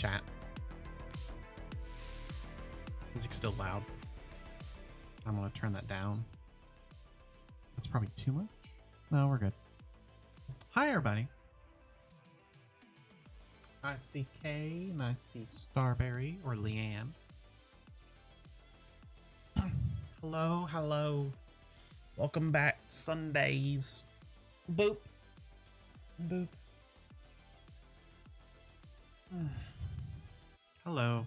chat. Music's still loud. I'm gonna turn that down. That's probably too much. No, we're good. Hi, everybody. I see Kay and I see Starberry or Leanne. Hello, hello. Welcome back, Sundays. Boop. Boop. Hello.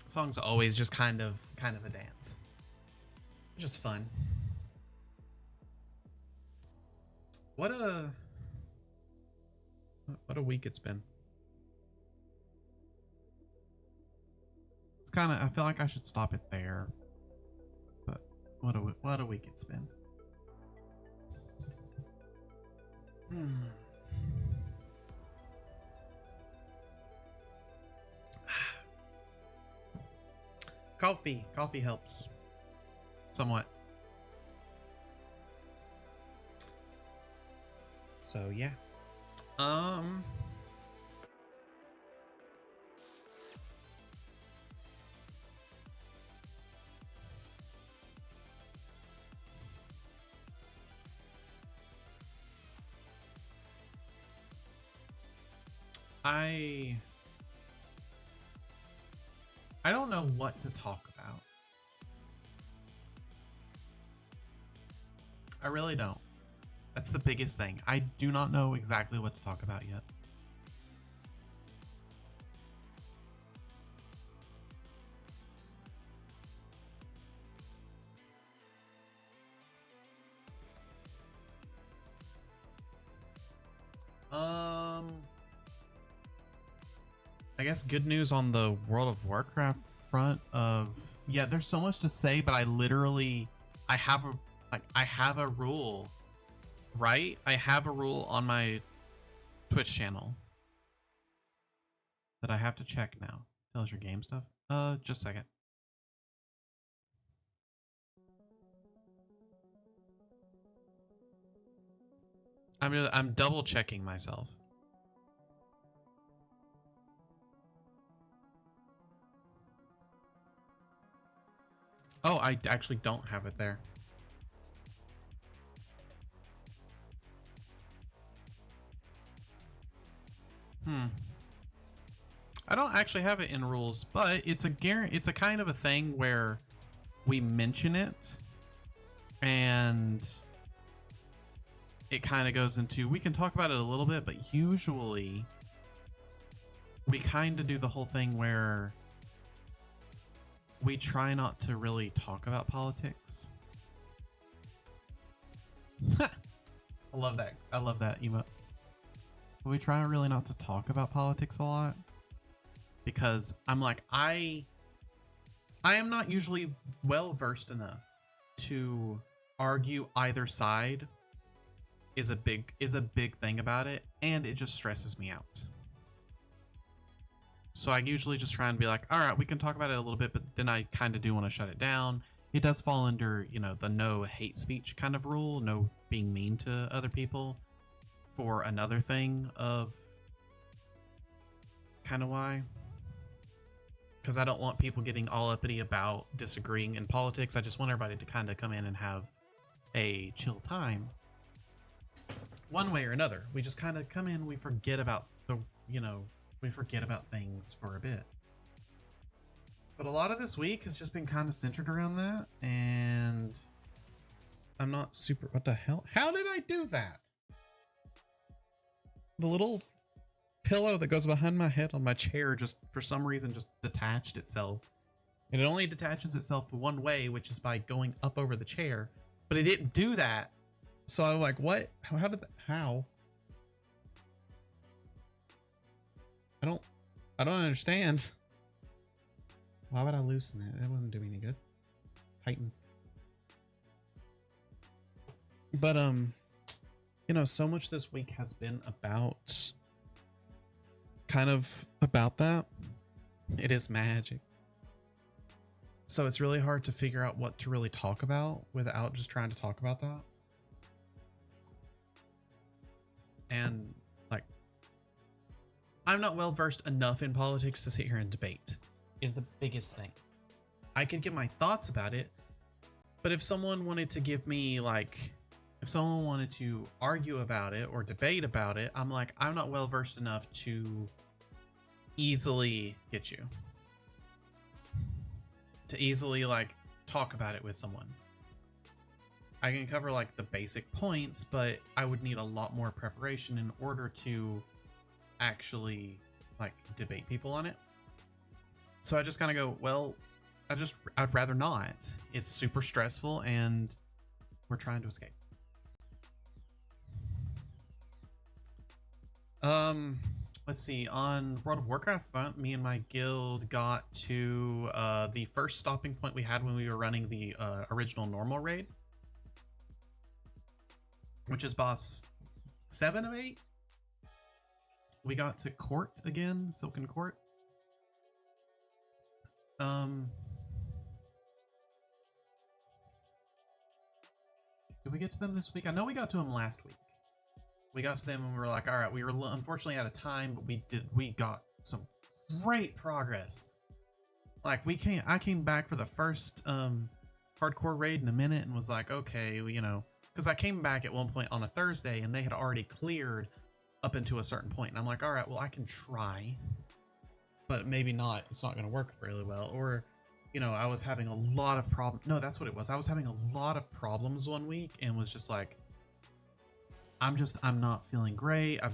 Song's always just kind of a dance. Just fun. What a week it's been. It's kind of, I feel like I should stop it there. But what a week it's been. Coffee helps somewhat. So yeah. I don't know what to talk about. I really don't. That's the biggest thing. I do not know exactly what to talk about yet. I guess good news on the World of Warcraft front of, yeah, there's so much to say, but I have a rule, right? I have a rule on my Twitch channel that I have to check now. Tell us your game stuff. Just a second. I'm double checking myself. Oh, I actually don't have it there. I don't actually have it in rules, but it's a kind of a thing where we mention it and it kind of goes into, we can talk about it a little bit, but usually we kind of do the whole thing where we try not to really talk about politics. I love that. I love that emote. We try really not to talk about politics a lot because I'm like, I am not usually well versed enough to argue either side is a big thing about it, and it just stresses me out. So I usually just try and be like, all right, we can talk about it a little bit, but then I kind of do want to shut it down. It does fall under, you know, the no hate speech kind of rule, no being mean to other people, for another thing of kind of why. Because I don't want people getting all uppity about disagreeing in politics. I just want everybody to kind of come in and have a chill time. One way or another. We just kind of come in, we forget about we forget about things for a bit. But a lot of this week has just been kind of centered around that, and I'm not super... What the hell? How did I do that? The little pillow that goes behind my head on my chair just, for some reason, just detached itself. And it only detaches itself one way, which is by going up over the chair. But it didn't do that. So I'm like, what? How did that... How? I don't understand. Why would I loosen it? That wouldn't do me any good. Tighten. But you know, so much this week has been about kind of about that. It is magic. So it's really hard to figure out what to really talk about without just trying to talk about that. And like, I'm not well versed enough in politics to sit here and debate, is the biggest thing. I could give my thoughts about it, but if someone wanted to give me like, if someone wanted to argue about it or debate about it, I'm like, I'm not well versed enough to easily get you. To easily like talk about it with someone. I can cover like the basic points, but I would need a lot more preparation in order to actually like debate people on it. So I just kind of go, well, I'd rather not. It's super stressful and we're trying to escape. Let's see, on World of Warcraft front, me and my guild got to the first stopping point we had when we were running the original normal raid, which is boss 7 of 8. We got to Court again, Silken Court. Did we get to them this week? I know we got to them last week. We got to them and we were like, all right, we were unfortunately out of time, but we got some great progress. Like I came back for the first hardcore raid in a minute and was like, okay, well, you know, because I came back at one point on a Thursday and they had already cleared up into a certain point. And I'm like, all right, well, I can try, but maybe not. It's not going to work really well. Or, you know, I was having a lot of problems. No, that's what it was. I was having a lot of problems one week and was just like, I'm not feeling great. I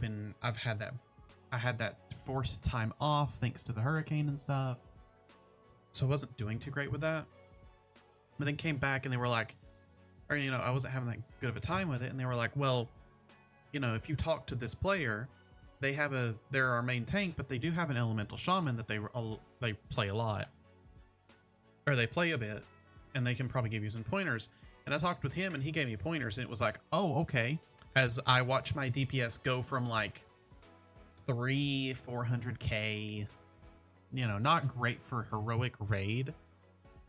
had that forced time off thanks to the hurricane and stuff. So I wasn't doing too great with that. But then came back and they were like, or, you know, I wasn't having that good of a time with it. And they were like, well, you know, if you talk to this player, they're our main tank, but they do have an elemental shaman that they play a lot, or they play a bit, and they can probably give you some pointers. And I talked with him and he gave me pointers and it was like, oh, okay. As I watch my DPS go from like 400k, you know, not great for heroic raid,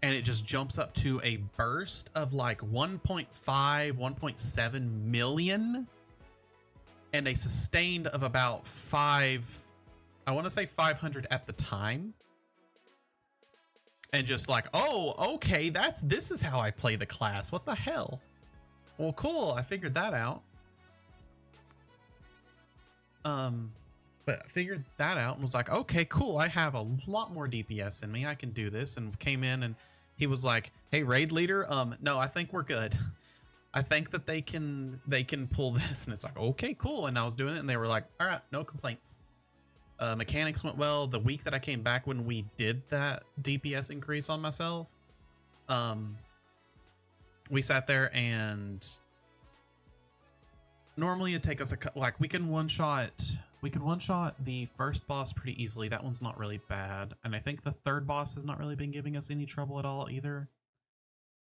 and it just jumps up to a burst of like 1.5, 1.7 million, and a sustained of about 5, I want to say 500 at the time. And just like, oh, okay, this is how I play the class. What the hell? Well, cool. I figured that out. But I figured that out and was like, okay, cool. I have a lot more DPS in me. I can do this. And came in and he was like, hey, raid leader. No, I think we're good. I think that they can pull this. And it's like, okay, cool. And I was doing it and they were like, all right, no complaints. Mechanics went well. The week that I came back when we did that DPS increase on myself, we sat there and normally it'd take us we can one shot the first boss pretty easily. That one's not really bad. And I think the third boss has not really been giving us any trouble at all either.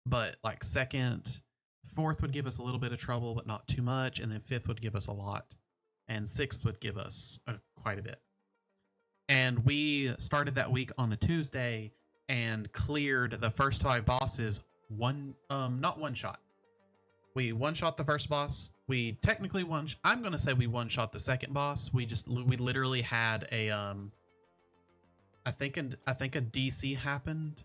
But like second, fourth would give us a little bit of trouble, but not too much. And then fifth would give us a lot. And sixth would give us quite a bit. And we started that week on a Tuesday and cleared the first 5 bosses not one shot. We one shot the first boss. We technically I'm gonna say we one shot the second boss. We literally had a I think a DC happened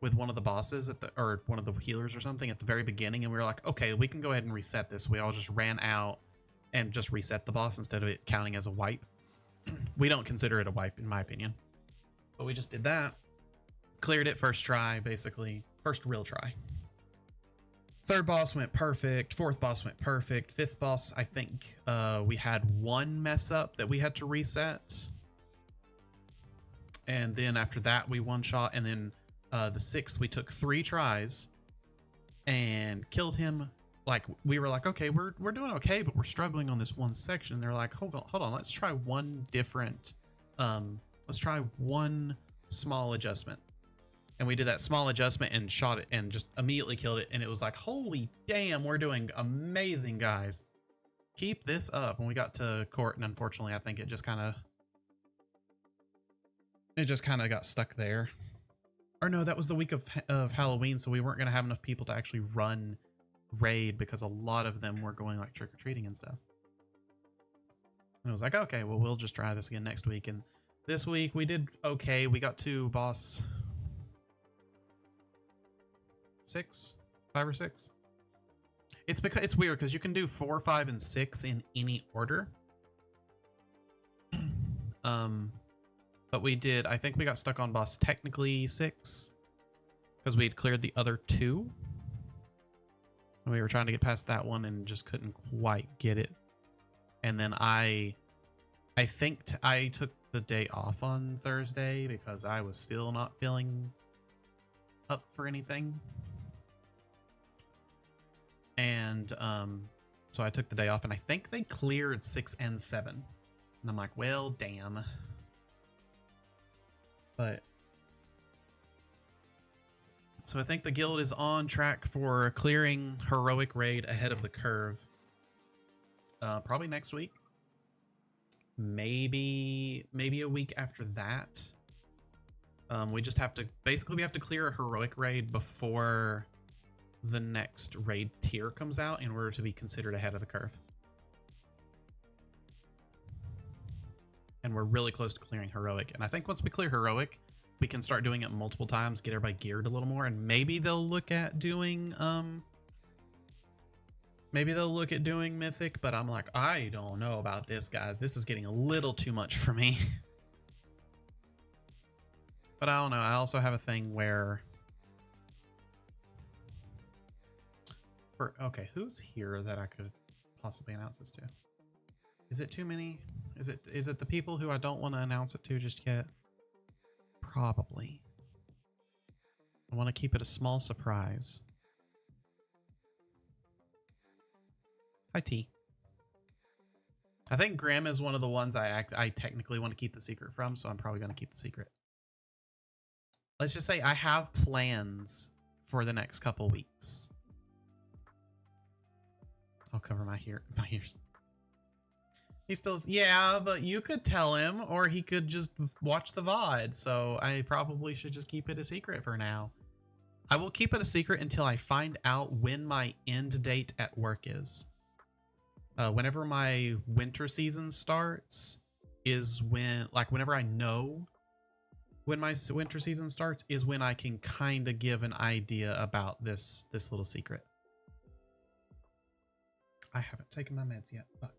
with one of the bosses or one of the healers or something at the very beginning, and we were like, okay, we can go ahead and reset this. We all just ran out and just reset the boss instead of it counting as a wipe. We don't consider it a wipe in my opinion, but we just did that. Cleared it first try, basically. First real try. Third boss went perfect. Fourth boss went perfect. Fifth boss, I think we had one mess up that we had to reset. And then after that, we one shot. And then the sixth, we took 3 tries and killed him. Like, we were like, okay, we're doing okay, but we're struggling on this one section. And they're like, hold on, let's try one different, let's try one small adjustment. And we did that small adjustment and shot it and just immediately killed it. And it was like, holy damn, we're doing amazing, guys. Keep this up. And we got to court, and unfortunately, I think it just kind of got stuck there. Or no, that was the week of Halloween, so we weren't gonna have enough people to actually run raid because a lot of them were going like trick or treating and stuff. And I was like, okay, well, we'll just try this again next week. And this week we did okay. We got to boss 5 or 6. It's because it's weird because you can do 4, 5, and 6 in any order. But we did. I think we got stuck on boss technically 6 because we had cleared the other 2. And we were trying to get past that one and just couldn't quite get it. And then I think I took the day off on Thursday because I was still not feeling up for anything. And so I took the day off, and I think they cleared 6 and 7. And I'm like, well, damn. But so I think the guild is on track for clearing heroic raid ahead of the curve. Probably next week. Maybe a week after that. We just have to we have to clear a heroic raid before the next raid tier comes out in order to be considered ahead of the curve. And we're really close to clearing heroic. And I think once we clear heroic, we can start doing it multiple times, get everybody geared a little more, and maybe they'll look at doing mythic, but I'm like, I don't know about this, guy. This is getting a little too much for me. But I don't know. I also have a thing where okay, who's here that I could possibly announce this to? Is it too many? Is it the people who I don't want to announce it to just yet? Probably. I want to keep it a small surprise. Hi, T. I think Grim is one of the ones I technically want to keep the secret from, so I'm probably going to keep the secret. Let's just say I have plans for the next couple weeks. I'll cover my ears. He still, yeah, but you could tell him, or he could just watch the VOD. So I probably should just keep it a secret for now. I will keep it a secret until I find out when my end date at work is. Whenever my winter season starts is whenever I know when my winter season starts is when I can kind of give an idea about this little secret. I haven't taken my meds yet. Fuck.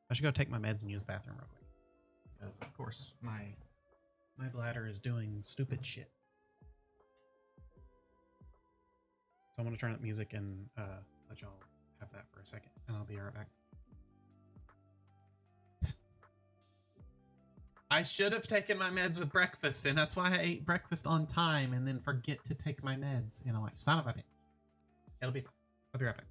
I should go take my meds and use the bathroom real quick. Because, of course, my bladder is doing stupid shit. So I'm going to turn up music and let y'all have that for a second. And I'll be right back. I should have taken my meds with breakfast, and that's why I ate breakfast on time and then forget to take my meds. And I'm like, son of a bitch. It'll be fine. I'll be right back.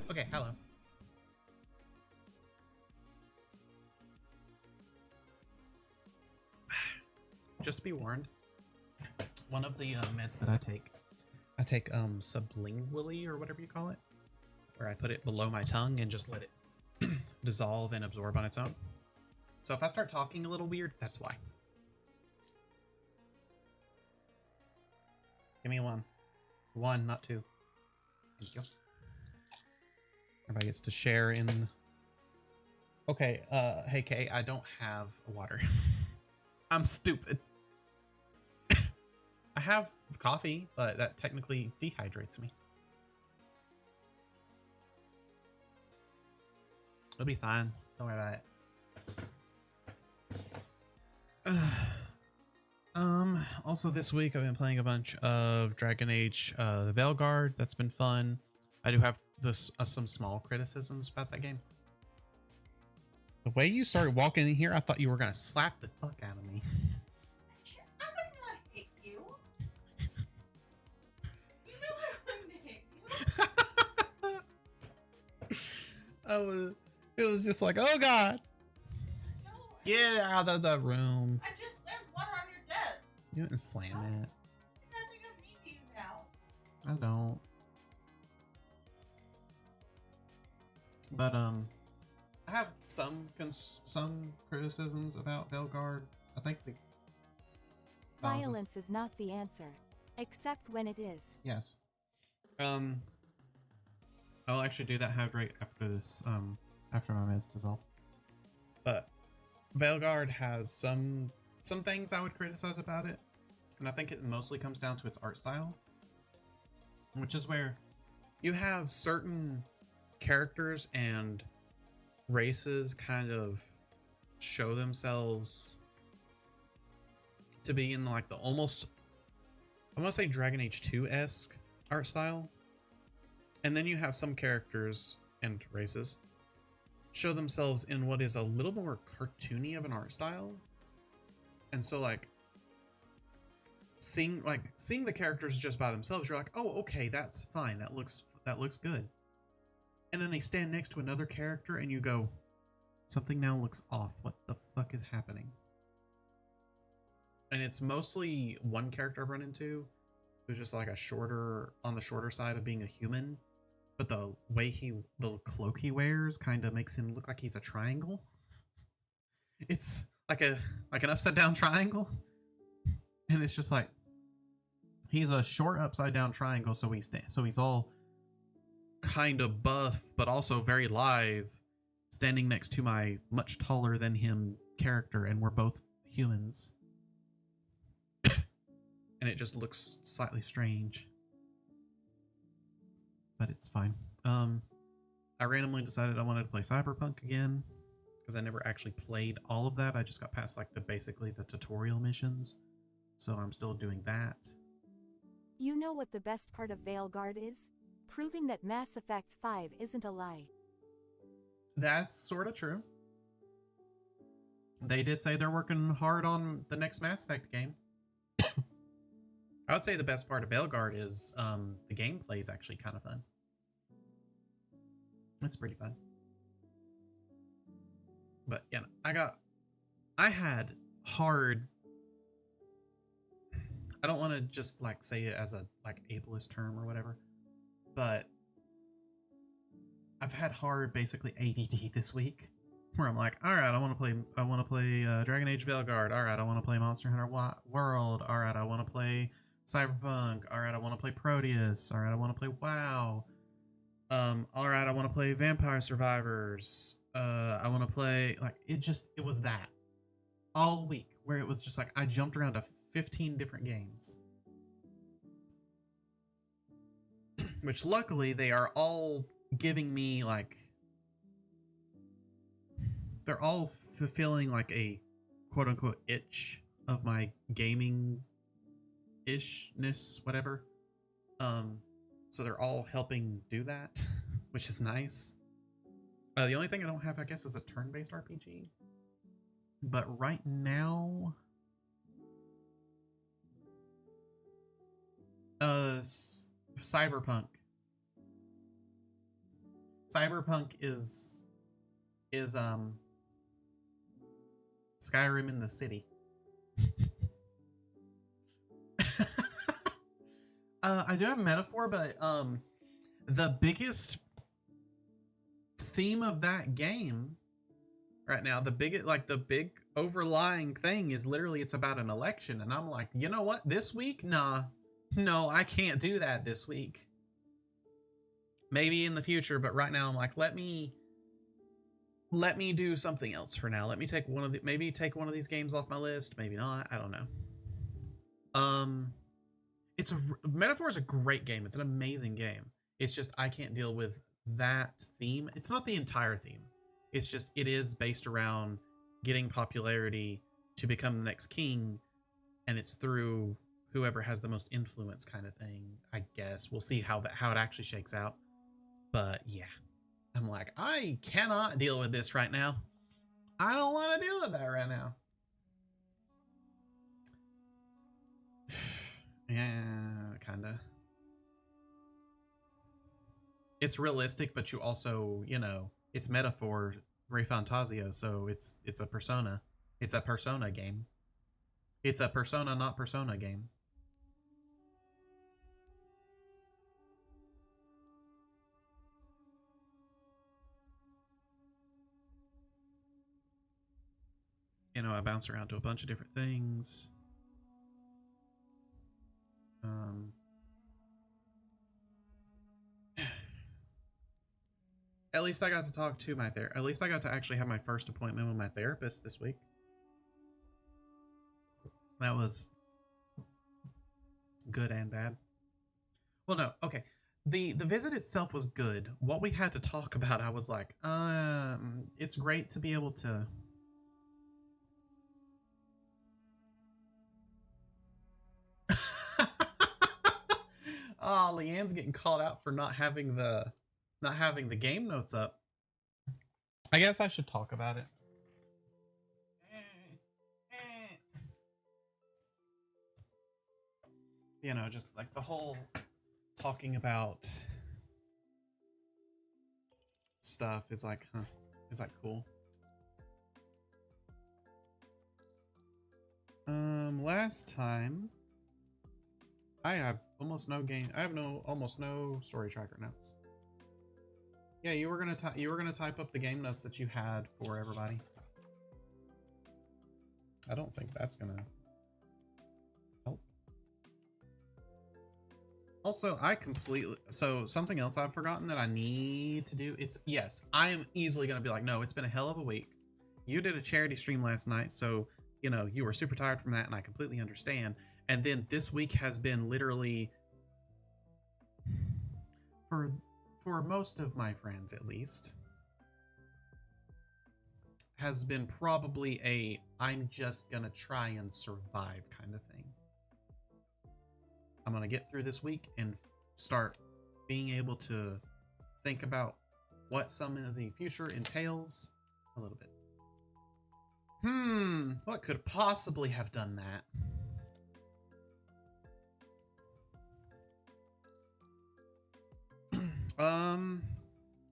Okay, hello. Just to be warned, one of the meds that I take I take sublingually or whatever you call it, where I put it below my tongue and just let it dissolve and absorb on its own. So if I start talking a little weird, that's why. Give me one. One, not two. Thank you. Everybody gets to share in. Okay, hey Kay, I don't have water. I'm stupid. I have coffee, but that technically dehydrates me. It'll be fine. Don't worry about it. Also this week I've been playing a bunch of Dragon Age, the Veilguard. That's been fun. I do have this some small criticisms about that game. The way you started walking in here, I thought you were gonna slap the fuck out of me. I would not hit you. You know I wouldn't hit you. It was just like, oh god. No, Get out of the room. I just there's water on your desk. You didn't slam it. I think I'm mean to you now. I don't. But I have some criticisms about Veilguard. I think the violence is not the answer, except when it is. Yes. I'll actually do that hydrate after this after my meds dissolve. But Veilguard has some things I would criticize about it, and I think it mostly comes down to its art style, which is where you have certain characters and races kind of show themselves to be in like the almost, I want to say Dragon Age 2-esque art style. And then you have some characters and races show themselves in what is a little more cartoony of an art style. And so like seeing the characters just by themselves, you're like, oh, okay, that's fine. That looks good. And then they stand next to another character and you go, something now looks off. What the fuck is happening? And it's mostly one character I've run into who's just like on the shorter side of being a human. But the way the cloak he wears kind of makes him look like he's a triangle. It's like an upside down triangle. And it's just like, he's a short upside down triangle. So he's all kind of buff, but also very lithe, standing next to my much taller than him character. And we're both humans. And it just looks slightly strange. But it's fine. I randomly decided I wanted to play Cyberpunk again because I never actually played all of that. I just got past like basically the tutorial missions. So I'm still doing that. You know what the best part of Veilguard is? Proving that Mass Effect 5 isn't a lie. That's sort of true. They did say they're working hard on the next Mass Effect game. I would say the best part of Veilguard is the gameplay is actually kind of fun. It's pretty fun. But yeah, I had hard, I don't want to just like say it as a like ableist term or whatever, but I've had hard basically ADD this week where I'm like, all right, I want to play Dragon Age Veilguard. All right, I want to play Monster Hunter World. All right, I want to play Cyberpunk. All right, I want to play Proteus. All right, I want to play WoW. All right, I want to play Vampire Survivors. I want to play it was that all week where it was just like I jumped around to 15 different games. Which luckily they are all giving me like, they're all fulfilling like a quote unquote itch of my gaming ishness, whatever. So they're all helping do that, which is nice. The only thing I don't have, I guess, is a turn-based RPG. But right now, Cyberpunk. Cyberpunk is Skyrim in the city. I do have metaphor, but the biggest theme of that game right now, the big overlying thing is literally it's about an election, and I'm like, you know what? This week, nah, no, I can't do that this week. Maybe in the future, but right now I'm like, let me do something else for now. Let me take one of these games off my list. Maybe not. I don't know. Metaphor is a great game. It's an amazing game. It's just I can't deal with that theme. It's not the entire theme. It's just it is based around getting popularity to become the next king, and it's through whoever has the most influence kind of thing. I guess we'll see how it actually shakes out. But yeah, I'm like, I cannot deal with this right now. I don't want to deal with that right now. Yeah, kinda. It's realistic, but you also, it's metaphor, Ray Fantasio, so it's a persona. It's a persona game. It's a persona, not persona game. I bounce around to a bunch of different things. At least I got to talk to my therapist. At least I got to actually have my first appointment with my therapist this week. That was good and bad. Well, no, okay. The visit itself was good. What we had to talk about, I was like, it's great to be able to. Oh, Leanne's getting called out for not having the game notes up. I guess I should talk about it. Just like the whole talking about stuff is like, huh, is that cool? Last time I have almost no story tracker notes. Yeah, you were gonna type up the game notes that you had for everybody. I don't think that's gonna help. Also, something else I've forgotten that I need to do. Yes, I am easily gonna be like, no, it's been a hell of a week. You did a charity stream last night, so you were super tired from that, and I completely understand. And then this week has been literally, for most of my friends at least, has been probably I'm just gonna try and survive kind of thing. I'm gonna get through this week and start being able to think about what some of the future entails a little bit. What could possibly have done that?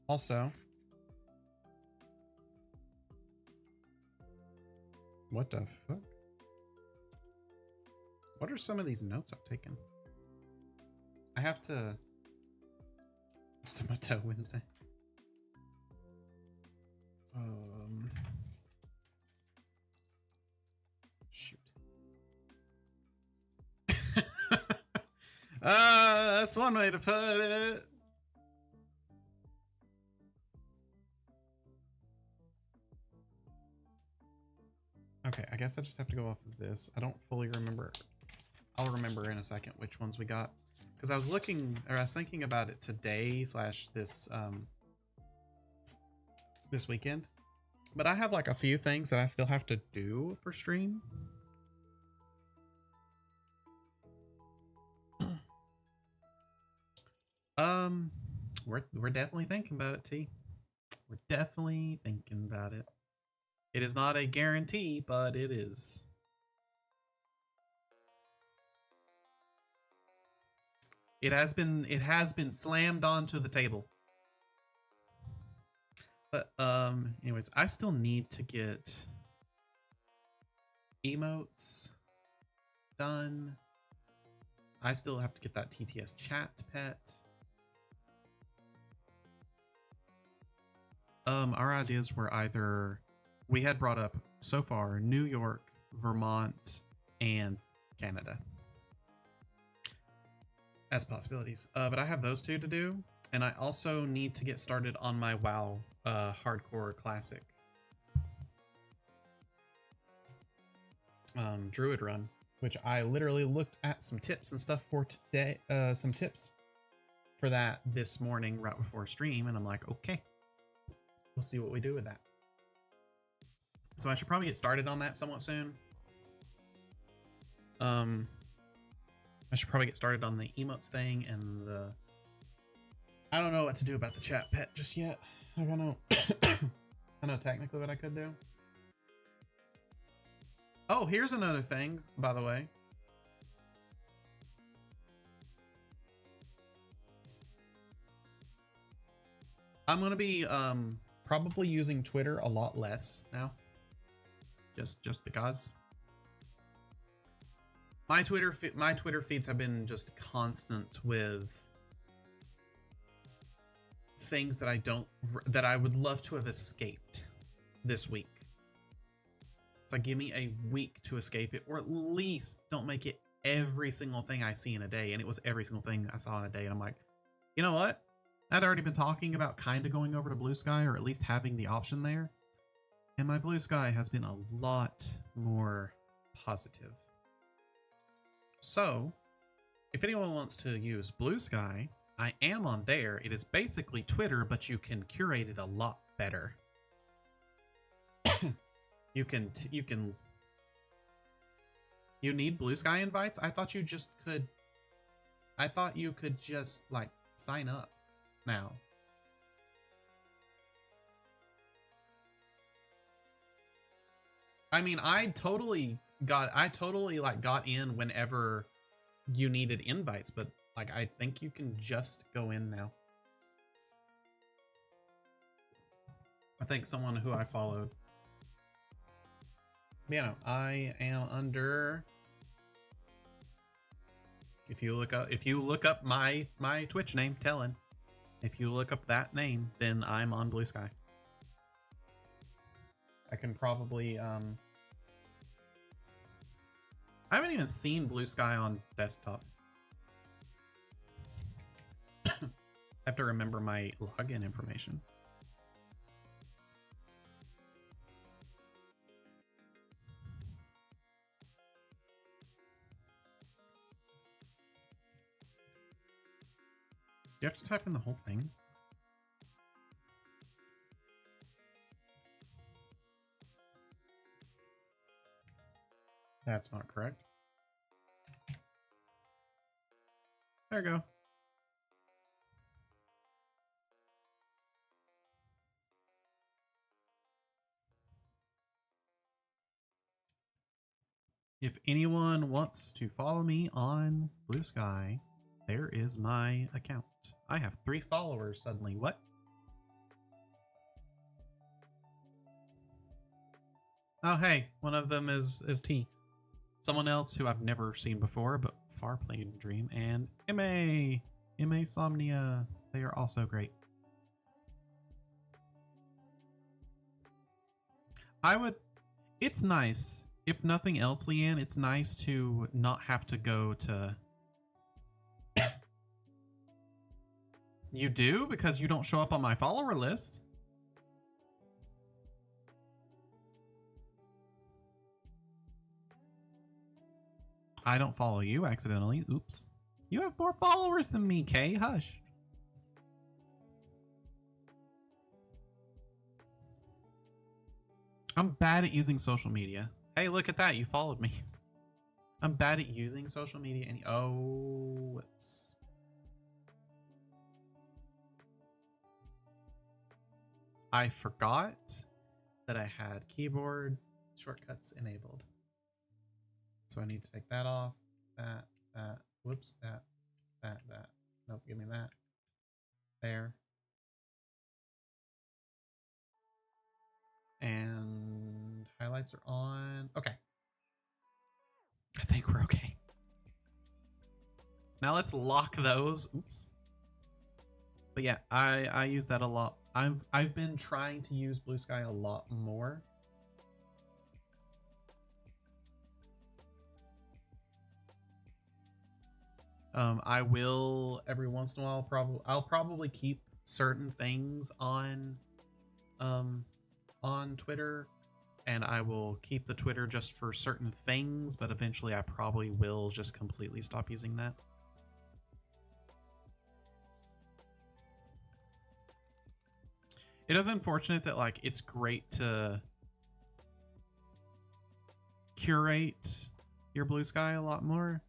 Also, what the fuck? What are some of these notes I've taken? I have to stub my toe Wednesday. Shoot. That's one way to put it. Okay, I guess I just have to go off of this. I don't fully remember. I'll remember in a second which ones we got. Because I was thinking about it today / this weekend. But I have like a few things that I still have to do for stream. We're definitely thinking about it, T. We're definitely thinking about it. It is not a guarantee, but it is. It has been slammed onto the table. But anyways, I still need to get emotes done. I still have to get that TTS chat pet. Our ideas were either, we had brought up so far New York, Vermont, and Canada as possibilities. But I have those two to do, and I also need to get started on my WoW hardcore classic Druid run, which I literally looked at some tips and stuff for today, some tips for that this morning right before stream, and I'm like, okay, we'll see what we do with that. So I should probably get started on that somewhat soon. I should probably get started on the emotes thing and the... I don't know what to do about the chat pet just yet. I don't know. I know technically what I could do. Oh, here's another thing, by the way. I'm going to be probably using Twitter a lot less now. Just because. My Twitter feeds have been just constant with things that I would love to have escaped this week. So give me a week to escape it, or at least don't make it every single thing I see in a day. And it was every single thing I saw in a day. And I'm like, you know what? I'd already been talking about kind of going over to Blue Sky, or at least having the option there. And my Blue Sky has been a lot more positive. So, if anyone wants to use Blue Sky, I am on there. It is basically Twitter, but you can curate it a lot better. You need Blue Sky invites? I thought you could just like sign up now. I mean, I totally got in whenever you needed invites, but like I think you can just go in now. I think someone who I followed. Yeah, no, I am under. If you look up my Twitch name, Tellin. If you look up that name, then I'm on Blue Sky. I can probably I haven't even seen Blue Sky on desktop. I have to remember my login information. You have to type in the whole thing. That's not correct. There you go. If anyone wants to follow me on Blue Sky, there is my account. I have 3 followers suddenly. What? Oh, hey, one of them is T. Someone else who I've never seen before, but Far Played Dream, and MA Somnia. They are also great. It's nice. If nothing else, Leanne, it's nice to not have to go to... You do? Because you don't show up on my follower list. I don't follow you accidentally. Oops. You have more followers than me, Kay. Hush. I'm bad at using social media. Hey, look at that. You followed me. I'm bad at using social media. Oh, whoops. I forgot that I had keyboard shortcuts enabled. So I need to take that off. That. Whoops. That. Nope, give me that. There. And highlights are on. Okay. I think we're okay. Now let's lock those. Oops. But yeah, I use that a lot. I've been trying to use Blue Sky a lot more. I will every once in a while I'll probably keep certain things on Twitter, and I will keep the Twitter just for certain things, but eventually I probably will just completely stop using that. It is unfortunate that like it's great to curate your Blue Sky a lot more.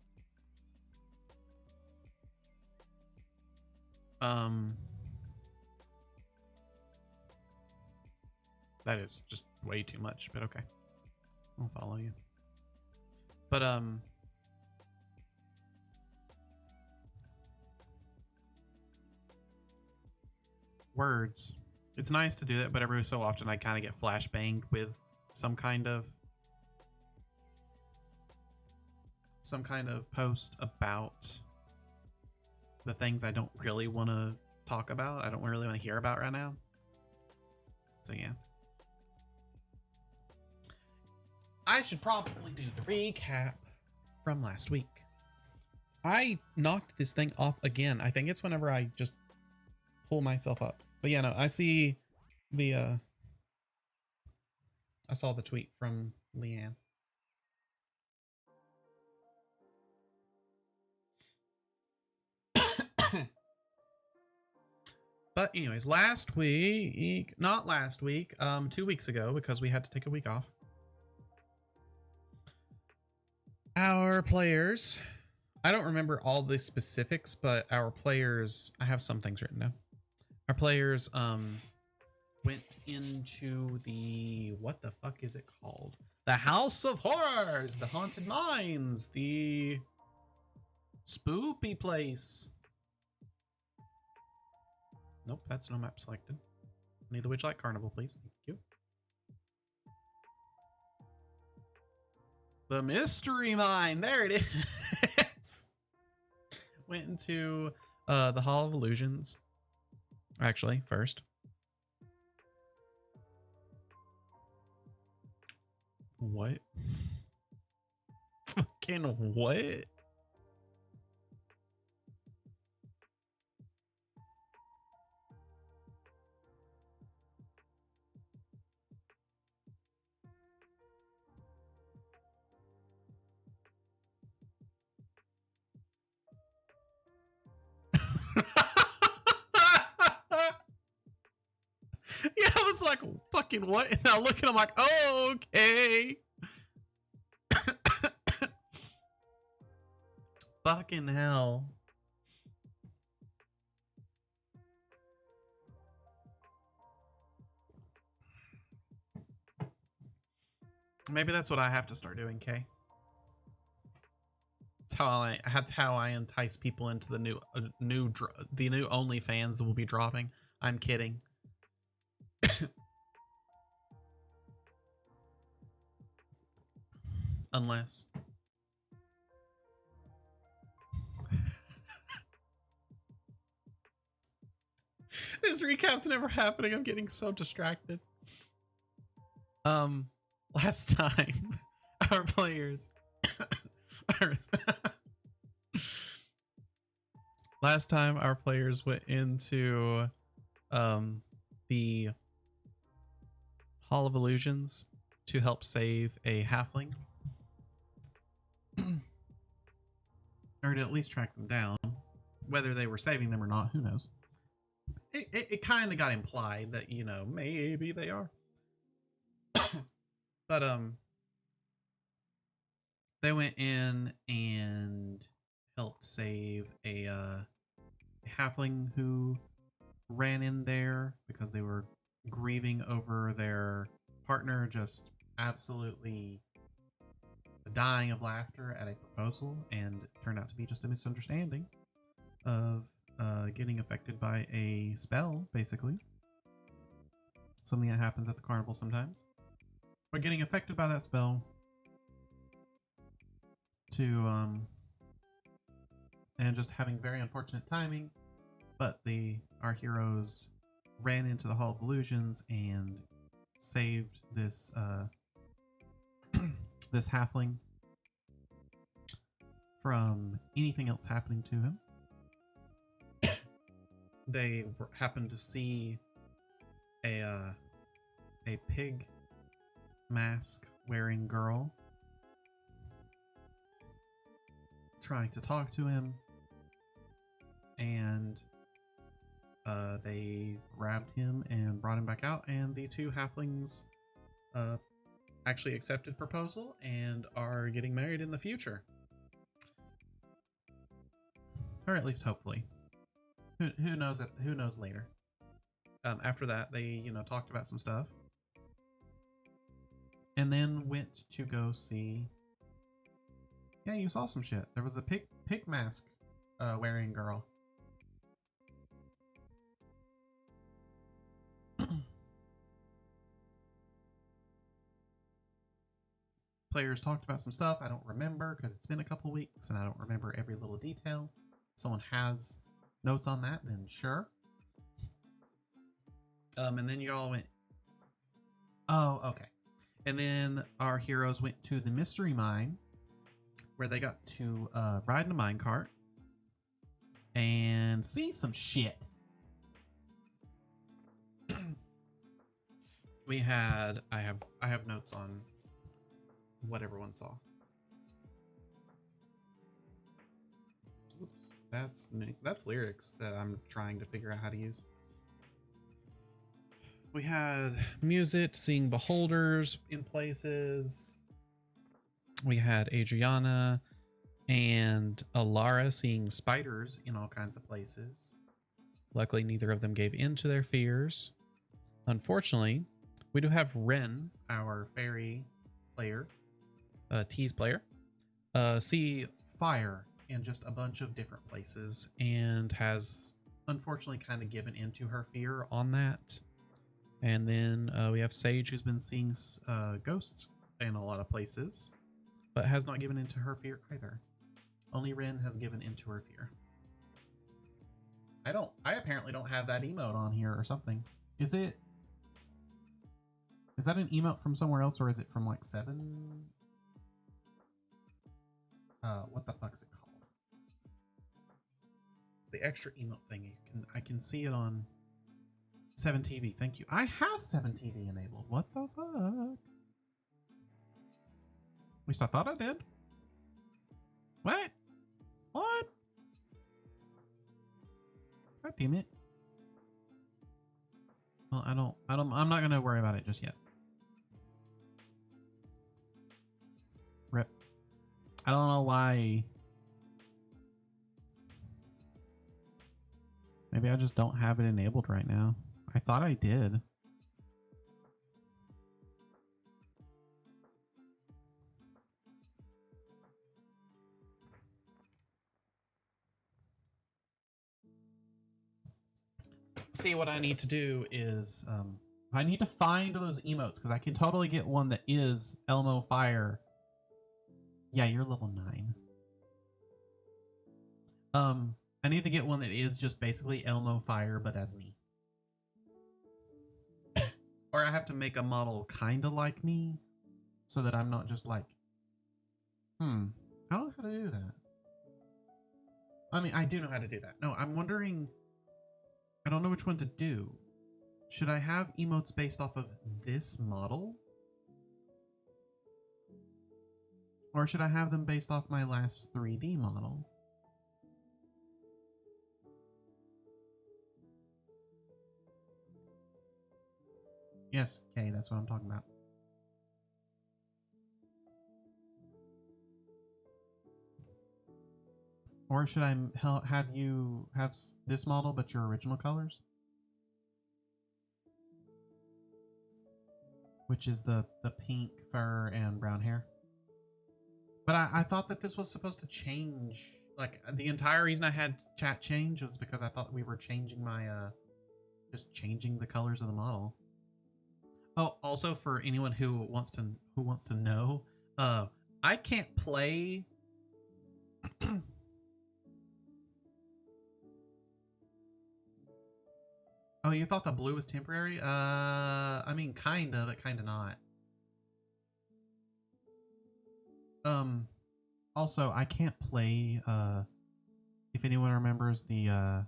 That is just way too much, but okay. I'll follow you. But words. It's nice to do that, but every so often I kind of get flashbanged with some kind of post about the things I don't really want to talk about. I don't really want to hear about right now. So yeah. I should probably do the recap from last week. I knocked this thing off again. I think it's whenever I just pull myself up. But yeah, no, I see the I saw the tweet from Leanne. But anyways, last week, not last week, 2 weeks ago, because we had to take a week off. Our players, I don't remember all the specifics, but our players, I have some things written down. Our players went into the, what the fuck is it called? The House of Horrors, the Haunted Mines, the spoopy place. Nope, that's no map selected. Need the Witchlight Carnival, please. Thank you. The Mystery Mine. There it is. Went into the Hall of Illusions. Actually, first. What? Fucking what? Yeah, I was like, fucking what? And I look at him like, oh, okay. Fucking hell. Maybe that's what I have to start doing, Kay. That's how I entice people into the new OnlyFans that will be dropping. I'm kidding. Unless. This recap's never happening. I'm getting so distracted. Last time our players last time our players went into the Hall of Illusions to help save a halfling. Or to at least track them down. Whether they were saving them or not, who knows? It kind of got implied that, you know, maybe they are. But they went in and helped save a halfling who ran in there because they were grieving over their partner just absolutely dying of laughter at a proposal, and it turned out to be just a misunderstanding of getting affected by a spell, basically. Something that happens at the carnival sometimes. But getting affected by that spell to and just having very unfortunate timing. But our heroes ran into the Hall of Illusions and saved this this halfling from anything else happening to him. They happened to see a pig mask wearing girl trying to talk to him, and they grabbed him and brought him back out, and the two halflings actually accepted proposal and are getting married in the future, or at least hopefully. Who knows later. After that, they talked about some stuff, and then went to go see. Yeah, you saw some shit. There was the pig mask wearing girl. Players talked about some stuff I don't remember because it's been a couple weeks and I don't remember every little detail. If someone has notes on that, then sure. And then you all went. Oh, okay. And then our heroes went to the mystery mine, where they got to ride in a minecart and see some shit. I have notes on what everyone saw. Oops, that's lyrics that I'm trying to figure out how to use. We had music, seeing beholders in places. We had Adriana and Alara seeing spiders in all kinds of places. Luckily, neither of them gave in to their fears. Unfortunately, we do have Ren, our fairy player, tease player, see fire in just a bunch of different places and has unfortunately kind of given into her fear on that. And then we have Sage, who's been seeing ghosts in a lot of places, but has not given into her fear either. Only Ren has given into her fear. I apparently don't have that emote on here or something. Is that an emote from somewhere else, or is it from like 7? What the fuck is it called? It's the extra emote thing. I can see it on 7TV. Thank you. I have 7TV enabled. What the fuck? At least I thought I did. What? What? God damn it. Well, I'm not gonna worry about it just yet. Rip. I don't know why. Maybe I just don't have it enabled right now. I thought I did. See, what I need to do is I need to find those emotes, because I can totally get one that is Elmo Fire. Yeah, you're level 9. I need to get one that is just basically Elmo Fire, but as me. Or I have to make a model kind of like me, so that I'm not just like, I don't know how to do that. I mean, I do know how to do that. No, I'm wondering, I don't know which one to do. Should I have emotes based off of this model? Or should I have them based off my last 3D model? Yes, okay, that's what I'm talking about. Or should I have you have this model but your original colors? Which is the pink fur and brown hair. But I thought that this was supposed to change. Like, the entire reason I had chat change was because I thought we were changing my, just changing the colors of the model. Oh, also for anyone who wants to know, I can't play Oh, you thought the blue was temporary? I mean, kind of, but kind of not. Also, I can't play, if anyone remembers the,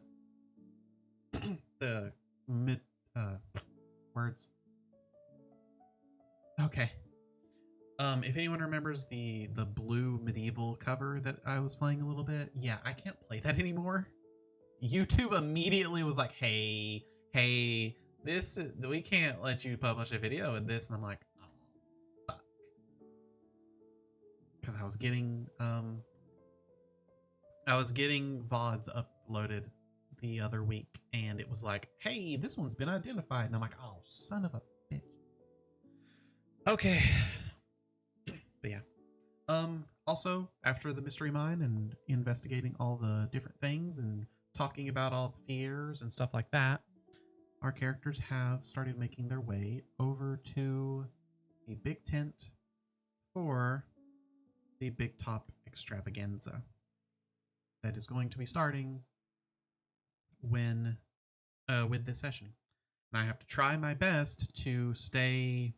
the mid, words. Okay. If anyone remembers the blue medieval cover that I was playing a little bit, yeah, I can't play that anymore. YouTube immediately was like, hey, we can't let you publish a video with this. And I'm like, oh, fuck. Because I was getting VODs uploaded the other week, and it was like, hey, this one's been identified. And I'm like, oh, son of a bitch. Okay. But yeah. Also, after the mystery mine and investigating all the different things and talking about all the fears and stuff like that, our characters have started making their way over to the big tent for the Big Top Extravaganza that is going to be starting when with this session. And I have to try my best to stay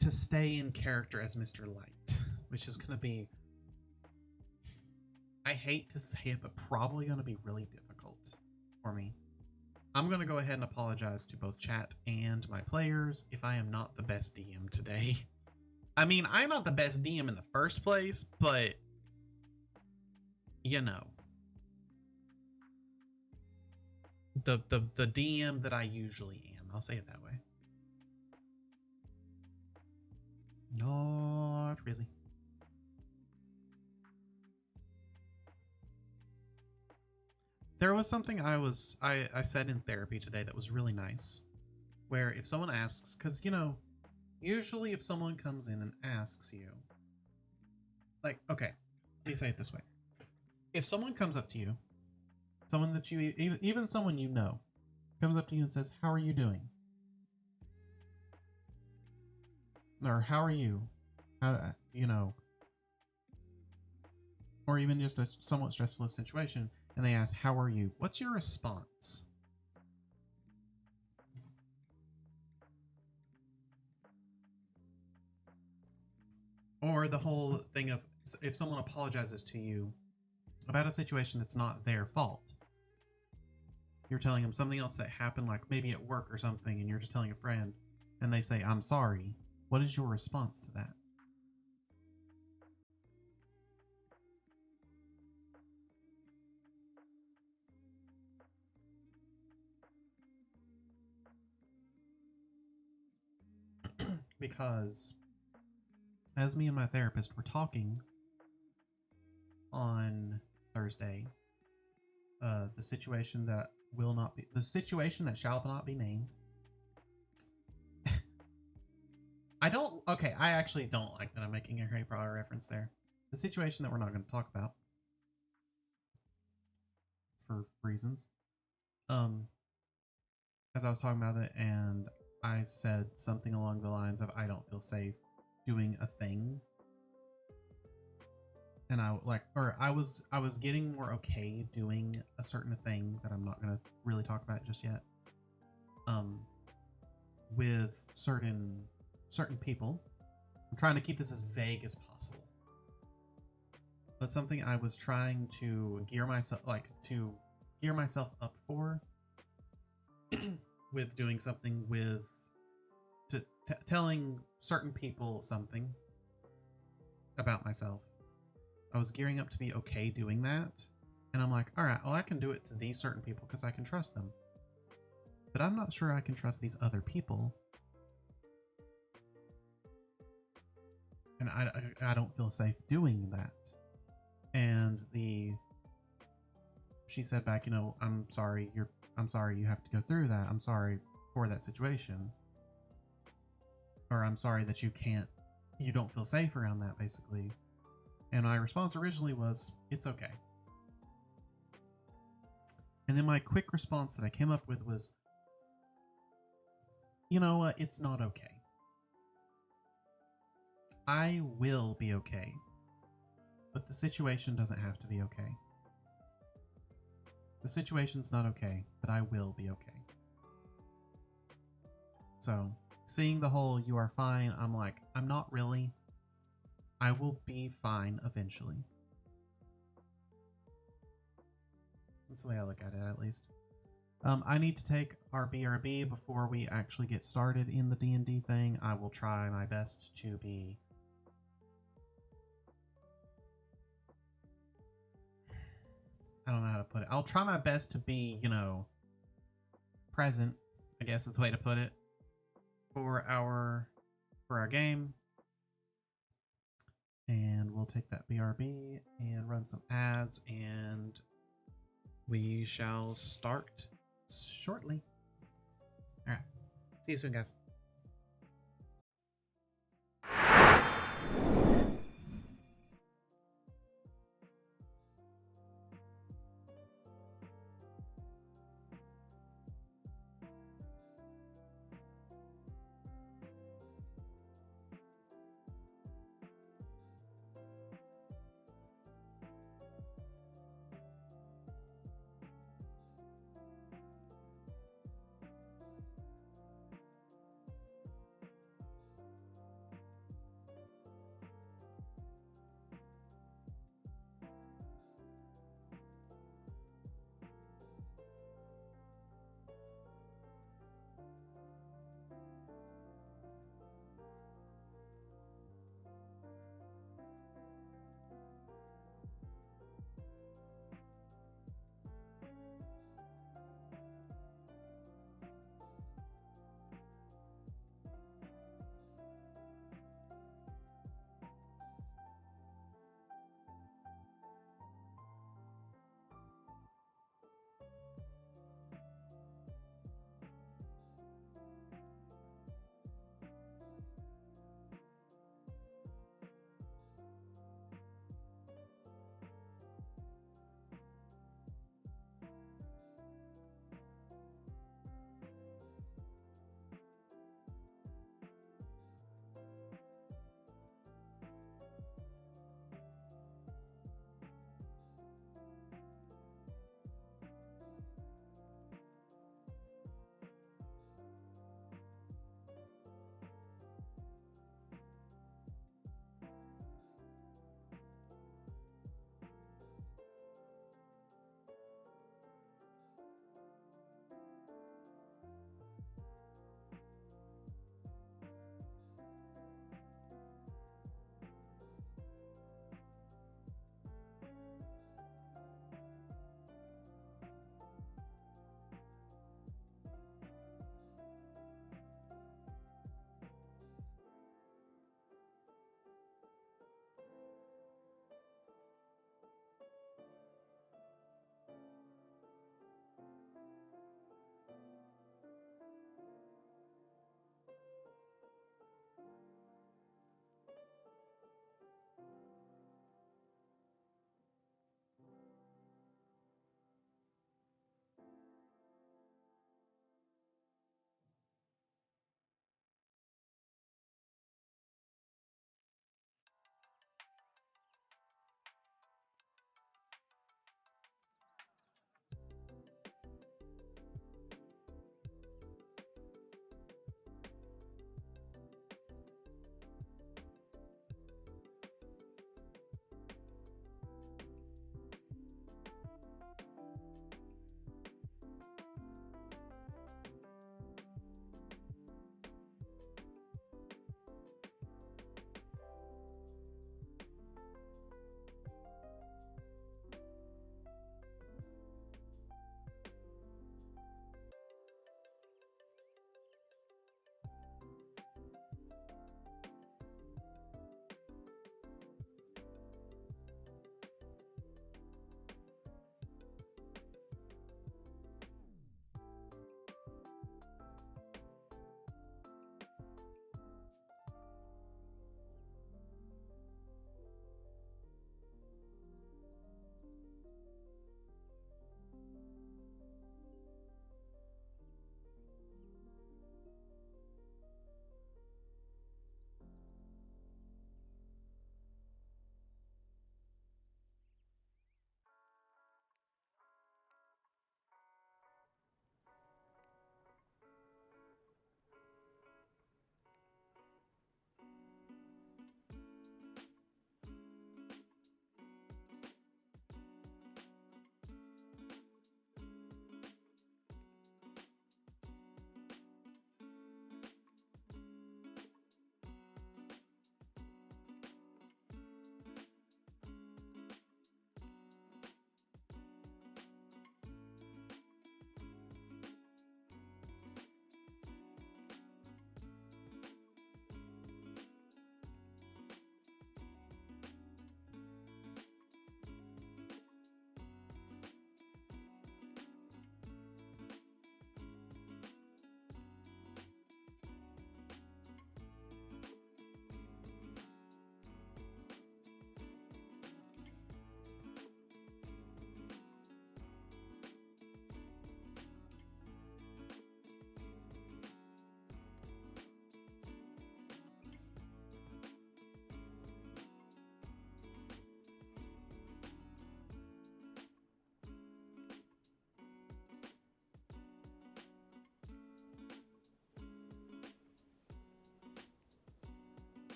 in character as Mr. Light, which is going to be, I hate to say it, but probably going to be really difficult for me. I'm going to go ahead and apologize to both chat and my players if I am not the best DM today. I mean, I'm not the best DM in the first place, but you know, the DM that I usually am. I'll say it that way. Not really. There was something I said in therapy today that was really nice, where if someone asks, because, you know, usually if someone comes in and asks you, like, okay, let me say it this way. If someone comes up to you, someone that you, even someone you know, comes up to you and says, how are you doing? Or how are you? How, you know, or even just a somewhat stressful situation, and they ask, how are you? What's your response? Or the whole thing of, if someone apologizes to you about a situation that's not their fault, you're telling them something else that happened, like maybe at work or something, and you're just telling a friend, and they say, I'm sorry. What is your response to that? Because as me and my therapist were talking on Thursday, the situation that shall not be named. I actually don't like that I'm making a Harry Potter reference there. The situation that we're not going to talk about for reasons. As I was talking about it, and I said something along the lines of, I don't feel safe doing a thing. And I was getting more okay doing a certain thing that I'm not going to really talk about just yet. With certain people. I'm trying to keep this as vague as possible. But something I was trying to gear myself up for with doing something with telling certain people something about myself. I was gearing up to be okay doing that. And I'm like, all right, well, I can do it to these certain people because I can trust them. But I'm not sure I can trust these other people. And I don't feel safe doing that. And she said back, you know, I'm sorry you have to go through that. I'm sorry for that situation. Or I'm sorry that you don't feel safe around that, basically. And my response originally was, it's okay. And then my quick response that I came up with was, you know what, it's not okay. I will be okay. But the situation doesn't have to be okay. The situation's not okay, but I will be okay. So, seeing the whole "you are fine," I'm like, I'm not really. I will be fine eventually. That's the way I look at it, at least. I need to take our BRB before we actually get started in the D&D thing. I will try my best to be... I don't know how to put it. I'll try my best to be, you know, present, I guess is the way to put it, for our game. And we'll take that BRB and run some ads, and we shall start shortly. All right. See you soon, guys.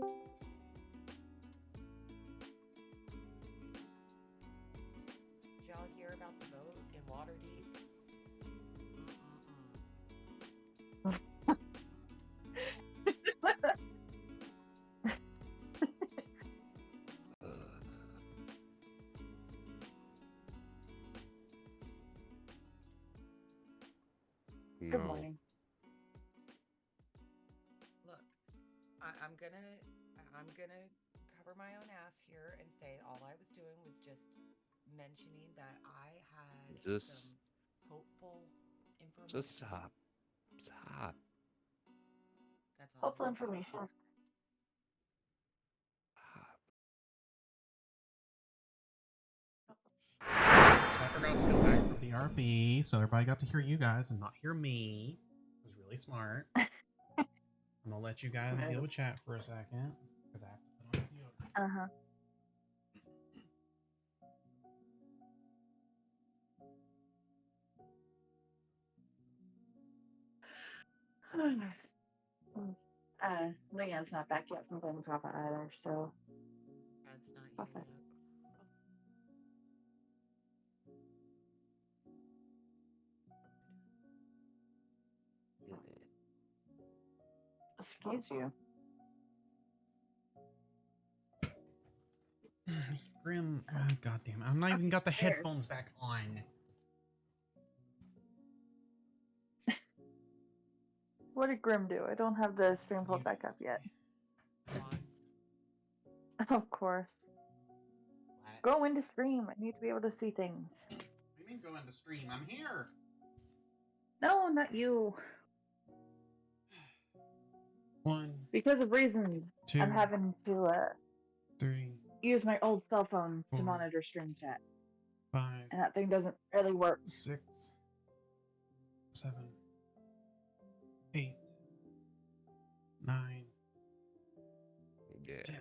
Did y'all hear about the vote in Waterdeep? No. Good morning. Look, I'm gonna cover my own ass here and say all I was doing was just mentioning that I had Just- some hopeful information. Just stop. Stop. That's all. Hopeful I was doing. information. Stop. I forgot to go back for the RP, so everybody got to hear you guys and not hear me. It was really smart. I'm gonna let you guys deal with chat for a second because I have to put on deodorant. Uh huh. Leanne's not back yet from playing Papa either, so That's not you Perfect. yet. excuse you. Grim, oh, goddamn! I'm not even got the headphones back on. What did Grim do? I don't have the stream pulled back up yet. Mods. Of course. What? Go into stream. I need to be able to see things. What do you mean go into stream? I'm here. No, not you. 1, Because of reasons, 2, I'm having to 3, use my old cell phone to 4. monitor stream chat, 5, and that thing doesn't really work. 6, 7, 8, 9. Yeah. 10.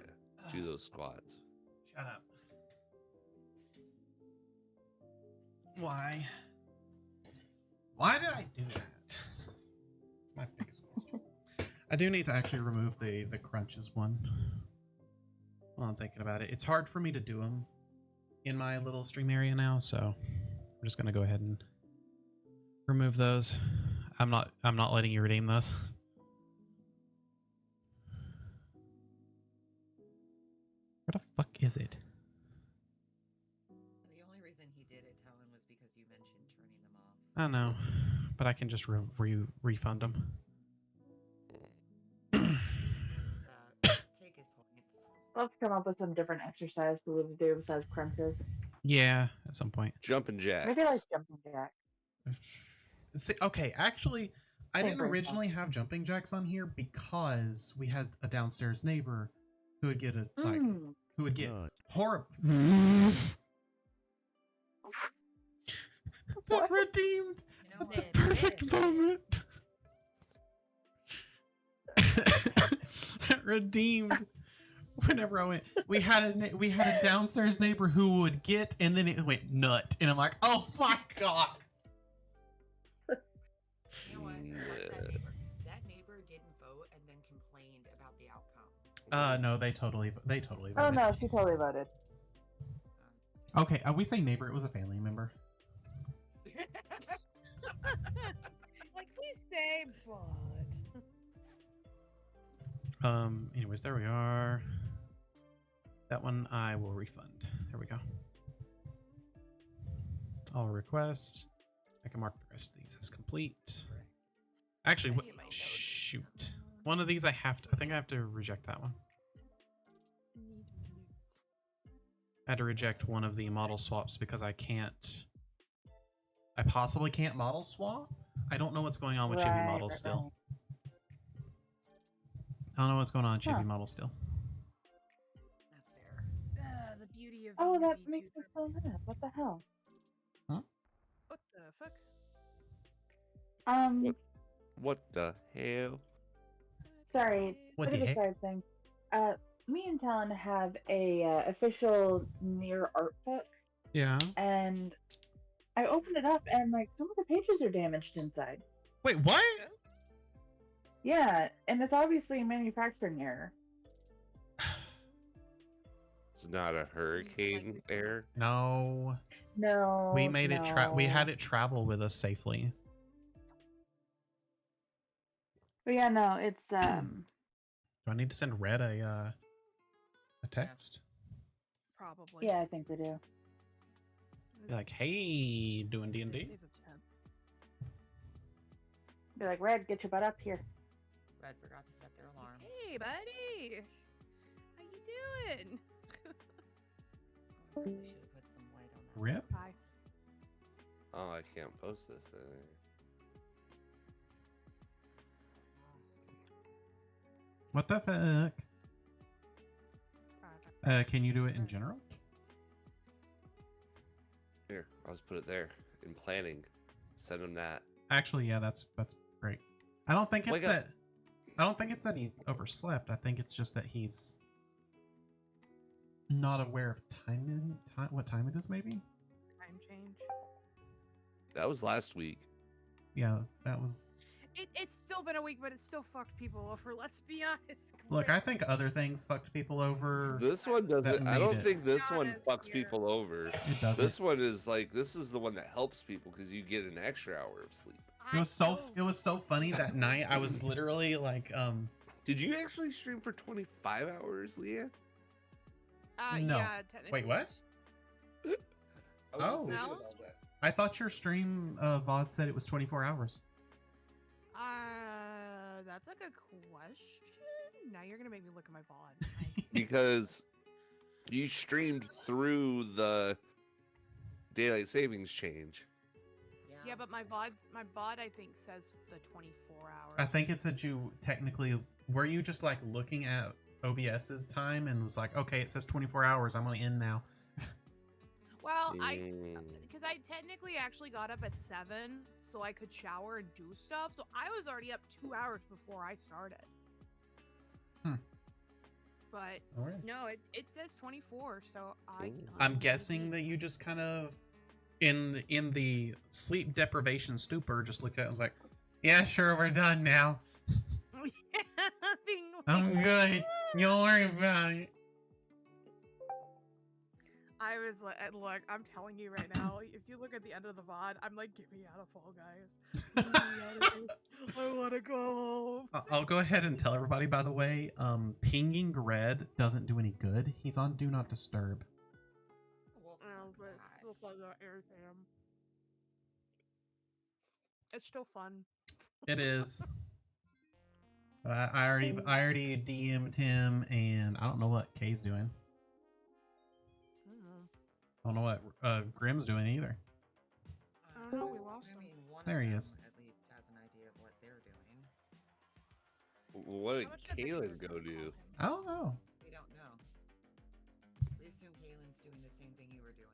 Do those squats. Shut up. Why? Why did I do that? It's my biggest question. I do need to actually remove the crunches one. While I'm thinking about it, it's hard for me to do them in my little stream area now, so I'm just gonna go ahead and remove those. I'm not letting you redeem those. Where the fuck is it? The only reason he did it, Helen, was because you mentioned turning them off. I know, but I can just refund them. Take his points. Let's come up with some different exercise for them to do besides crunches. Yeah, at some point. Jumping jacks. Maybe like jumping jack. See, okay, actually, I Same didn't brain originally have jumping jacks on here because we had a downstairs neighbor who would get who would get horrible. That What? redeemed You know, at the man, perfect man. moment. That redeemed. Whenever I went, we had a downstairs neighbor who would get, and then it went nut, and I'm like, oh my god. You know what? That neighbor didn't vote and then complained about the outcome. No, they totally voted. Oh no, she totally voted. Okay, we say neighbor. It was a family member. Like we say, but. Anyways, there we are. That one I will refund. There we go. All requests. I can mark the rest of these as complete. Actually, I need my notes. shoot. One of these I think I have to reject that one. I had to reject one of the model swaps because I possibly can't model swap. I don't know what's going on with Chibi models still. I don't know what's going on with Chibi models still. That's fair. The beauty of Oh, being a that makes me VTuber. so mad. What the hell? What the fuck? What the hell? Sorry. What bit the of a heck? side thing. Me and Talon have a official Nier art book, Yeah. and I opened it up, and like some of the pages are damaged inside. Wait, what? Yeah, and it's obviously a manufacturing error. It's not a hurricane air. No, No. we made it. We no. had it travel with us safely. But yeah, no, it's Do I need to send Red a text? Probably. yeah, I think we do. Be like, hey, doing D&D? He's a 10. Be like, Red, get your butt up here. Red forgot to set their alarm. Hey, buddy. How you doing? Oh, we should have put some light on that. Rip. Hi. Oh, I can't post this. What the fuck? Can you do it in general? Here, I'll just put it there in planning. Send him that. Actually, yeah, that's great. I don't think it's Wake up. that. I don't think it's that he's overslept. I think it's just that he's not aware of what time it is. Maybe. Time change. That was last week. Yeah, that was. It's still been a week, but it's still fucked people over. Let's be honest. Look, I think other things fucked people over. This one doesn't. I made don't it. think this one Honest fucks here. people over. It doesn't. This one is like this is the one that helps people because you get an extra hour of sleep. It was so funny that night. I was literally like, Did you actually stream for 25 hours, Leanne? No. Yeah, technically. Wait, what? I was Oh. thinking No? about that. I thought your stream VOD said it was 24 hours. That's a good question. Now you're gonna make me look at my VOD. Because you streamed through the daylight savings change. Yeah, but my VOD I think says the 24 hours. I think it's that you technically were you just like looking at OBS's time and was like, okay, it says 24 hours. I'm gonna end now. Well, Mm. because I technically actually got up at 7 so I could shower and do stuff. So I was already up 2 hours before I started. Hmm. But All right. no, it says 24. So Ooh. I'm guessing that you just kind of in the sleep deprivation stupor just looked at it and was like, yeah, sure, we're done now. I'm good. Don't worry about it. I was like, look, I'm telling you right now, if you look at the end of the VOD, I'm like, get me out of Fall Guys. Get me out of this. I want to go home. I'll go ahead and tell everybody, by the way, pinging Red doesn't do any good. He's on Do Not Disturb. Well, Oh, but God. still fun to air them. It's still fun. It is. But I already DM'd him, and I don't know what Kay's doing. I don't know what Grim's doing either. I don't know, we lost him. One There of he them is. At least has an idea of what they're doing. What did How much did Kaylin Victor go call do? him? I don't know. We don't know. We assume Kaylin's doing the same thing you were doing.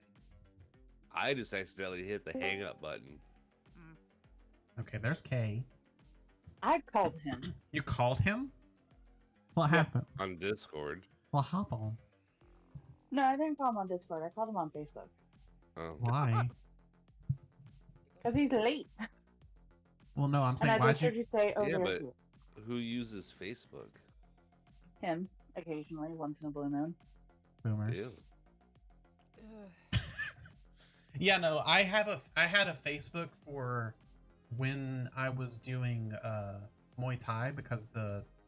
I just accidentally hit the hang up button. Okay, there's Kay. I called him. You called him? What Yeah. happened? On Discord. Well, hop on. No, I didn't call him on Discord. I called him on Facebook. Oh. Why? Because he's late. Well, no, I'm And saying I why'd just heard you? you say, oh, Yeah, there's but who uses Facebook? him occasionally, once in a blue moon. Boomers. Ew. Ugh. Yeah, no, I had a Facebook for when I was doing Muay Thai because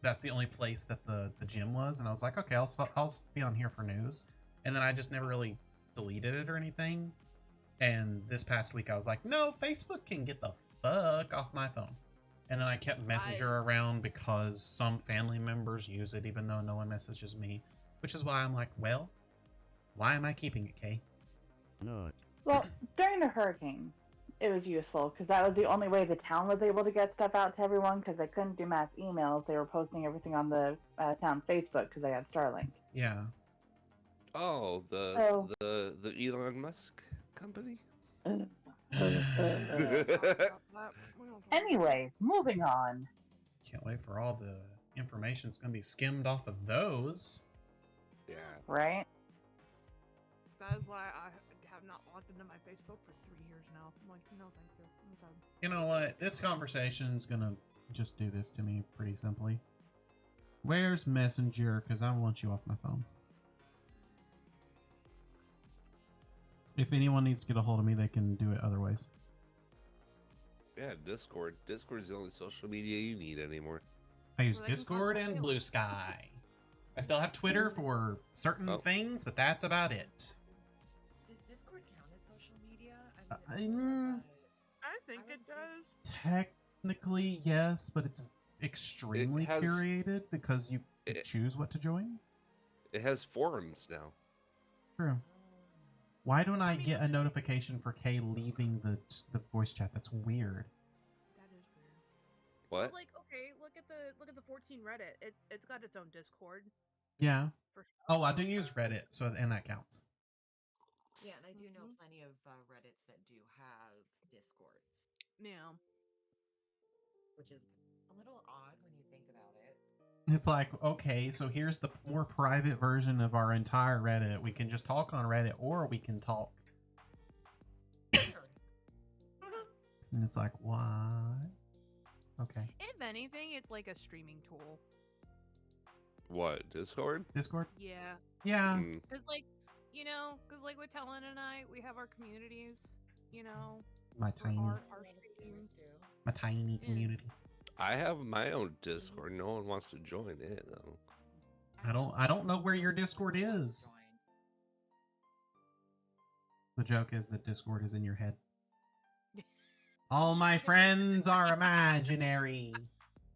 that's the only place that the gym was, and I was like, okay, I'll be on here for news, and then I just never really deleted it or anything. And this past week I was like, no, Facebook can get the fuck off my phone. And then I kept Messenger around because some family members use it even though no one messages me, which is why I'm like, well, why am I keeping it, Kay? No. Well, during the hurricane, it was useful because that was the only way the town was able to get stuff out to everyone because they couldn't do mass emails. They were posting everything on the town Facebook because they had Starlink. Yeah. Oh, Oh. the Elon Musk company? Anyway, moving on. Can't wait for all the information's gonna be skimmed off of those. Yeah. Right? That is why I have not logged into my Facebook for 3 years now. I'm like, no, thank you. I'm done. You know what? This conversation's gonna just do this to me pretty simply. Where's Messenger? Because I want you off my phone. If anyone needs to get a hold of me, they can do it other ways. Yeah, Discord. Discord's the only social media you need anymore. I use Well, they can Discord contact and me. Blue Sky. I still have Twitter for certain Oh. things, but that's about it. Does Discord count as social media? Uh, I mean, it's more of I think I it would say does. Technically, yes, but it's extremely has- curated because you It- choose what to join. It has forums now. True. Why don't I get a notification for Kay leaving the voice chat? That's weird. That is weird. What? But like, okay, look at the 14 Reddit. It's got its own Discord Yeah. for sure. Oh, I do use Reddit, so and that counts. Yeah, and I do know Mhm. plenty of Reddits that do have Discords, Yeah. which is a little odd when you think about it. It's like, okay, so here's the more private version of our entire Reddit. We can just talk on Reddit, or we can talk. Sure. And it's like, what? Okay. If anything, it's like a streaming tool. What? Discord? Discord? Yeah. Yeah. Mm, Cause like, cause like with Helen and I, we have our communities. My for tiny, our Random streamers streams. too. my tiny community. I have my own Discord. No one wants to join it though. I don't know where your Discord is. The joke is that Discord is in your head. All my friends are imaginary.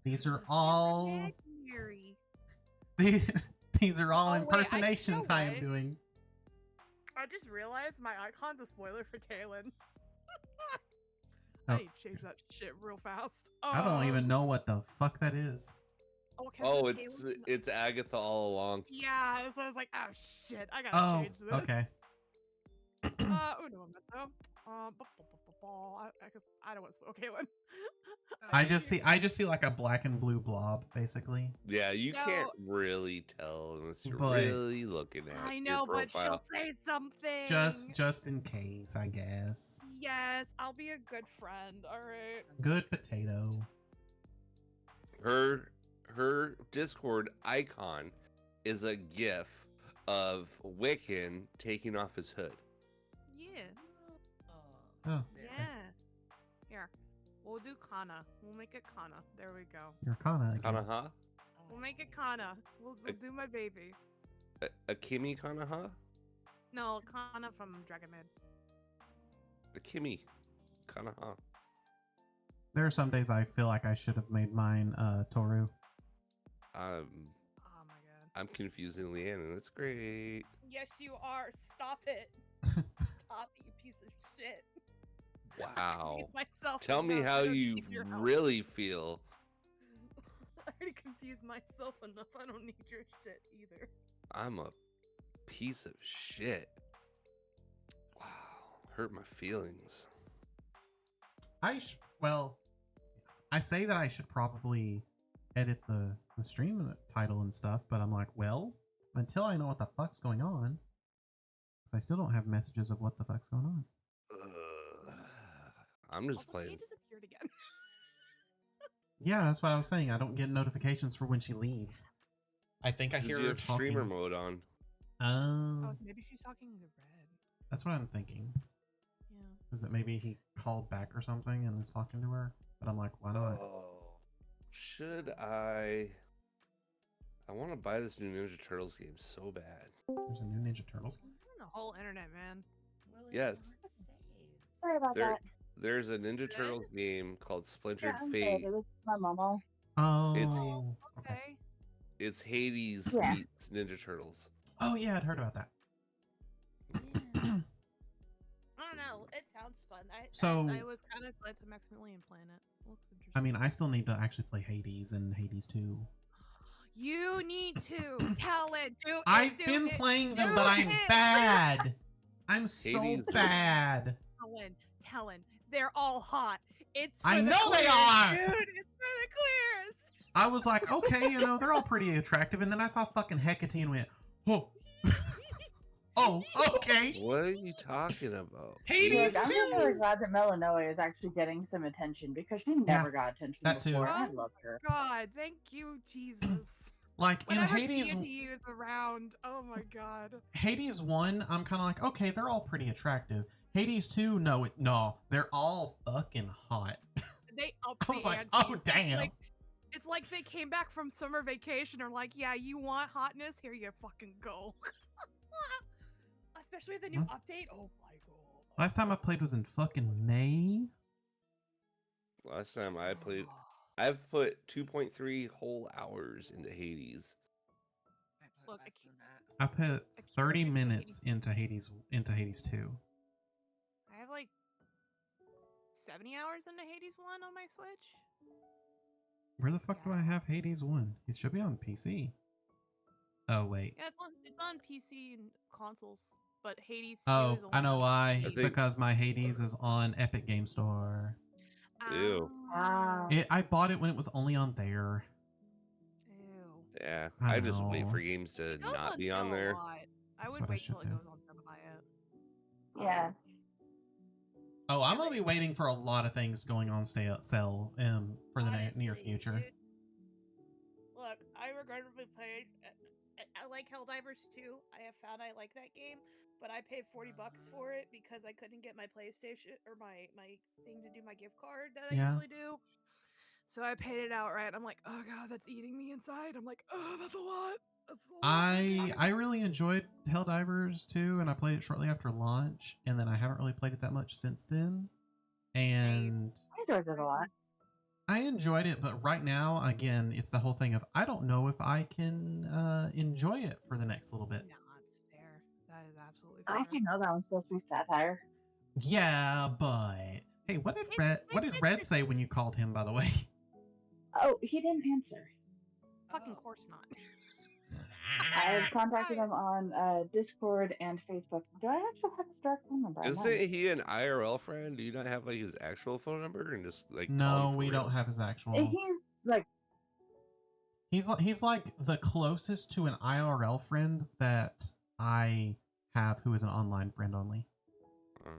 These are all Imaginary. these are all Oh, wait, impersonations I am what? doing. I just realized my icon's a spoiler for Kaylin. Oh. I need to change that shit real fast. I don't even know what the fuck that is. Oh, it's Agatha all along. Yeah, so I was like, oh shit, I gotta Oh, change this. okay. Uno momento. I don't want to spoil Kaylin. I just see like a black and blue blob, basically. Yeah, you No. can't really tell unless you're But- really looking at I your know, but profile. she'll say something. Just in case, I guess. Yes, I'll be a good friend. All right. Good potato. Her Discord icon is a GIF of Wiccan taking off his hood. Yeah. Oh, Yeah. Here, we'll do Kana. We'll make it Kana. There we go. you're Kana again. Kanaha? We'll make it Kana. We'll do my baby. A Kimi Kanaha? No, Kana from Dragon Maid. A Kimi Kanaha. There are some days I feel like I should have made mine Toru. Oh my god. I'm confusing Leanne, and it's great. Yes, you are. Stop it. Stop, you piece of shit. Wow. Confuse myself Tell me enough. how I don't you need your help. really feel. I already confused myself enough. I don't need your shit either. I'm a piece of shit. Wow. Hurt my feelings. Well, I say that I should probably edit the stream title and stuff, but I'm like, well, until I know what the fuck's going on, because I still don't have messages of what the fuck's going on. Ugh. I'm just Also, playing. Kay disappeared again. Yeah, that's what I was saying. I don't get notifications for when she leaves. I think I Because hear you her have streamer talking. mode on. Oh, Oh, maybe she's talking to Red. that's what I'm thinking. Yeah. Is that maybe he called back or something and is talking to her? But I'm like, why not? Oh, should I? I want to buy this new Ninja Turtles game so bad. There's a new Ninja Turtles game. The whole internet, man. Well, Yes. it's hard to say. Sorry about There, that. there's a Ninja Turtles game called Splintered I'm Fate. good. It was my mama. Oh, It's- okay. Okay. It's Hades Yeah. meets Ninja Turtles. Oh yeah, I'd heard about that. I don't know. It sounds fun. So- I was kind of glad to Maximilian playing it. Looks interesting. I mean, I still need to actually play Hades and Hades 2. You need to tell it. Do it. I've do been it, playing them, do but I'm it. bad. I'm so Hades is- bad. Helen, they're all hot. It's for I the know they queers, are! dude. It's for the queers. I was like, okay, you know, they're all pretty attractive, and then I saw fucking Hecate and went, oh, oh, okay. What are you talking about? Hades Look, I'm just 2. really glad that Melanoa is actually getting some attention because she never got attention that too. before. and I Oh loved her. God, thank you, Jesus. Like in Whatever Hades, deity is around. Oh my god. Hades 1, I'm kind of like, okay, they're all pretty attractive. Hades 2, no, they're all fucking hot. They up I was the like, ante. oh damn. It's like they came back from summer vacation or like, yeah, you want hotness? Here you fucking go. Especially with the new update. Oh my god. Last time I played was in fucking May. Last time I played, I've put 2.3 whole hours into Hades. I put Look, less than that. I put I 30 can't minutes into Hades 2. I have like 70 hours into Hades 1 on my Switch. Where the fuck do I have Hades 1? It should be on PC. Oh wait. Yeah, it's on PC and consoles, but Hades 2 Oh, is only I know on why. PC. It's because my Hades is on Epic Game Store. Ew. Ah, I bought it when it was only on there. Ew. Yeah, I I just wait for know. games to It goes not be sale on a there. lot. I That's would what I wait should till it do. goes on sale to buy it. Yeah. Oh, I'm gonna be waiting for a lot of things going on sale for the near Honestly, future. dude. Look, I regrettably played. I like Helldivers 2. I have found I like that game, but I paid $40 for it because I couldn't get my PlayStation or my thing to do my gift card that I Yeah. usually do. So I paid it outright. I'm like, oh god, that's eating me inside. I'm like, oh, that's a lot. That's a lot. I really enjoyed Helldivers 2, and I played it shortly after launch, and then I haven't really played it that much since then. And I enjoyed it a lot. I enjoyed it, but right now, again, it's the whole thing of I don't know if I can enjoy it for the next little bit. No, it's fair. That is absolutely I fair. actually know that one's supposed to be satire. Yeah, but hey, what did Red say when you called him? By the way, Oh, he didn't answer. Fucking course not. I've contacted him on Discord and Facebook. Do I actually have his direct phone number? I Isn't might. he an IRL friend? Do you not have like his actual phone number and just like call no, him for we real? don't have his actual. He's like, He's like the closest to an IRL friend that I have, who is an online friend only. Oh.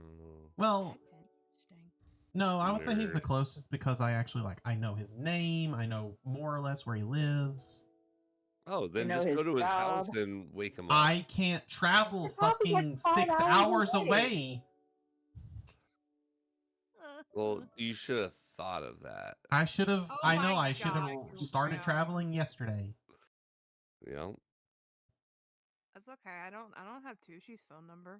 Well, That's interesting. no, I would say he's the Nerd. closest because I actually I know his name, I know more or less where he lives. Oh, then know just go his to his house job. and wake him up. I can't travel It's probably like fucking 5 6 hours hours away. away. Well, you should have thought of that. I should have. Oh I know. my I should have God, started Gabriel. traveling yesterday. You know That's okay. I don't have Tushi's phone number.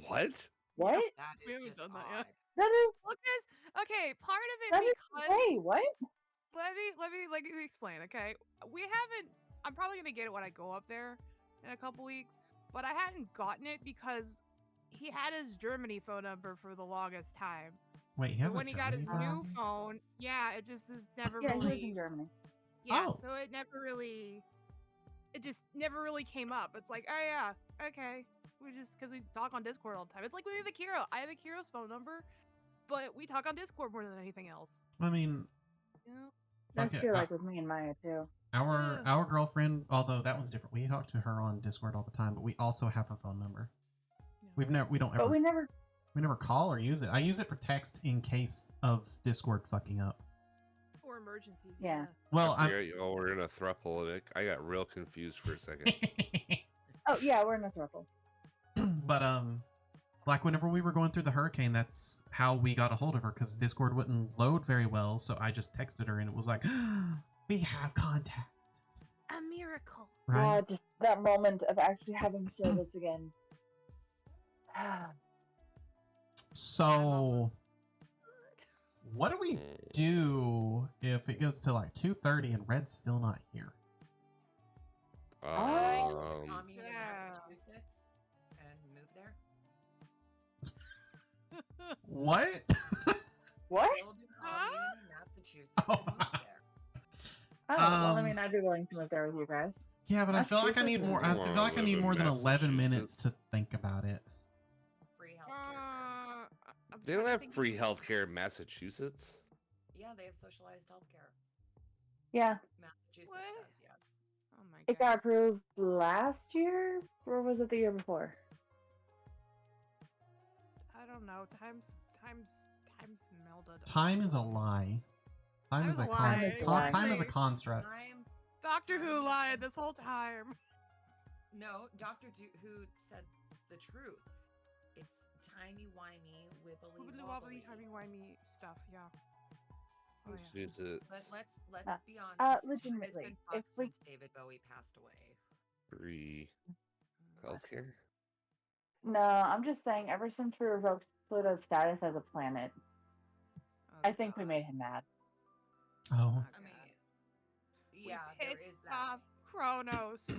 what? what? That We is haven't just done that yet. odd. That is, Well, because okay, part of it that is, because hey, what? let me explain. Okay, we haven't. I'm probably gonna get it when I go up there in a couple weeks, but I hadn't gotten it because he had his Germany phone number for the longest time. Wait, he So has when a he got his Germany new phone? phone, yeah, it just is never Yeah, he was really. in Germany. Yeah, Oh. so it never really. It just never really came up. It's like, oh yeah, okay. We just because we talk on Discord all the time. It's like we have Akiro. I have Akiro's phone number, but we talk on Discord more than anything else. I mean, You know? That's fuck it. true, like with me and Maya too. Our girlfriend, although that one's different. We talk to her on Discord all the time, but we also have her phone number. Yeah. We don't But ever we never. we never call or use it. I use it for text in case of Discord fucking up. Or emergencies. Yeah. Well, I I'm. figured, oh, we're in a thruple. And I got real confused for a second. Oh yeah, we're in a circle. But like whenever we were going through the hurricane, that's how we got a hold of her because Discord wouldn't load very well. So I just texted her and it was like, we have contact, A miracle. right? Just that moment of actually having service again. So what do we Hmm. do if it goes to like 2:30 and Red's still not here? Commune in Yeah. Massachusetts and move there. What? What? Build a commune in Massachusetts Oh. and move there. Oh, well, I Um, mean, I'd be willing to move there with you guys. Yeah, but I feel like I need more. I Massachusetts? feel like I need more than 11 minutes to Massachusetts. think about it. Free healthcare. I'm They trying don't to have think free of- healthcare in Massachusetts. Yeah, they have socialized healthcare. Yeah, Massachusetts What? does, yes. Oh my it god. got approved last year, or was it the year before? I don't know. Times melded. Time is a lie. Time is a Time is a lie. time is a construct. Time Doctor Who lied this whole time. No, Who said the truth. It's timey-wimey, wibbly-wobbly. timey-wimey stuff, yeah. Oh, Let's yeah. use it. But let's be honest. legitimately, It's been if fucked we- since David Bowie passed away. 3 healthcare. No, I'm just saying, ever since we revoked Pluto's status as a planet, Oh, I think we God. made him mad. Oh, I mean, We yeah, there is pissed that. off Kronos. We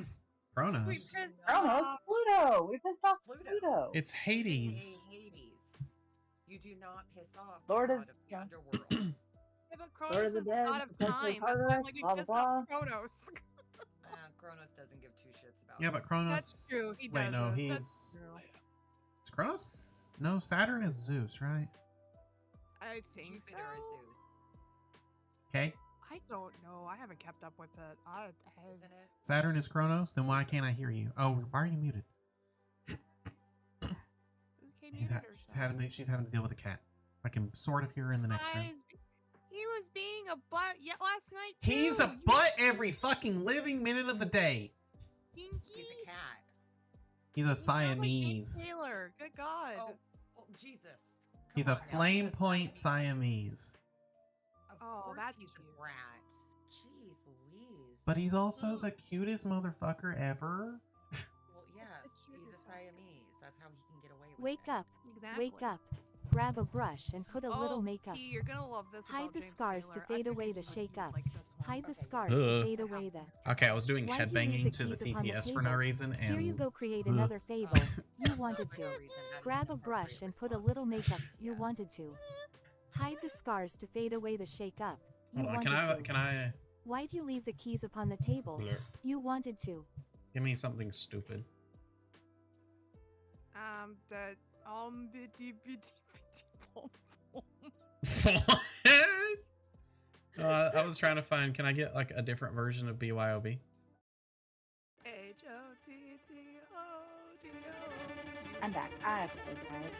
Kronos. pissed Kronos, off. Pluto! We pissed off Pluto. Pluto! It's Hey, Hades. Hades. You do not piss off Lord the of- god of the yeah. underworld. Yeah, but Lord Kronos of is the the Dead, god of protector of time. That's why I'm Tartarus, like, we blah, pissed blah, off Kronos. Kronos doesn't give two shits about Yeah, us. but Kronos. That's true. He Wait, no, doesn't. he's. That's true. Is Kronos? No, Saturn is Zeus, right? I think Jupiter is so. Zeus, Okay. I don't know. I haven't kept up with it. isn't it? Saturn is Kronos. Then why can't I hear you? Oh, why are you muted? Who came muted or something? She's having to deal with a cat. I can sort of hear her in the next room. He was being a butt last night. He's too. a butt every fucking living minute of the day. Dinky. He's a cat. He's a You sound like Nate Siamese. Taylor. Good God. Oh, Jesus. Come He's a on now, flame that's point Siamese. Siamese. Of Oh, course that's he's cute. a brat. Jeez Louise. But he's also the cutest motherfucker ever. Well, yes, the he's a cutest Siamese. That's how he can get away with Wake it. up, Exactly. wake up. Grab a brush and put a little Oh, makeup. Key, you're gonna love this. Hide about the James scars to Taylor. fade I away figured the you would shake up. like this one. Hide the Okay, scars Ugh. to fade away the. Okay, I was doing Why'd you leave headbanging the to the keys upon the TTS for no table? reason, and Here you go create Ugh. another fable. You That's wanted not to. for no reason. That is Grab an a brush appropriate and put a response little to makeup. TTS. You wanted to. Hide the scars to fade away the shake up. You hold on, wanted to. can I Why'd you leave the keys upon the table? You wanted to. give me something stupid? The bitty bitty bitty pom pom. I was trying to find. Can I get like a different version of BYOB? H-O-T-T-O-D-O. I'm back. I have to say, guys.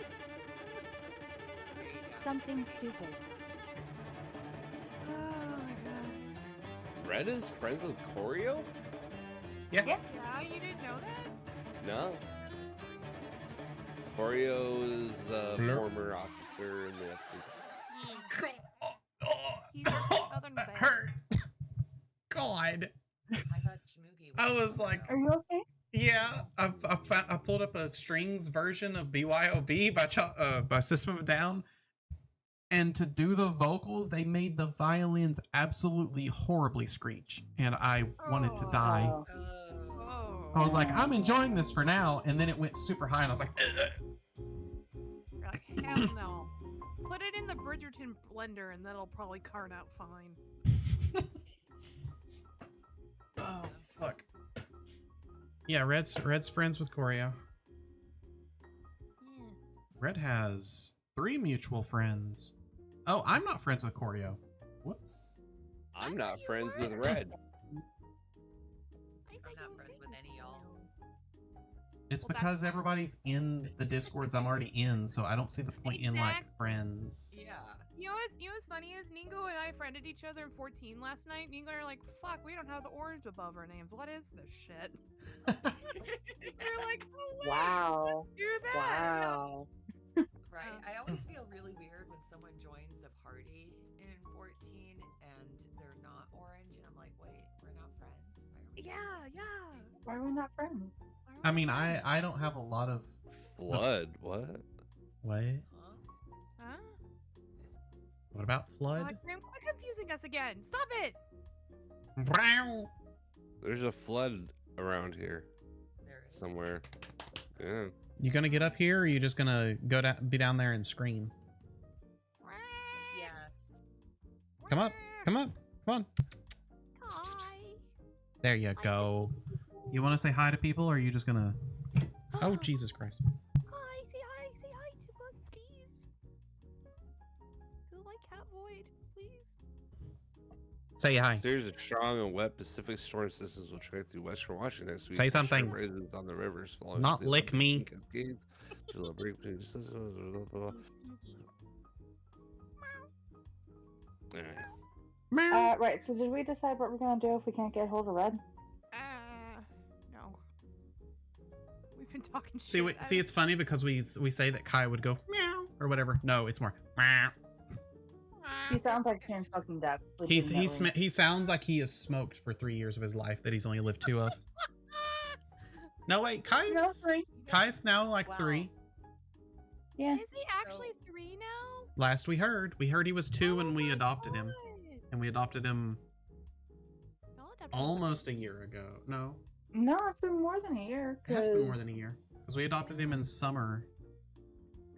Something stupid. Oh my god. Red is friends with Choreo? Yeah. Yeah. Yeah, you didn't know that? No. Choreo is a Blur. former officer in the FC. He's a southern belle. Hurt. God. I thought Shmoogie I was a like- Are you okay? Yeah, I pulled up a strings version of BYOB by System of a Down, and to do the vocals, they made the violins absolutely horribly screech, and I wanted to die. Oh. Oh. I was like, I'm enjoying this for now, and then it went super high, and I was like, You're like, hell no. Put it in the Bridgerton blender and that'll probably carn out fine. oh fuck. Yeah, Red's friends with Choreo. Red has 3 mutual friends. Oh, I'm not friends with Choreo. Whoops. I'm not friends with Red. I'm not friends with any y'all. It's Well, that's because fine. everybody's in the Discords I'm already in, so I don't see the point in like Exactly. friends. Yeah. You know what's funny is Ningo and I friended each other in 14 last night. Ningo and I are like, fuck, we don't have the orange above our names. What is this shit? You're like, oh wait, Wow. let's do that. Wow. Right. I always feel really weird when someone joins a party in 14 and they're not orange, and I'm like, wait, we're not friends. Why are we Yeah. Why are we not friends? Why are I we mean, friends? I don't have a lot of Flood? What? what? Huh? Huh? What about Flood? God, Graham, quit confusing us again. Stop it. Brow. There's a flood around here There is. somewhere. Yeah. You gonna get up here, or are you just gonna go down, be down there and scream? Yes. Come up, come up, come on. Psst, psst, psst. There you go. You want to say hi to people, or are you just gonna? Oh Jesus Christ! Hi, say hi to us, please. Do my cat void, please. Say hi. Series of strong and wet Pacific storm systems will track through western Washington next week. Say with sharp something. Rises on the rivers, following Not the lick Olympics me. and Cascades, which will break between the systems, blah, blah, blah. Yeah. Meow. Right. So did we decide what we're gonna do if we can't get hold of Red? No. We've been talking shit. See, it's funny because we say that Kai would go meow or whatever. No, it's more meow. He sounds like James fucking Depp. He sounds like he has smoked for 3 years of his life that he's only lived 2 of. No wait, Kai's now like Wow. 3. Yeah. Is he actually 3 now? Last we heard he was 2 when we adopted him, and we adopted him Y'all adopted him almost a year ago. No, No, it's been more than a year. it has been 'cause- more than a year because we adopted him in summer.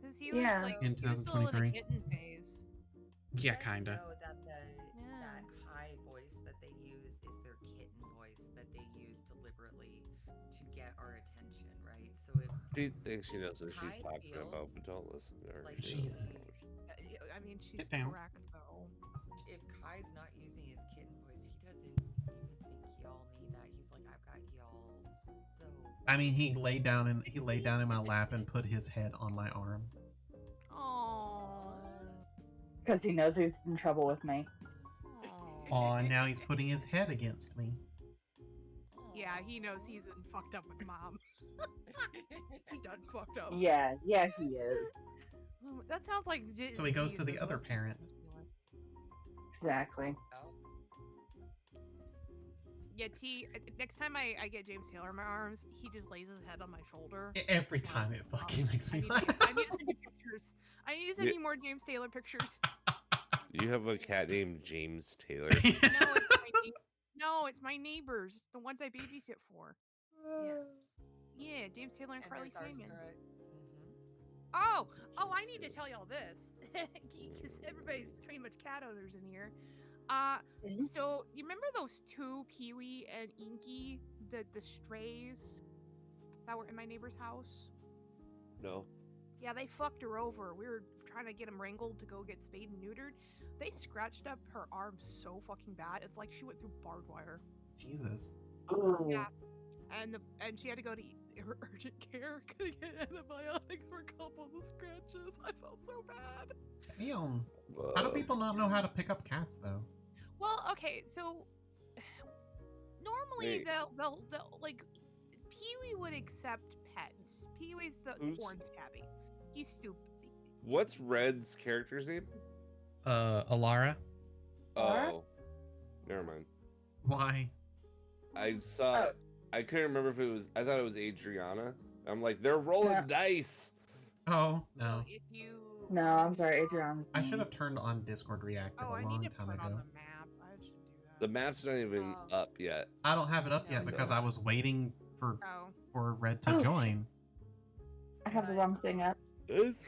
Because he was Yeah. like In he was still in a 2023. kitten phase. Yeah, You guys kinda. know that Yeah. that high voice that they use is their kitten voice that they use deliberately to get our attention, right? So if She thinks she knows what she's Kai talking about, feels but don't listen to her. like She doesn't Jesus. know. I mean, she's Get down. correct though. if Kai's not using his kitten voice, he doesn't even think y'all need that. He's like, I've got y'all. So I mean, he laid down in my lap and put his head on my arm. Oh. Because he knows he's in trouble with me. Oh, and now he's putting his head against me. Yeah, he knows he's in fucked up with mom. He done fucked up. Yeah, he is. That sounds like. So he goes to the Jesus. other parent. Exactly. Oh, Yeah, T. Next time I get James Taylor in my arms, he just lays his head on my shoulder. Every time it fucking makes me laugh. I need to send you pictures. I need to send Yeah. you more James Taylor pictures. You have a cat named James Taylor. No, it's my neighbors. It's the ones I babysit for. yes. Yeah, James Taylor and Carly there's ours, Sagan. mhm. Oh, I need to tell y'all this because everybody's pretty much cat owners in here. Mhm. So you remember those 2 Kiwi and Inky, the strays that were in my neighbor's house? No. Yeah, they fucked her over. We were trying to get them wrangled to go get spayed and neutered. They scratched up her arm so fucking bad. It's like she went through barbed wire. Jesus. Ooh. Yeah. And she had to go to urgent care to get antibiotics for a couple of the scratches. I felt so bad. Damn. How do Whoa. people not know how to pick up cats though? Well, okay, so normally Hey. they'll like Pee-wee would accept pets. Pee-wee's the Who's- orange tabby. He's stupid. What's Red's character's name? Alara? Alright. Oh. Never mind. Why? I saw it. I couldn't remember if it was. I thought it was Adriana. I'm like, they're rolling Yeah. dice. Oh, no. If you No, I'm sorry, Adrian's. I should have turned on Discord Reactive Oh, a I long need to time put it on ago. the map. I should do The that. map's not even Oh. up yet. I don't have it up yet No, because so- I was waiting for Oh. Red to Oh. join. I have the wrong thing up. It's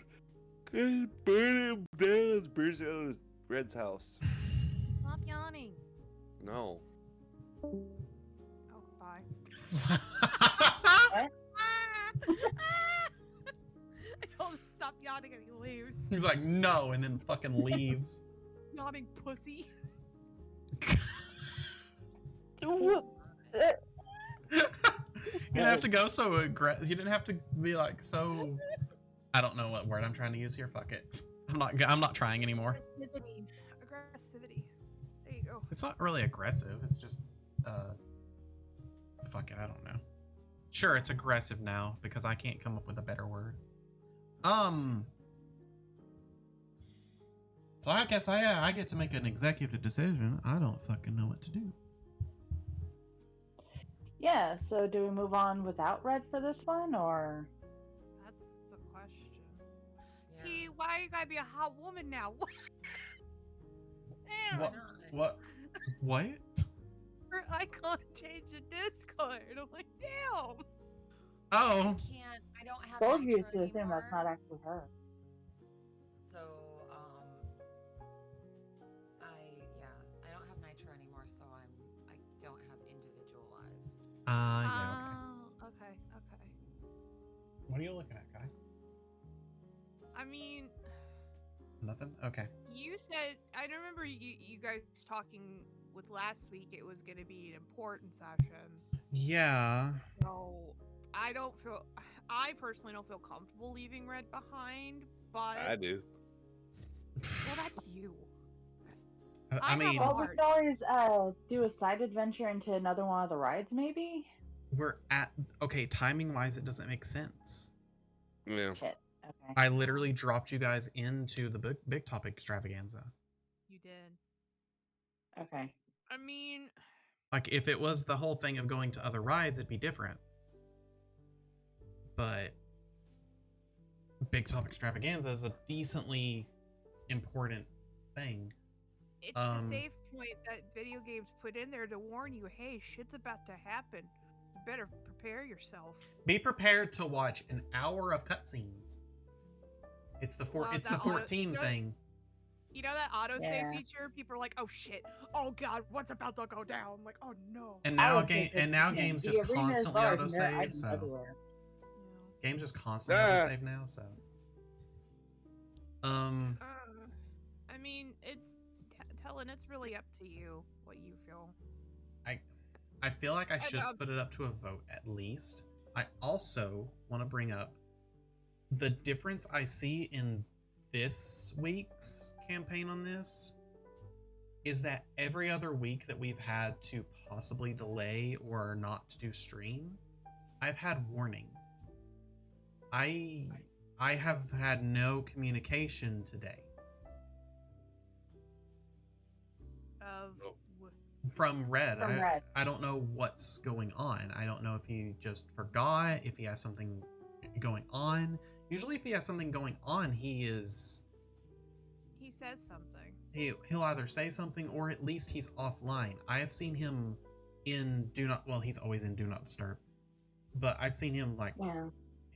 burn him down. It's burns down Red's house. Stop yawning. No. Oh, bye. What? I told him to stop yawning and he leaves. He's like, no, and then fucking leaves. Yawning pussy. You didn't have to go so aggressive. You didn't have to be like so. I don't know what word I'm trying to use here. Fuck it. I'm not trying anymore. Aggressivity. Aggressivity. There you go. It's not really aggressive. It's just fuck it. I don't know. Sure, it's aggressive now because I can't come up with a better word. So I guess I get to make an executive decision. I don't fucking know what to do. Yeah, so do we move on without Red for this one, or? That's the question. Yeah. T, why you gotta be a hot woman now? Damn. What? Why not? What? What? Her icon changed to Discord. I'm like, damn. Oh. I don't have Both of you Nitro should assume that's anymore. not actually her. So, I don't have Nitro anymore, so I don't have individualized. Yeah. Okay. Okay. What are you looking at, Kai? I mean, Nothing. Okay. you said I don't remember you guys talking with last week. It was going to be an important session. Yeah. So I personally don't feel comfortable leaving Red behind, but I do. well, that's you. I I mean, have Well, we Hard. could always do a side adventure into another one of the rides, maybe. we're at okay. Timing wise, it doesn't make sense. Yeah. Shit. Okay. I literally dropped you guys into the big topic extravaganza. You did. Okay. I mean, Like if it was the whole thing of going to other rides, it'd be different. But big top extravaganza is a decently important thing. it's the safe point that video games put in there to warn you, hey, shit's about to happen. You better prepare yourself. Be prepared to watch an hour of cutscenes. It's the Well, it's the that 14 auto- thing. You know that autosave Yeah. feature? People are like, oh shit, oh god, what's about to go down? Like, oh no. And I now would say games the just arena is constantly large and there are autosave. items So everywhere. games just constantly Ah. autosave now. So I mean, it's Helen. It's really up to you what you feel. I feel like I should know. put it up to a vote at least. I also want to bring up the difference I see in this week's campaign on this is that every other week that we've had to possibly delay or not to do stream, I've had warning. I have had no communication today Of Nope. from Red. From Red. I don't know what's going on. I don't know if he just forgot, if he has something going on. Usually if he has something going on, he says something. he'll either say something or at least he's offline. I have seen him in he's always in Do Not Disturb. But I've seen him like Yeah.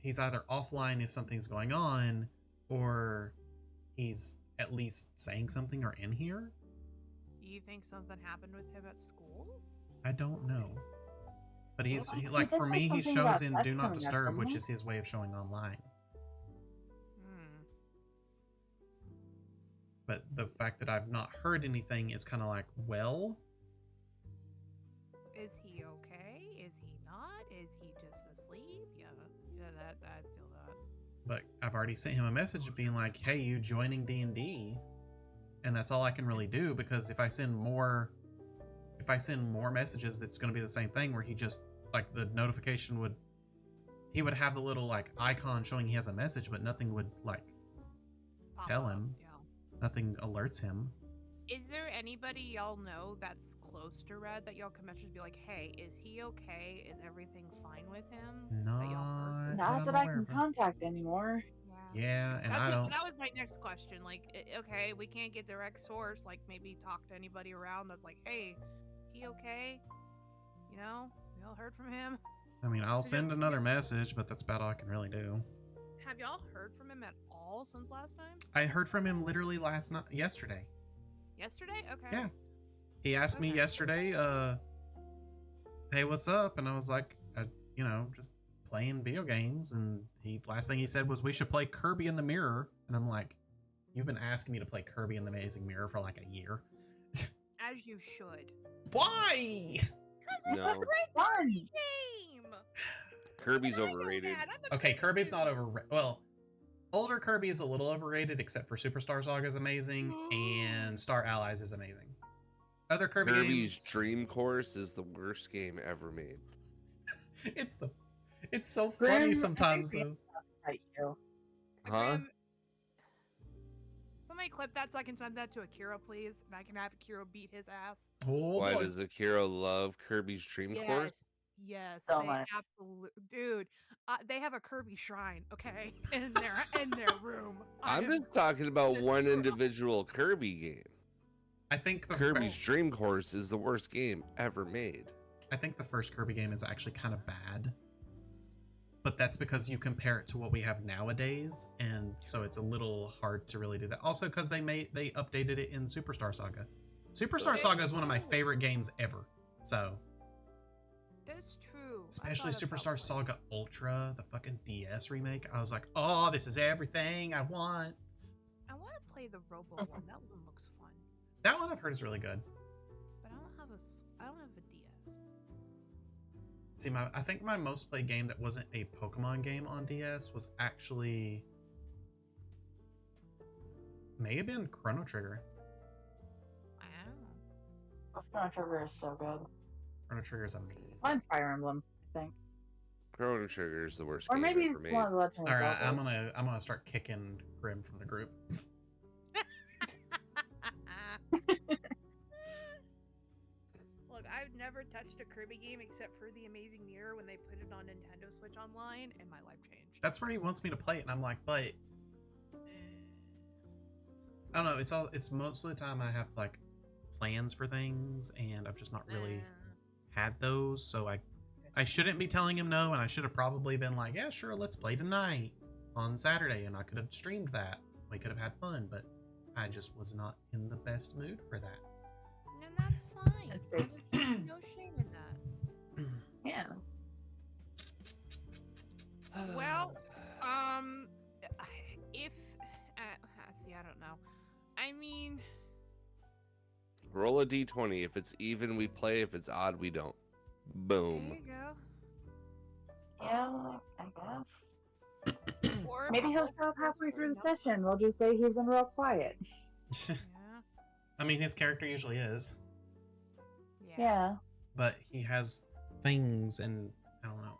he's either offline if something's going on or he's at least saying something or in here. Do you think something happened with him at school? I don't know. But he's Well, he like did for say me he something shows about in us Do Not coming up, Disturb, didn't which he? is his way of showing online. But the fact that I've not heard anything is kind of like, well, Is he okay? Is he not? Is he just asleep? Yeah, that I feel that. but I've already sent him a message being like, hey, you joining D&D? And that's all I can really do, because if I send more messages, that's going to be the same thing where he just like the notification he would have the little like icon showing he has a message, but nothing would like Pop tell up, him. Yeah. Nothing alerts him. Is there anybody y'all know that's close to Red that y'all can message and be like, hey, is he okay? Is everything fine with him? That y'all heard? Not that I can contact anymore. Yeah, and I don't. That was my next question. Like, okay, we can't get direct source. Like, maybe talk to anybody around that's like, hey, he okay? You know, y'all heard from him? I mean, I'll send another message, but that's about all I can really do. Have y'all heard from him at all since last time? I heard from him literally yesterday. Yesterday? Okay. Yeah. He asked me Okay. yesterday, hey, what's up? And I was like, just playing video games. And last thing he said was, we should play Kirby in the Mirror. And I'm like, you've been asking me to play Kirby in the Amazing Mirror for like a year. As you should. Why? Because it's No. a great Fun. party game! Kirby's I know overrated. that. I'm a Okay, big Kirby's fan. not overrated. Well, older Kirby is a little overrated, except for Superstar Saga is amazing, and Star Allies is amazing. Other Kirby Kirby's games, Dream Course is the worst game ever made. it's so funny Grim sometimes. Kirby. Fight you. Huh? Graham, somebody clip that so I can send that to Akira, please, and I can have Akira beat his ass. Oh, Why boy. does Akira love Kirby's Dream Course? Yes, So they much. absolutely, dude. They have a Kirby shrine, okay, in their room. I'm am- just talking about one individual Kirby game. I think the Kirby's Dream Course is the worst game ever made. I think the first Kirby game is actually kind of bad, but that's because you compare it to what we have nowadays, and so it's a little hard to really do that. Also, because they updated it in Superstar Saga. Superstar Saga is one of my favorite games ever. So, That's true. I especially thought about Superstar that. Saga Ultra, the fucking DS remake. I was like, oh, this is everything I want. I want to play the Robo one. That one looks fun, That one I've heard is really good. but I don't have a DS. See, I think my most played game that wasn't a Pokemon game on DS was actually may have been Chrono Trigger. Wow. Chrono Trigger is so good. Chrono Trigger's amazing. Mine's Fire Emblem, I think. Chrono Trigger is the worst Or game maybe ever made. one of the Legend of All right, Zelda. I'm gonna start kicking Grim from the group. Look, I've never touched a Kirby game except for the Amazing Mirror when they put it on Nintendo Switch Online, and my life changed. That's where he wants me to play it, and I'm like, but I don't know. It's most of the time I have like plans for things, and I've just not really had those. So I shouldn't be telling him no, and I should have probably been like, yeah, sure, let's play tonight on Saturday, and I could have streamed that. We could have had fun, but I just was not in the best mood for that. And that's fine. That's fair. There's no shame in that. Yeah. Well, if see, I don't know. I mean, Roll a d20. If it's even, we play. If it's odd, we don't. there Boom. you go. Yeah, I guess. Or if Maybe he'll both show up of us halfway are through the no- session. We'll just say he's been real quiet. Yeah. I mean, his character usually is, Yeah. but he has things, and I don't know.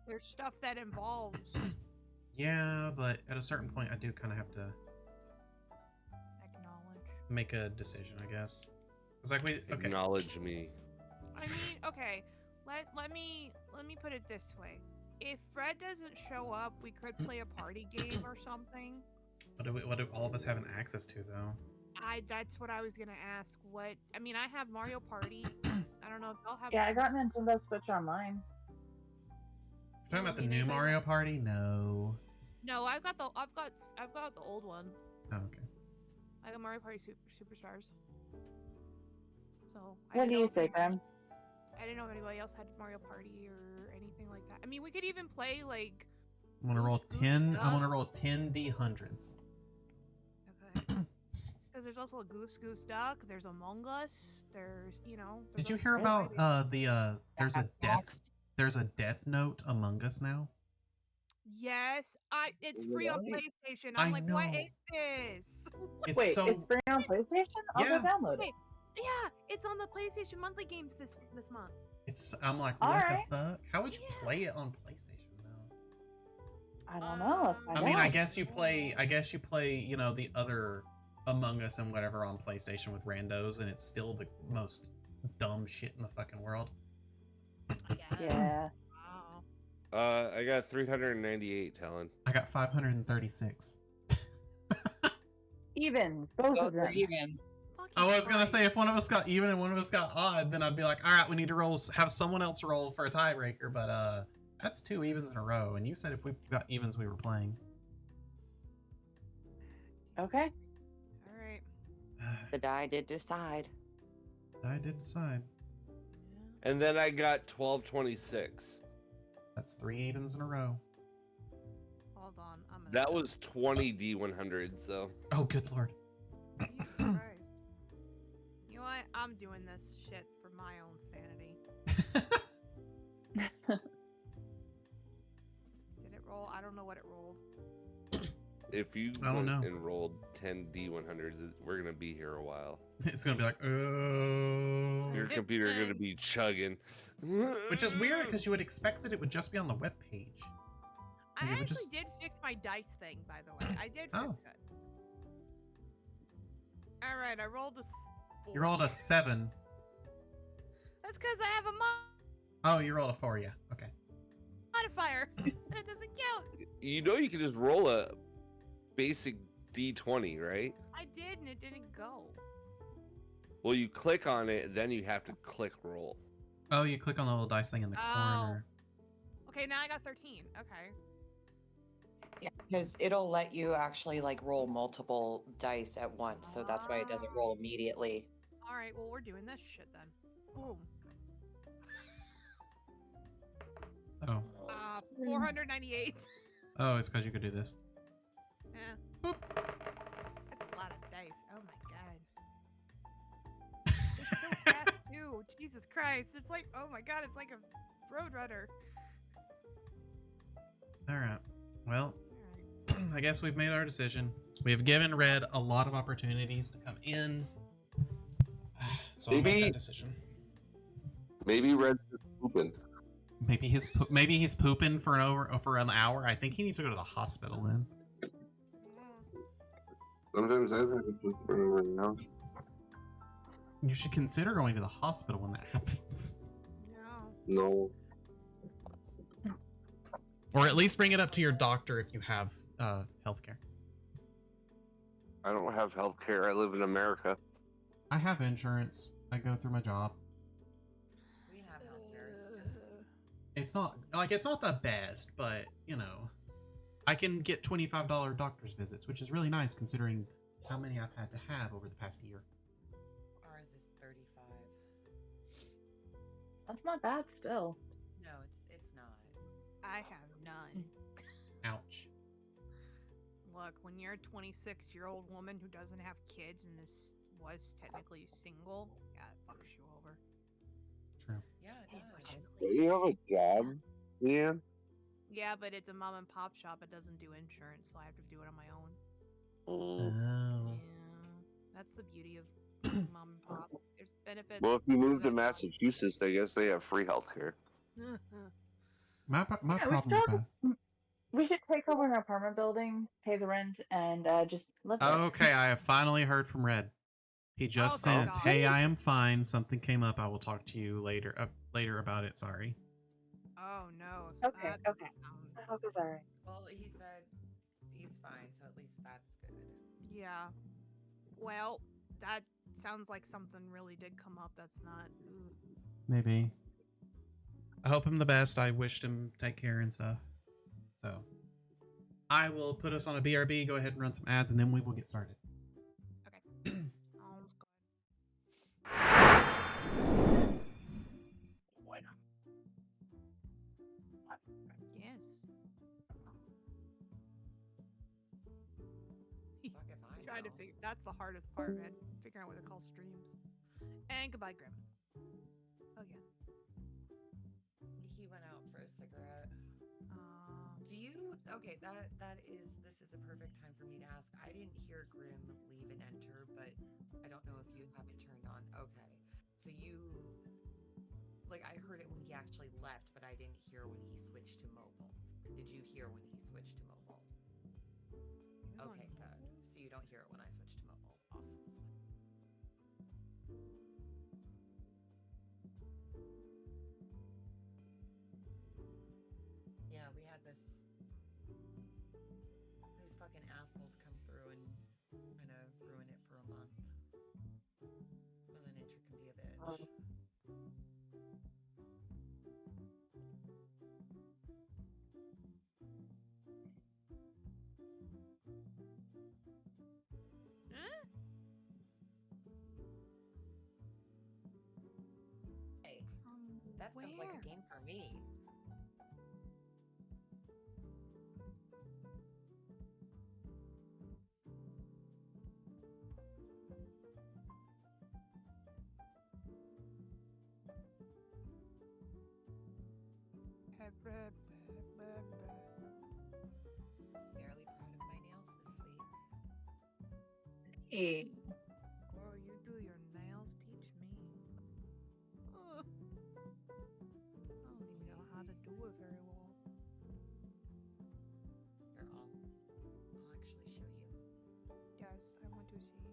There's stuff that involves. Yeah, but at a certain point, I do kind of have to Acknowledge. make a decision, I guess. It's like we okay. Acknowledge me. I mean, okay. Let me put it this way. If Fred doesn't show up, we could play a party game or something. What do all of us have access to though? That's what I was gonna ask. What I mean, I have Mario Party. I don't know if y'all have. Yeah, I got Nintendo Switch Online. You're talking about the mean, new anybody- Mario Party? No. No, I've got the old one. Oh, okay. I got Mario Party Superstars. So. What do you say, Graham? Graham? I didn't know if anybody else had Mario Party or anything like that. I mean, we could even play like. I'm gonna roll Goose 10. I'm gonna Duck. roll 10 D100s. Okay. Because there's also a Goose Duck. There's Among Us. There's Did there's you a hear variety. about there's a Death Note Among Us now? Yes, it's free on Really? PlayStation. I'm I like, what know. is this? It's Wait, so it's free on PlayStation? I'll Yeah. go download it. Wait, yeah, it's on the PlayStation monthly games this month. I'm like, what Alright. the fuck? How would you Yeah. play it on PlayStation though? I don't know. Let's find I mean, out. I guess you play, the other Among Us and whatever on PlayStation with randos, and it's still the most dumb shit in the fucking world. I guess. Yeah. Wow. I got 398, Talon. I got 536. Evens, both Both of are them. evens. Fucking I was gonna Christ. say if one of us got even and one of us got odd, then I'd be like, all right, we need to have someone else roll for a tiebreaker. But that's 2 evens in a row, and you said if we got evens, we were playing. Okay. All right. The die did decide. I did decide. Yeah. And then I got 1226. That's 3 evens in a row. Hold on. I'm gonna. That was 20 D100s, so. Oh, good lord. Jesus Christ. You know what? I'm doing this shit for my own sanity. Did it roll? I don't know what it rolled. If you I don't went know. and rolled 10 D100s, we're going to be here a while. It's gonna be like, oh. Your computer going to be chugging. Which is weird because you would expect that it would just be on the web page. I Like, it would actually just- did fix my dice thing, by the way. I did fix Oh. it. All right, I rolled a. You rolled a 7. That's because I have a Oh, you rolled a 4, yeah. Okay. modifier. That doesn't count. You know you can just roll a basic D20, right? I did, and it didn't go. Well, you click on it, then you have to click roll. Oh, you click on the little dice thing in the corner. Okay, now I got 13. Okay. Yeah, because it'll let you actually like roll multiple dice at once, so that's why it doesn't roll immediately. All right. Well, we're doing this shit then. Boom. Oh. 498. Oh, it's because you could do this. Yeah. Boop. That's a lot of dice. Oh my god. It's so fast too. Jesus Christ. It's like, oh my god, it's like a Roadrunner. Alright. Well, Alright. I guess we've made our decision. We have given Red a lot of opportunities to come in. So I'll make Maybe- that decision. Maybe Red's just pooping. Maybe he's pooping for an hour. I think he needs to go to the hospital then. Sometimes I've had to poop for an hour now. You should consider going to the hospital when that happens. No. No. Or at least bring it up to your doctor if you have healthcare. I don't have health care. I live in America. I have insurance. I go through my job. We have healthcare. It's not the best, but you know, I can get $25 doctor's visits, which is really nice considering how many I've had to have over the past year. Ours is 35. That's not bad still. No, it's not. I have none. Ouch. Look, when you're a 26-year-old woman who doesn't have kids and was technically single, yeah, it fucks you over. True. Yeah, it does. Do you have a job, Leanne? Yeah, but it's a mom and pop shop. It doesn't do insurance, so I have to do it on my own. Oh. Yeah, that's the beauty of mom and pop. There's benefits. Well, if you move to there's not- Massachusetts, I guess they have free health care. My Yeah, we problem still with that. We should take over an apartment building, pay the rent, and just live there. Okay, I have finally heard from Red. He just Oh, sent, God. "Hey, I am fine. Something came up. I will talk to you later about it. Sorry." Oh no. So Okay, that doesn't okay. sound- I hope it's alright. Well, he said he's fine, so at least that's good. Yeah. Well, that sounds like something really did come up. That's not. Maybe. I hope him the best. I wished him take care and stuff. So, I will put us on a BRB. Go ahead and run some ads, and then we will get started. Sounds good. Yes. Fuck if I Trying to know. figure. That's the hardest part, man. Figuring out what to call streams. And goodbye, Grim. Oh yeah. He went out for a cigarette. Do you? Okay, this is a perfect time for me to ask. I didn't hear Grim leave and enter, but I don't know if you have it turned on. Okay, so I heard it when he actually left, but I didn't hear when he switched to mobile. Did you hear when he switched to mobile? Okay, good. So you don't hear it when I switch to mobile. Awesome. Yeah, we had these fucking assholes come through and kind of ruin it for a month. Mother Nature can be a bitch. Hey, that sounds like a game for me. Fairly proud of my nails this week. Hey. Girl, you do your nails. Teach me. Ugh. I don't even know how to do it very well. Here, I'll actually show you. Yes, I want to see.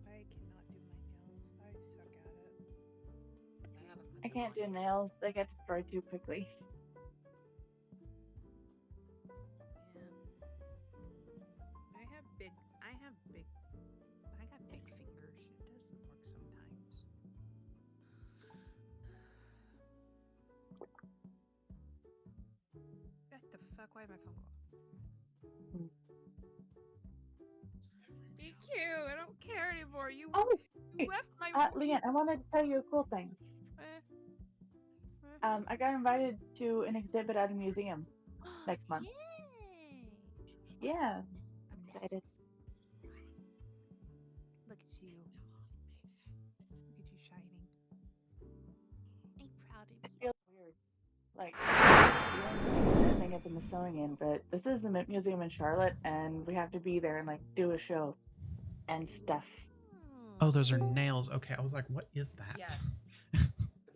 I cannot do my nails. I suck at it. I haven't put I them can't on do yet. nails. They get destroyed too quickly. Yeah. I got big fingers. It doesn't work sometimes. What the fuck? Why did my phone go off? DQ, I don't care anymore. You, Oh, you left my. Leanne, I wanted to tell you a cool thing. I got invited to an exhibit at a museum next month. Yay! Yeah, I'm excited. Look at you. Look at you shining. I'm proud of It you. feels weird. Like, doing thing at the Smithsonian, but this is the Museum in Charlotte, and we have to be there and like do a show and stuff. Oh, those are nails. Okay, I was like, what is that? Yes. I was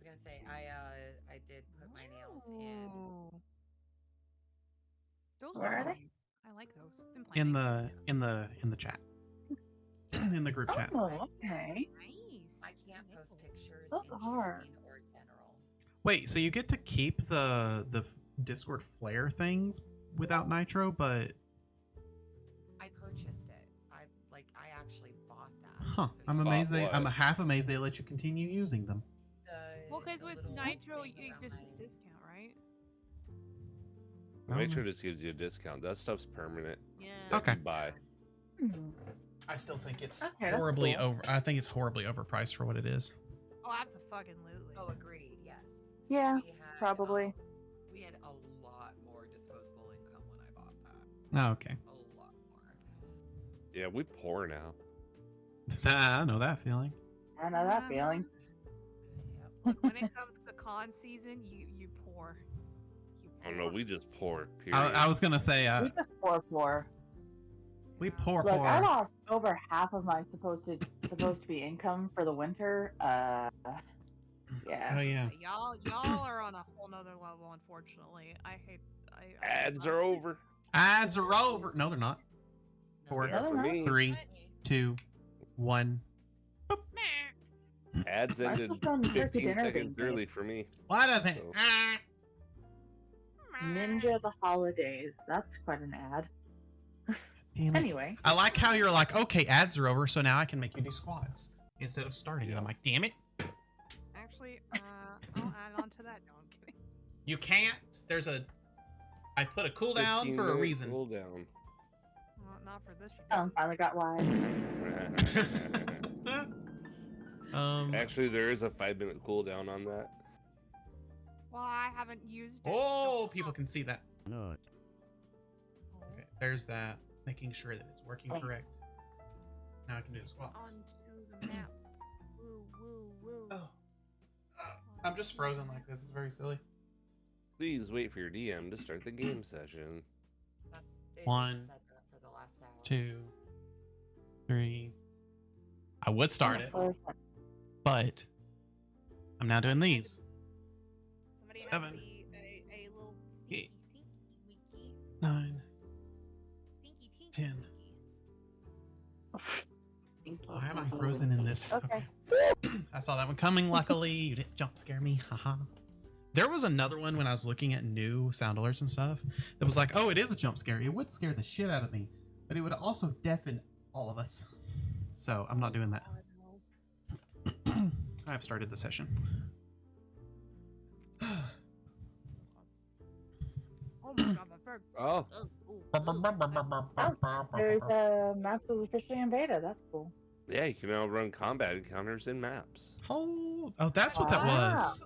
gonna say I did put my nails in. Ooh. Those Where are they? nice. I like those. Been playing. In the chat. In the group chat. Oh, okay. Nice. I can't post pictures Those in are. Cheerleading or general. Wait, so you get to keep the Discord flare things without Nitro, but I purchased it. I actually bought that. huh, So I'm you- amazed what? I'm half amazed they let you continue using them. Well, because the with little Nitro, thing you around just my- discount, right? I don't Nitro know. just gives you a discount. That stuff's permanent. Yeah. That Okay. you buy. Hmm. I still think it's Okay, that's horribly cool. over. I think it's horribly overpriced for what it is. Oh, absolutely. Oh, agreed. Yes. Yeah, We had, probably. We had a lot more disposable income when I bought that. Oh, okay. A lot more. Yeah, we pour now. I know that feeling. I know that feeling. Yep. Like, when it comes to con season, you pour. You Oh no, we just pour. Period. I was gonna say We just pour. we Yeah. pour Look, I pour. lost over half of my supposed to be income for the winter. Yeah. Oh yeah. Y'all are on a whole nother level, unfortunately. I hate. I Ads are over. Ads are over. No, they're not. No, Four, they are for me. 3, 2, 1. Meh. Ads Mine's ended just on turkey 15 dinner seconds thing. early for me. Why doesn't? So- Ninja the Holidays. That's quite an ad. Damn it. Anyway. I like how you're like, okay, ads are over, so now I can make you do squats instead of starting it. I'm like, damn it. Actually, I'll add on to that. No, I'm kidding. You can't. There's a. I put a cooldown 15 for a minute reason. Cooldown. Well, not for this. You Oh, finally got wise. Actually, Actually, there is a 5-minute cooldown on that. Well, I haven't used it. oh, so- people can see that. Oh. Okay, there's that. Making sure that it's working Oh. correct. Now I can do the squats. Onto the map. Woo, woo, woo. Oh. I'm just frozen like this. It's very silly. Please wait for your DM to start the game session. That's it. One, Set that for the last hour. 2, 3. I would start it, but I'm now doing these. Somebody 7, has a little 8, stinky, stinky, 9, stinky, stinky, 10. stinky. Why am I frozen in this? Okay. I saw that one coming. Luckily, you didn't jump scare me. Haha. There was another one when I was looking at new sound alerts and stuff that was like, oh, it is a jump scare. It would scare the shit out of me, but it would also deafen all of us. So I'm not doing that. I've started the session. Oh my god, my bird. Oh, There's maps is officially in beta. That's cool. yeah, you can now run combat encounters in maps. Oh, that's what that Wow. was.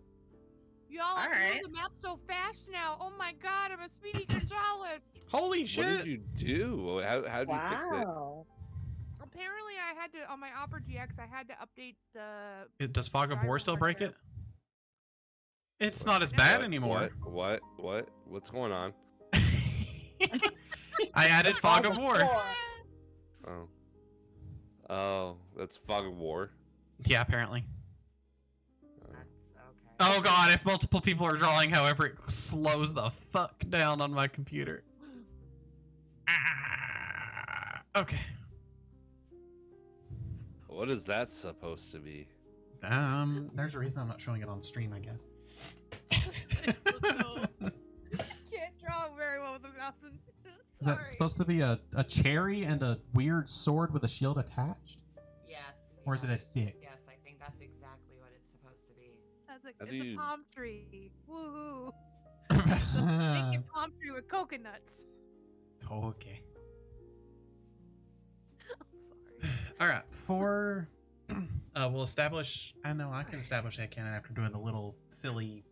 Y'all, I'm Alright. doing the map so fast now. Oh my god, I'm a Speedy Gonzalez. Holy What shit. did you do? How did you fix it? Wow. Apparently, I had to on my Opera GX. I had to update the. Does Fog of War Driver still break hardware. it? It's not as bad What? anymore. What's going on? I added Fog of War. Oh, that's Fog of War. Yeah, apparently. Oh. That's okay. Oh god, if multiple people are drawing, however, it slows the fuck down on my computer. Ah, okay. What is that supposed to be? There's a reason I'm not showing it on stream, I guess. Can't draw very well with a mouse. Is that supposed to be a cherry and a weird sword with a shield attached? Yes. Or is it a dick? Yes, I think that's exactly what it's supposed to be. That's How it's do a you- palm tree. Woohoo! It's a naked palm tree with coconuts. Okay. I'm sorry. Alright, we'll establish... I know, I can establish that canon after doing the little silly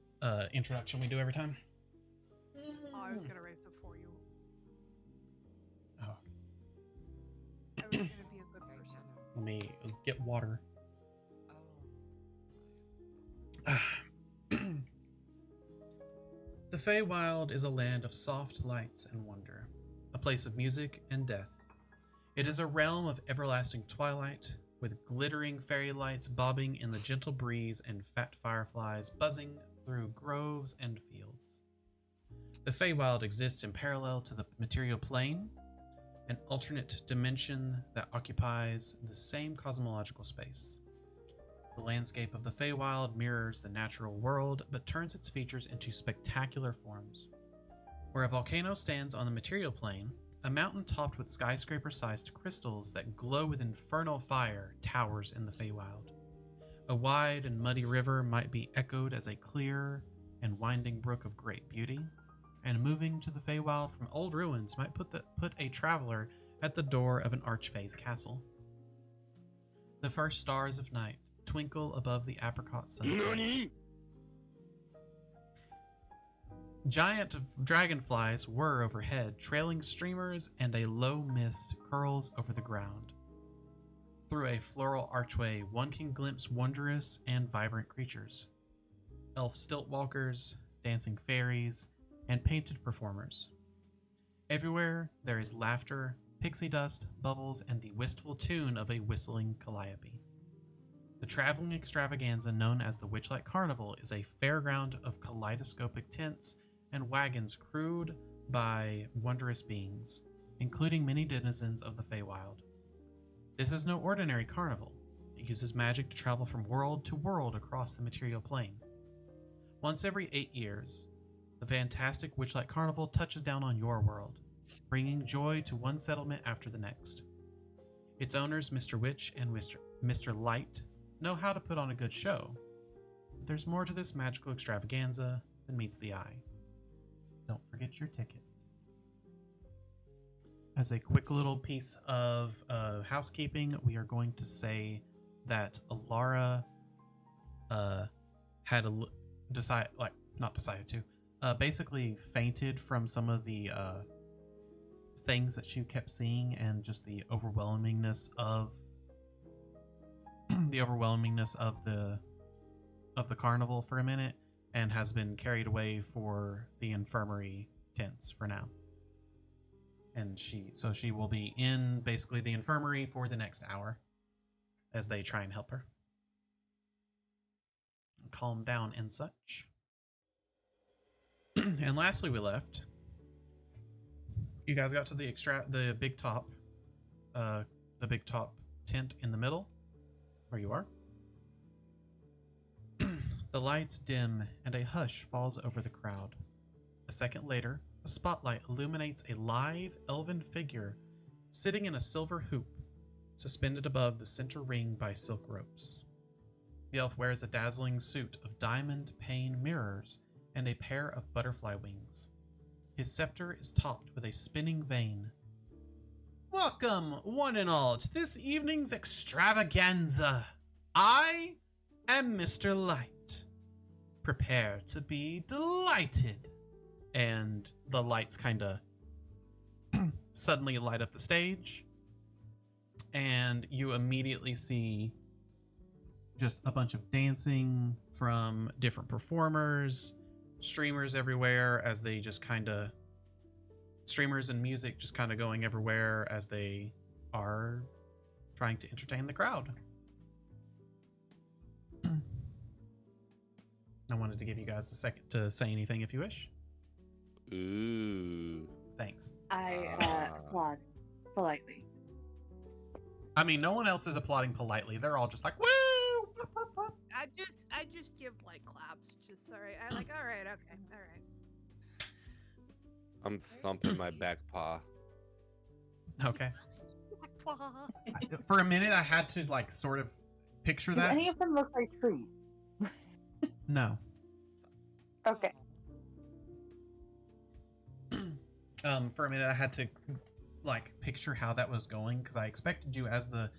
introduction we do every time. Oh, I was gonna raise it for you. Oh, I was gonna be a good Okay, person. Hannah. let me get water. Oh. The Feywild is a land of soft lights and wonder, a place of music and death. It is a realm of everlasting twilight, with glittering fairy lights bobbing in the gentle breeze and fat fireflies buzzing through groves and fields. The Feywild exists in parallel to the material plane, an alternate dimension that occupies the same cosmological space. The landscape of the Feywild mirrors the natural world, but turns its features into spectacular forms. Where a volcano stands on the material plane, a mountain topped with skyscraper-sized crystals that glow with infernal fire towers in the Feywild. A wide and muddy river might be echoed as a clear and winding brook of great beauty, and moving to the Feywild from old ruins might put a traveler at the door of an Archfey's castle. The first stars of night twinkle above the apricot sunset. Giant dragonflies whir overhead, trailing streamers, and a low mist curls over the ground. Through a floral archway, one can glimpse wondrous and vibrant creatures. Elf stiltwalkers, dancing fairies, and painted performers. Everywhere there is laughter, pixie dust, bubbles, and the wistful tune of a whistling calliope. The traveling extravaganza known as the Witchlight Carnival is a fairground of kaleidoscopic tents and wagons crewed by wondrous beings, including many denizens of the Feywild. This is no ordinary carnival. It uses magic to travel from world to world across the material plane. Once every 8 years, the fantastic Witchlight Carnival touches down on your world, bringing joy to one settlement after the next. Its owners, Mr. Witch and Mr. Light, know how to put on a good show. But there's more to this magical extravaganza than meets the eye. Don't forget your ticket. As a quick little piece of housekeeping, we are going to say that Alara had basically fainted from some of the things that she kept seeing and just the overwhelmingness of the carnival for a minute, and has been carried away for the infirmary tents for now. And she will be in basically the infirmary for the next hour as they try and help her calm down and such. And lastly, we left. You guys got to the big top tent in the middle, where you are. The lights dim and a hush falls over the crowd. A second later, a spotlight illuminates a lithe elven figure sitting in a silver hoop, suspended above the center ring by silk ropes. The elf wears a dazzling suit of diamond pane mirrors and a pair of butterfly wings. His scepter is topped with a spinning vane. Welcome, one and all, to this evening's extravaganza. I am Mr. Light. Prepare to be delighted. And the lights kind of suddenly light up the stage, and you immediately see just a bunch of dancing from different performers, streamers everywhere as they just streamers and music just kind of going everywhere as they are trying to entertain the crowd. I wanted to give you guys a second to say anything if you wish. Ooh. Thanks. I applaud politely. I mean, no one else is applauding politely. They're all just like, woo! I just give like claps. Just sorry. I like. All right. Okay. All right. I'm thumping my back paw. Okay. For a minute, I had to like sort of picture Do that. any of them look like trees? No. Okay. For a minute, I had to like picture how that was going, because I expected you as the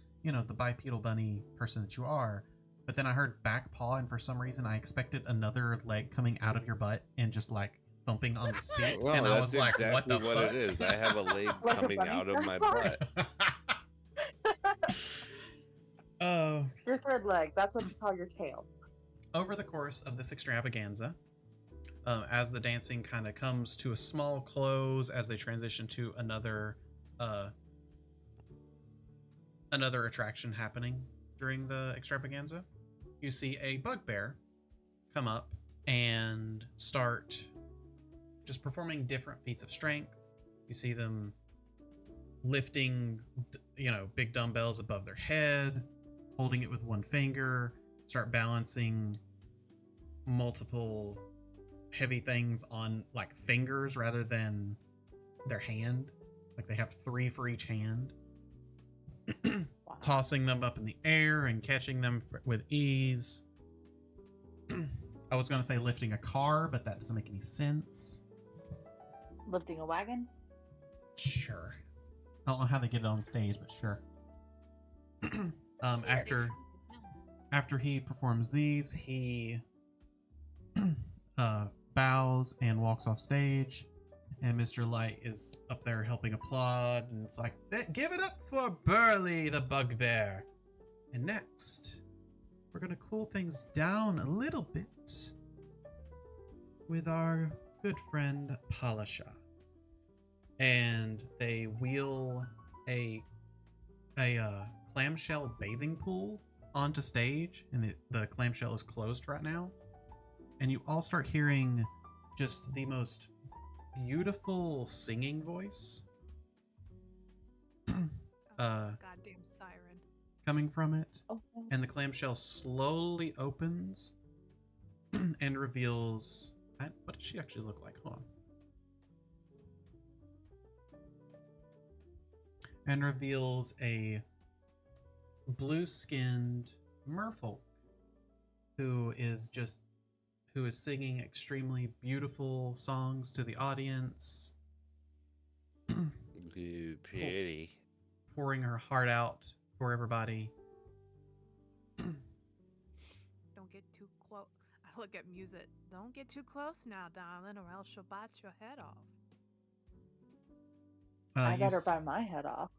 bipedal bunny person that you are, but then I heard back paw, and for some reason I expected another leg coming out of your butt and just like thumping on the seat, Well, and I was that's like, "What the exactly fuck?" it is. I have a leg Like a coming bunny? out of That's my fine. butt. Oh. Your third leg. That's what you call your tail. Over the course of this extravaganza, as the dancing kind of comes to a small close, as they transition to another another attraction happening during the extravaganza. You see a bugbear come up and start just performing different feats of strength. You see them lifting, big dumbbells above their head, holding it with one finger, start balancing multiple heavy things on like fingers rather than their hand. Like they have 3 for each hand. Wow. Tossing them up in the air and catching them with ease. I was going to say lifting a car, but that doesn't make any sense. Lifting a wagon? Sure. I don't know how they get it on stage, but sure. After he performs these, he bows and walks off stage, and Mr. Light is up there helping applaud, and it's like, give it up for Burley the Bugbear. And next, we're gonna cool things down a little bit with our good friend Palasha. And they wheel a clamshell bathing pool onto stage, and the clamshell is closed right now. And you all start hearing just the most beautiful singing voice Goddamn siren. coming from it. Oh, And the clamshell slowly opens and reveals... what does she actually look like? Hold on. And reveals a blue-skinned merfolk who is singing extremely beautiful songs to the audience. Ooh, pretty. Pouring her heart out for everybody. Don't get too close. I look at music. Don't get too close now, darling, or else she'll bite your head off. I got her by my head off.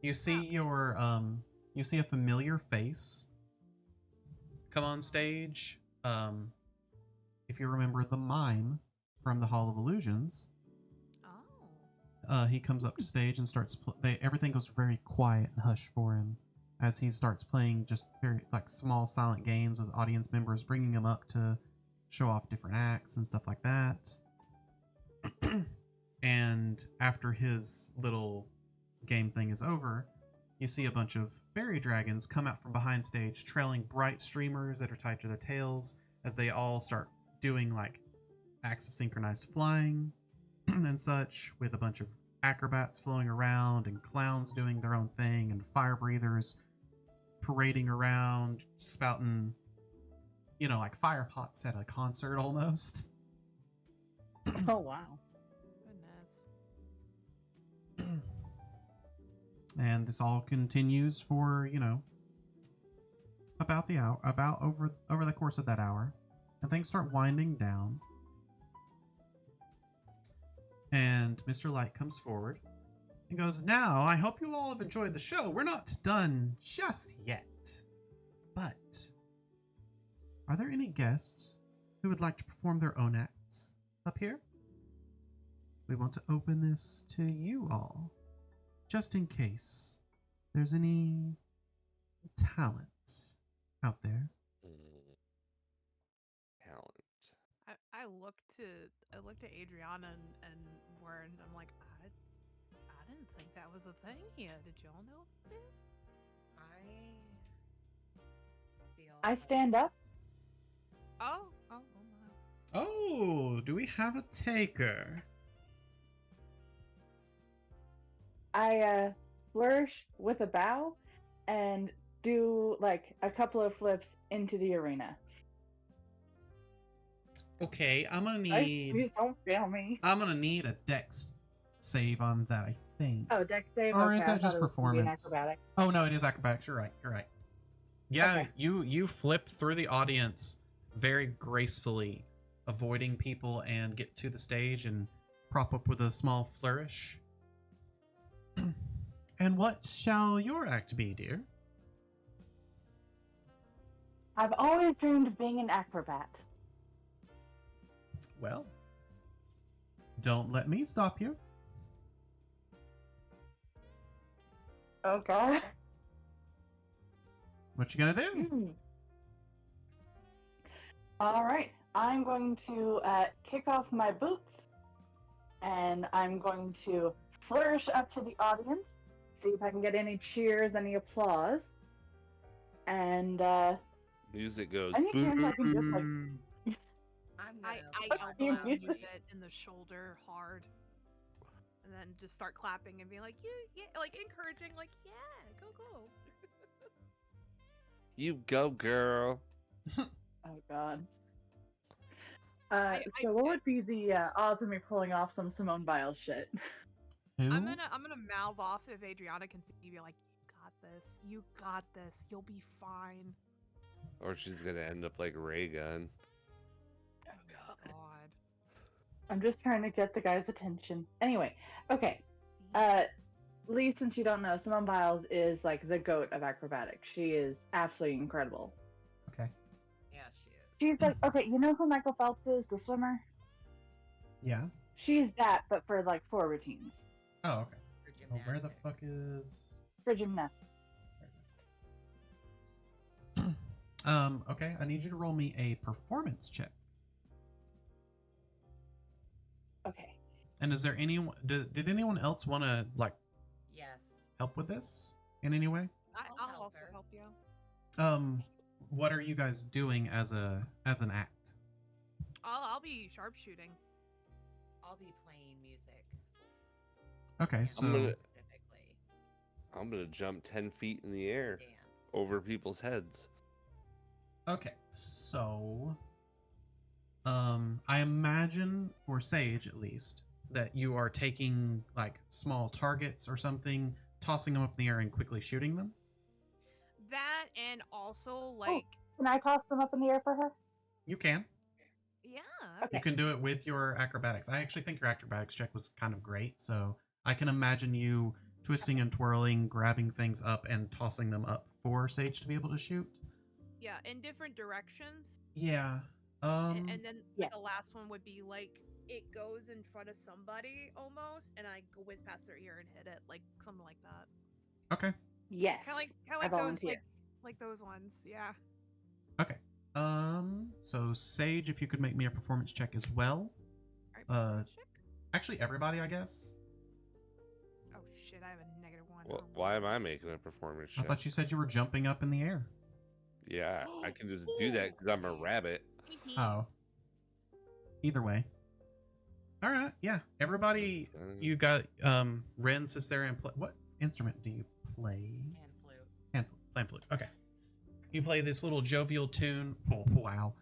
You see you see a familiar face come on stage. If you remember the mime from the Hall of Illusions, he comes up to stage and starts. Everything goes very quiet and hush for him as he starts playing just very like small silent games with audience members, bringing him up to show off different acts and stuff like that. And after his little game thing is over, you see a bunch of fairy dragons come out from behind stage, trailing bright streamers that are tied to their tails as they all start doing like acts of synchronized flying and such, with a bunch of acrobats flowing around and clowns doing their own thing and fire breathers parading around, spouting, like fire pots at a concert almost. Oh, wow. Goodness. And this all continues for, about the hour, over the course of that hour. And things start winding down. And Mr. Light comes forward and goes, "Now, I hope you all have enjoyed the show. We're not done just yet. But are there any guests who would like to perform their own acts up here? We want to open this to you all, just in case there's any talent out there." Talent. I looked at Adriana and Warren. I'm like, I didn't think that was a thing here. Did y'all know this? I stand up. Oh my. Oh, do we have a taker? I flourish with a bow and do like a couple of flips into the arena. Okay, I'm gonna Please need don't fail me. a dex save on that, I think. Oh, dex save. Or okay, is I that thought just it was gonna be an performance? acrobatic. Oh no, it is acrobatics. You're right. Yeah, Okay. you flip through the audience very gracefully, avoiding people, and get to the stage and prop up with a small flourish. And what shall your act be, dear? I've always dreamed of being an acrobat. Well, Don't let me stop you. Oh god. What you gonna do? All right, I'm going to kick off my boots, and I'm going to flourish up to the audience, see if I can get any cheers, any applause, and Music goes. any chance I can just like "Boo." I'm I gonna you elbow mute use it in the shoulder hard, and then just start clapping and being like, yeah, like encouraging, like, yeah, go. You go, girl. oh god. I So what would be the odds of me pulling off some Simone Biles shit? Who? I'm gonna mouth off if Adriana can see me, be like, you got this, you'll be fine. Or she's gonna end up like Ray Gun. Oh god. God. I'm just trying to get the guy's attention. Anyway, okay. Lee, since you don't know, Simone Biles is like the goat of acrobatics. She is absolutely incredible. Okay. Yeah, she is. She's like, okay, you know who Michael Phelps is, the swimmer? Yeah. She's that, but for like 4 routines. Oh, okay. For Well, where the gymnastics. fuck is? For gymnastics. There it is. Okay. I need you to roll me a performance check. Okay. And is there anyone? Did anyone else want to like Yes. help with this in any way? I'll I'll help also her. help you. What are you guys doing as an act? I'll be sharpshooting. I'll be playing music. Okay, and so specifically I'm gonna jump 10 feet in the air dance. over people's heads. okay, so I imagine for Sage at least that you are taking like small targets or something, tossing them up in the air and quickly shooting them. That and also like, Can I toss them up in the air for her? You can. yeah. Okay. You can do it with your acrobatics. I actually think your acrobatics check was kind of great, so I can imagine you twisting and twirling, grabbing things up and tossing them up for Sage to be able to shoot. Yeah, in different directions. Yeah. And then yeah. like, the last one would be like it goes in front of somebody almost, and I go whiz past their ear and hit it, like something like that. Okay. Yes. Kind I of like those volunteer. like those ones. Yeah. Okay. So Sage, if you could make me a performance check as well. All right, performance check. Actually, everybody, I guess. Oh shit! I have a -1. Well, Oh, why my am I God. making a performance I check? thought you said you were jumping up in the air. Yeah, I can just do that because I'm a rabbit. Oh. Either way. All right. Yeah. Everybody, you got Ren sits there and play. What instrument do you play? And flute. Pan flute. Okay. You play this little jovial tune. Oh, wow.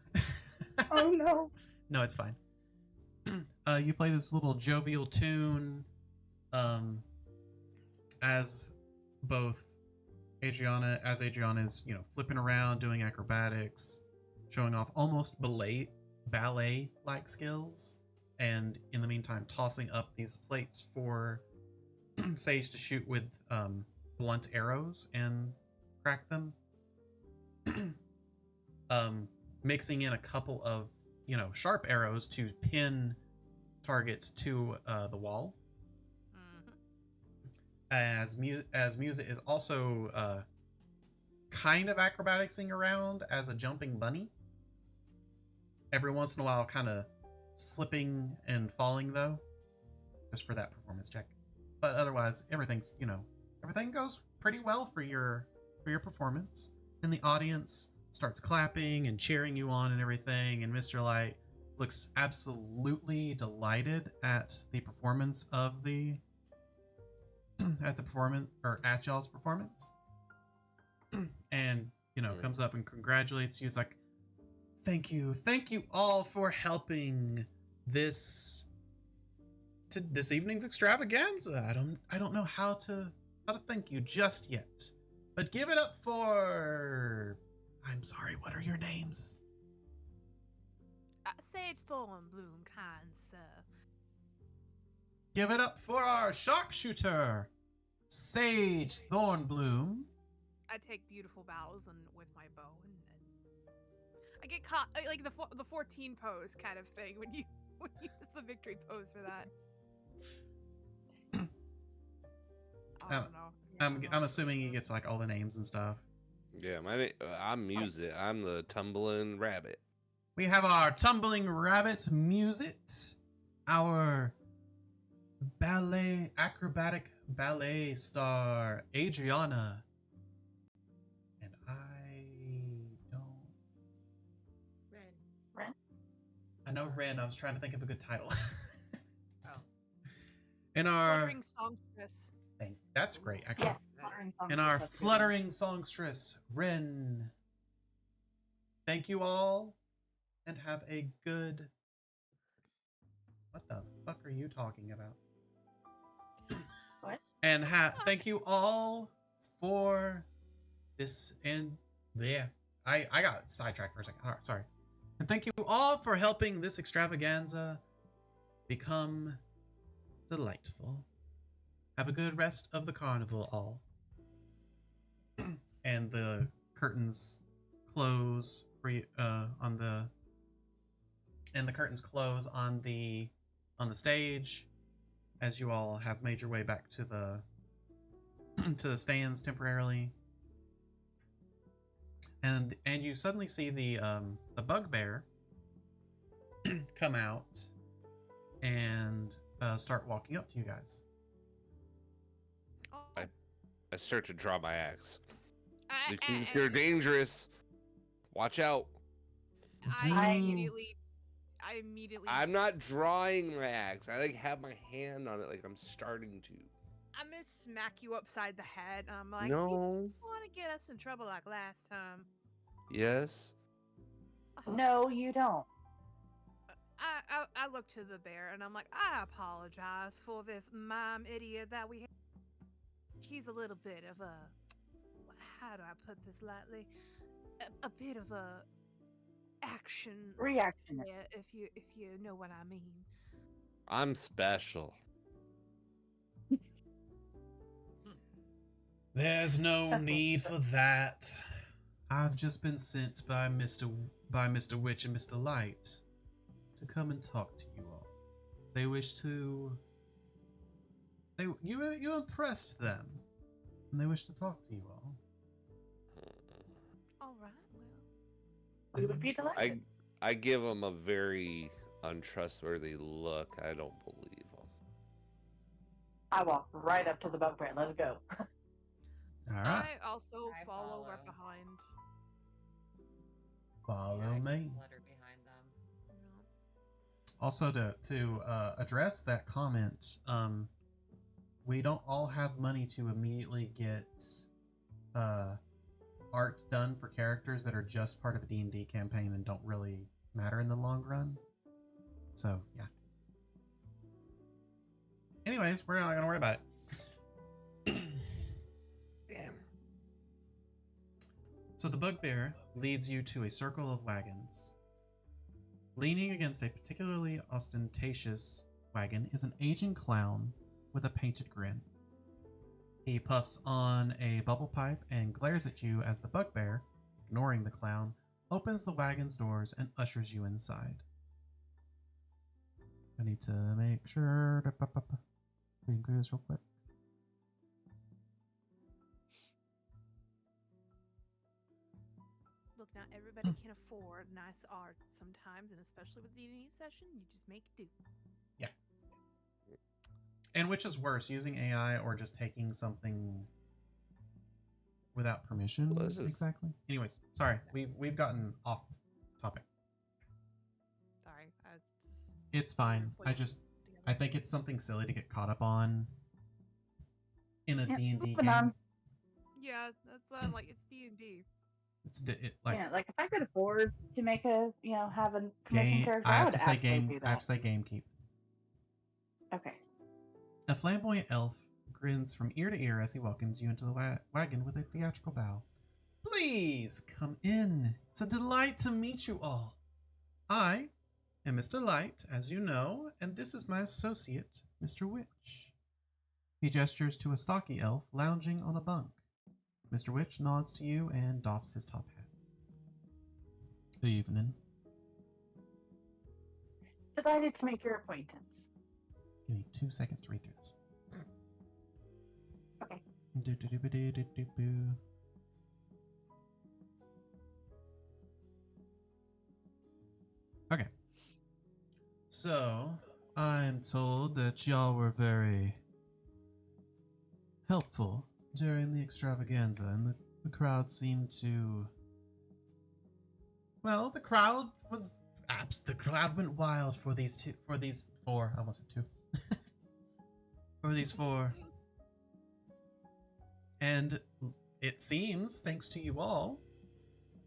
Oh no. No, it's fine. You play this little jovial tune as both Adriana is, flipping around, doing acrobatics, showing off almost ballet-like skills, and in the meantime tossing up these plates for Sage to shoot with blunt arrows and crack them. Mixing in a couple of, sharp arrows to pin targets to the wall. Mhm. As Music is also kind of acrobaticsing around as a jumping bunny. Every once in a while, kind of slipping and falling though, just for that performance check. But otherwise, everything goes pretty well for your performance, and the audience starts clapping and cheering you on and everything. And Mr. Light looks absolutely delighted at the performance of the at y'all's performance, and comes up and congratulates you. It's like, thank you all for helping this evening's extravaganza. I don't know how to thank you just yet, but give it up for, I'm sorry, what are your names? Sage Thornbloom, kind sir. Give it up for our sharpshooter, Sage Thornbloom. I take beautiful bows and with my bow, and I get caught like the 14 pose kind of thing when you use the victory street pose for that. I Um, don't know. Yeah, I don't I'm know. assuming he gets like all the names and stuff. Yeah, I'm Music. I'm the tumbling rabbit. We have our tumbling rabbit Musit, our acrobatic ballet star Adriana, and I don't. Ren. I know Ren. I was trying to think of a good title. Oh. And our Fluttering songstress. that's great actually. Yes, fluttering songstress, And our that's good. fluttering songstress Ren. Thank you all, and have a good. What the fuck are you talking about? What? And thank you all for this. And yeah, I got sidetracked for a second. All right, sorry. And thank you all for helping this extravaganza become delightful. Have a good rest of the carnival, all. And the curtains close for you, on the. And the curtains close on the stage, as you all have made your way back to the to the stands temporarily. And you suddenly see the bugbear come out and start walking up to you guys. Oh, I start to draw my axe. These I, things are dangerous. Watch out. I immediately. I'm not drawing my axe. I like have my hand on it like I'm starting to. I'm gonna smack you upside the head. And I'm like, No. you want to get us in trouble like last time? Yes. No, you don't. I look to the bear and I'm like, I apologize for this mime idiot that we have. He's a little bit of a, how do I put this lightly? A bit of a action Reaction. yeah, if you know what I mean. I'm special. There's no need for that. I've just been sent by Mr. Witch and Mr. Light to come and talk to you all. They wish to. You impressed them, and they wish to talk to you all. All right, well. We would be delighted. I give them a very untrustworthy look. I don't believe them. I walk right up to the bugbear. Let's go. All right, I also I follow right follow. behind. follow Yeah, I me. just flutter behind them. You know. Also, to address that comment, we don't all have money to immediately get art done for characters that are just part of a D&D campaign and don't really matter in the long run. So, yeah. Anyways, we're not gonna worry about it. So the bugbear leads you to a circle of wagons. Leaning against a particularly ostentatious wagon is an aging clown with a painted grin. He puffs on a bubble pipe and glares at you as the bugbear, ignoring the clown, opens the wagon's doors and ushers you inside. I need to make sure to read through this real quick. Look, not everybody can afford nice art sometimes, and especially with the D&D session, you just make do. And which is worse, using AI or just taking something without permission? Well, this is- Exactly. Anyways, sorry, we've gotten off topic. Sorry, I just. It's fine. I together. think it's something silly to get caught up on in a Yeah, D&D moving game. on. Yeah, that's like it's D&D. It's like Yeah, like if I could afford to make have a commission game. character, I I have would to say absolutely game. do I have that. to say gamekeep. Okay. A flamboyant elf grins from ear to ear as he welcomes you into the wagon with a theatrical bow. Please come in. It's a delight to meet you all. I am Mr. Light, as you know, and this is my associate, Mr. Witch. He gestures to a stocky elf lounging on a bunk. Mr. Witch nods to you and doffs his top hat. Good evening. Delighted to make your acquaintance. Give me 2 seconds to read through this. Okay. Do-do-do-ba-do-do-do-boo. Okay. So, I'm told that y'all were very helpful during the extravaganza, and the crowd seemed to. Well, the crowd was the crowd went wild for these four. I almost said two. For these four. And it seems, thanks to you all,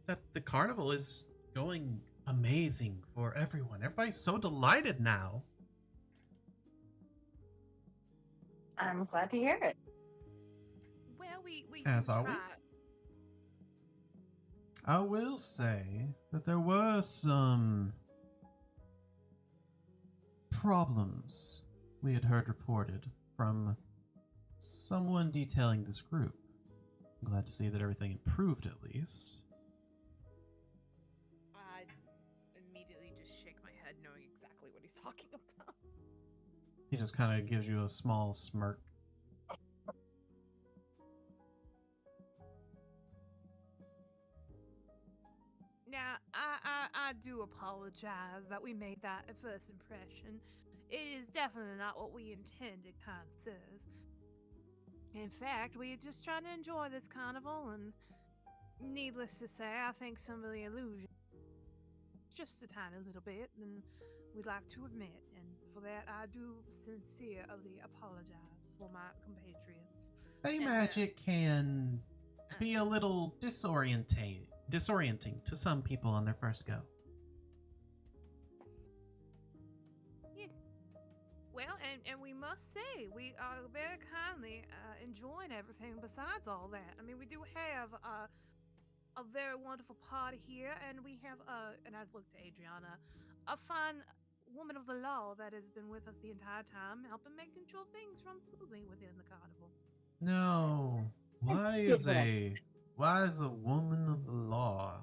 that the carnival is going amazing for everyone. Everybody's so delighted now. I'm glad to hear it. Well, we As do are we? try. I will say that there were some problems we had heard reported from someone detailing this group. I'm glad to see that everything improved at least. I immediately just shake my head, knowing exactly what he's talking about. He just kind of gives you a small smirk. Now, I do apologize that we made that a first impression. It is definitely not what we intended, kind sirs. In fact, we are just trying to enjoy this carnival, and needless to say, I think some of the illusion, just a tiny little bit, than we'd like to admit, and for that I do sincerely apologize for my compatriots. Bay magic can be a little disorienting to some people on their first go. Yes. Well, and we must say, we are very kindly enjoying everything besides all that. I mean, we do have a very wonderful party here, and we have, and I've looked at Adriana, a fine woman of the law that has been with us the entire time, helping making sure things run smoothly within the carnival. No. Why is a woman of the law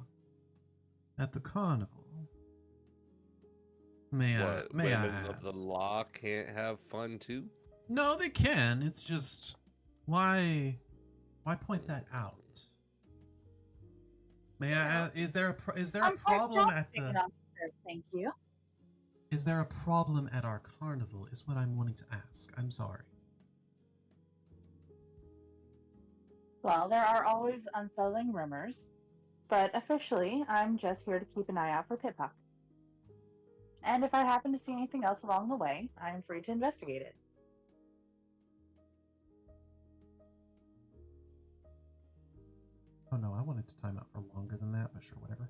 at the carnival? May I Women ask? of the law can't have fun too? No, they can. It's just why point that out? May I ask, is there a problem at the Thank you. Is there a problem at our carnival is what I'm wanting to ask. I'm sorry. Well, there are always unsettling rumors, but officially, I'm just here to keep an eye out for pickpockets. And if I happen to see anything else along the way, I'm free to investigate it. Oh no, I wanted to time out for longer than that, but sure, whatever.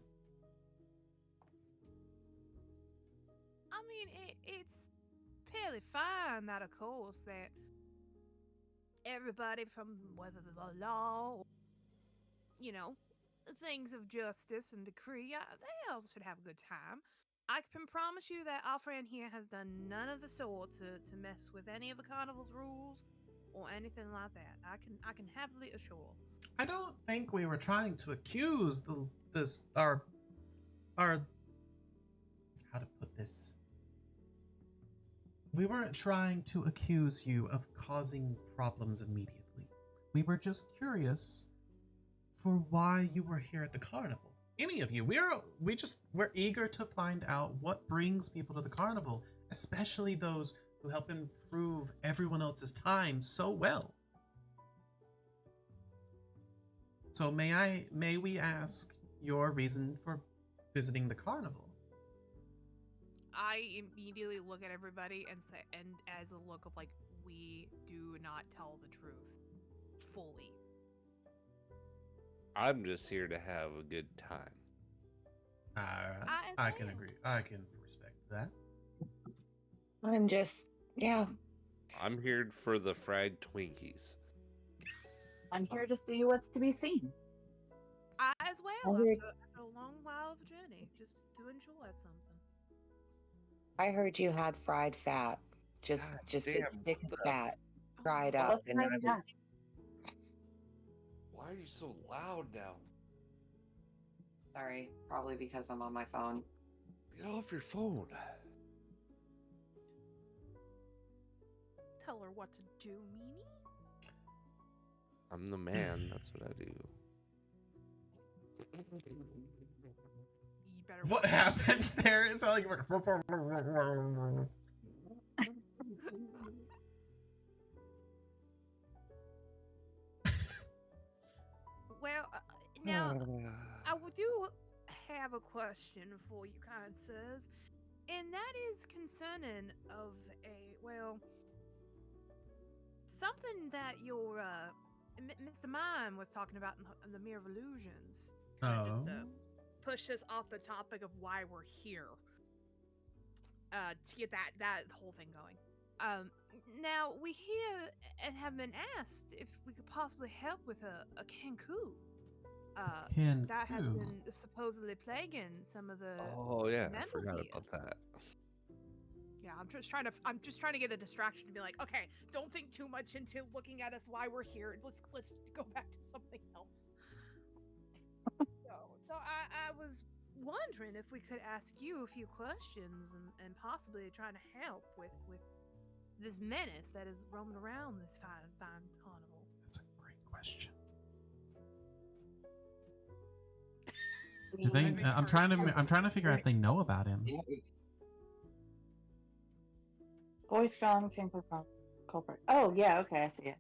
I mean, it's fairly fine that, of course, that everybody from whether the law or, you know, things of justice and decree, they all should have a good time. I can promise you that our friend here has done none of the sort to mess with any of the carnival's rules or anything like that. I can happily assure. I don't think we were trying to accuse our how to put this. We weren't trying to accuse you of causing problems immediately. We were just curious for why you were here at the carnival. Any of you. We're eager to find out what brings people to the carnival, especially those who help improve everyone else's time so well. So may we ask your reason for visiting the carnival? I immediately look at everybody and say, and as a look of like, we do not tell the truth fully. I'm just here to have a good time. Alright, I can agree. I can respect that. I'm just, yeah. I'm here for the fried Twinkies. I'm here to see what's to be seen. I as well, I heard- after a long while of a journey, just to enjoy something. I heard you had fried fat. Just God a damn, stick of what the- fat fried Oh, up. What's And I fried was, Why are you so loud now? sorry, probably because I'm on my phone. Get off your phone. tell her what to do, meanie. I'm the man. That's what I do. You better. What happened there? It's like Well, now I do have a question for you, kind sirs, and that is concerning of something that your Mr. Mime was talking about in the Mirror of Illusions. Just push us off the topic of why we're here. To get that whole thing going. Now we hear and have been asked if we could possibly help with a Kenku. That has been supposedly plaguing some of the. Oh yeah, I members forgot here. about that. Yeah, I'm just trying to get a distraction to be like, okay, don't think too much into looking at us why we're here. Let's go back to something else. So I was wondering if we could ask you a few questions and possibly trying to help with this menace that is roaming around this fine carnival. That's a great question. Do they? I'm trying to figure out if they know about him. Voice found Chamber culprit. Oh yeah, okay, I see it.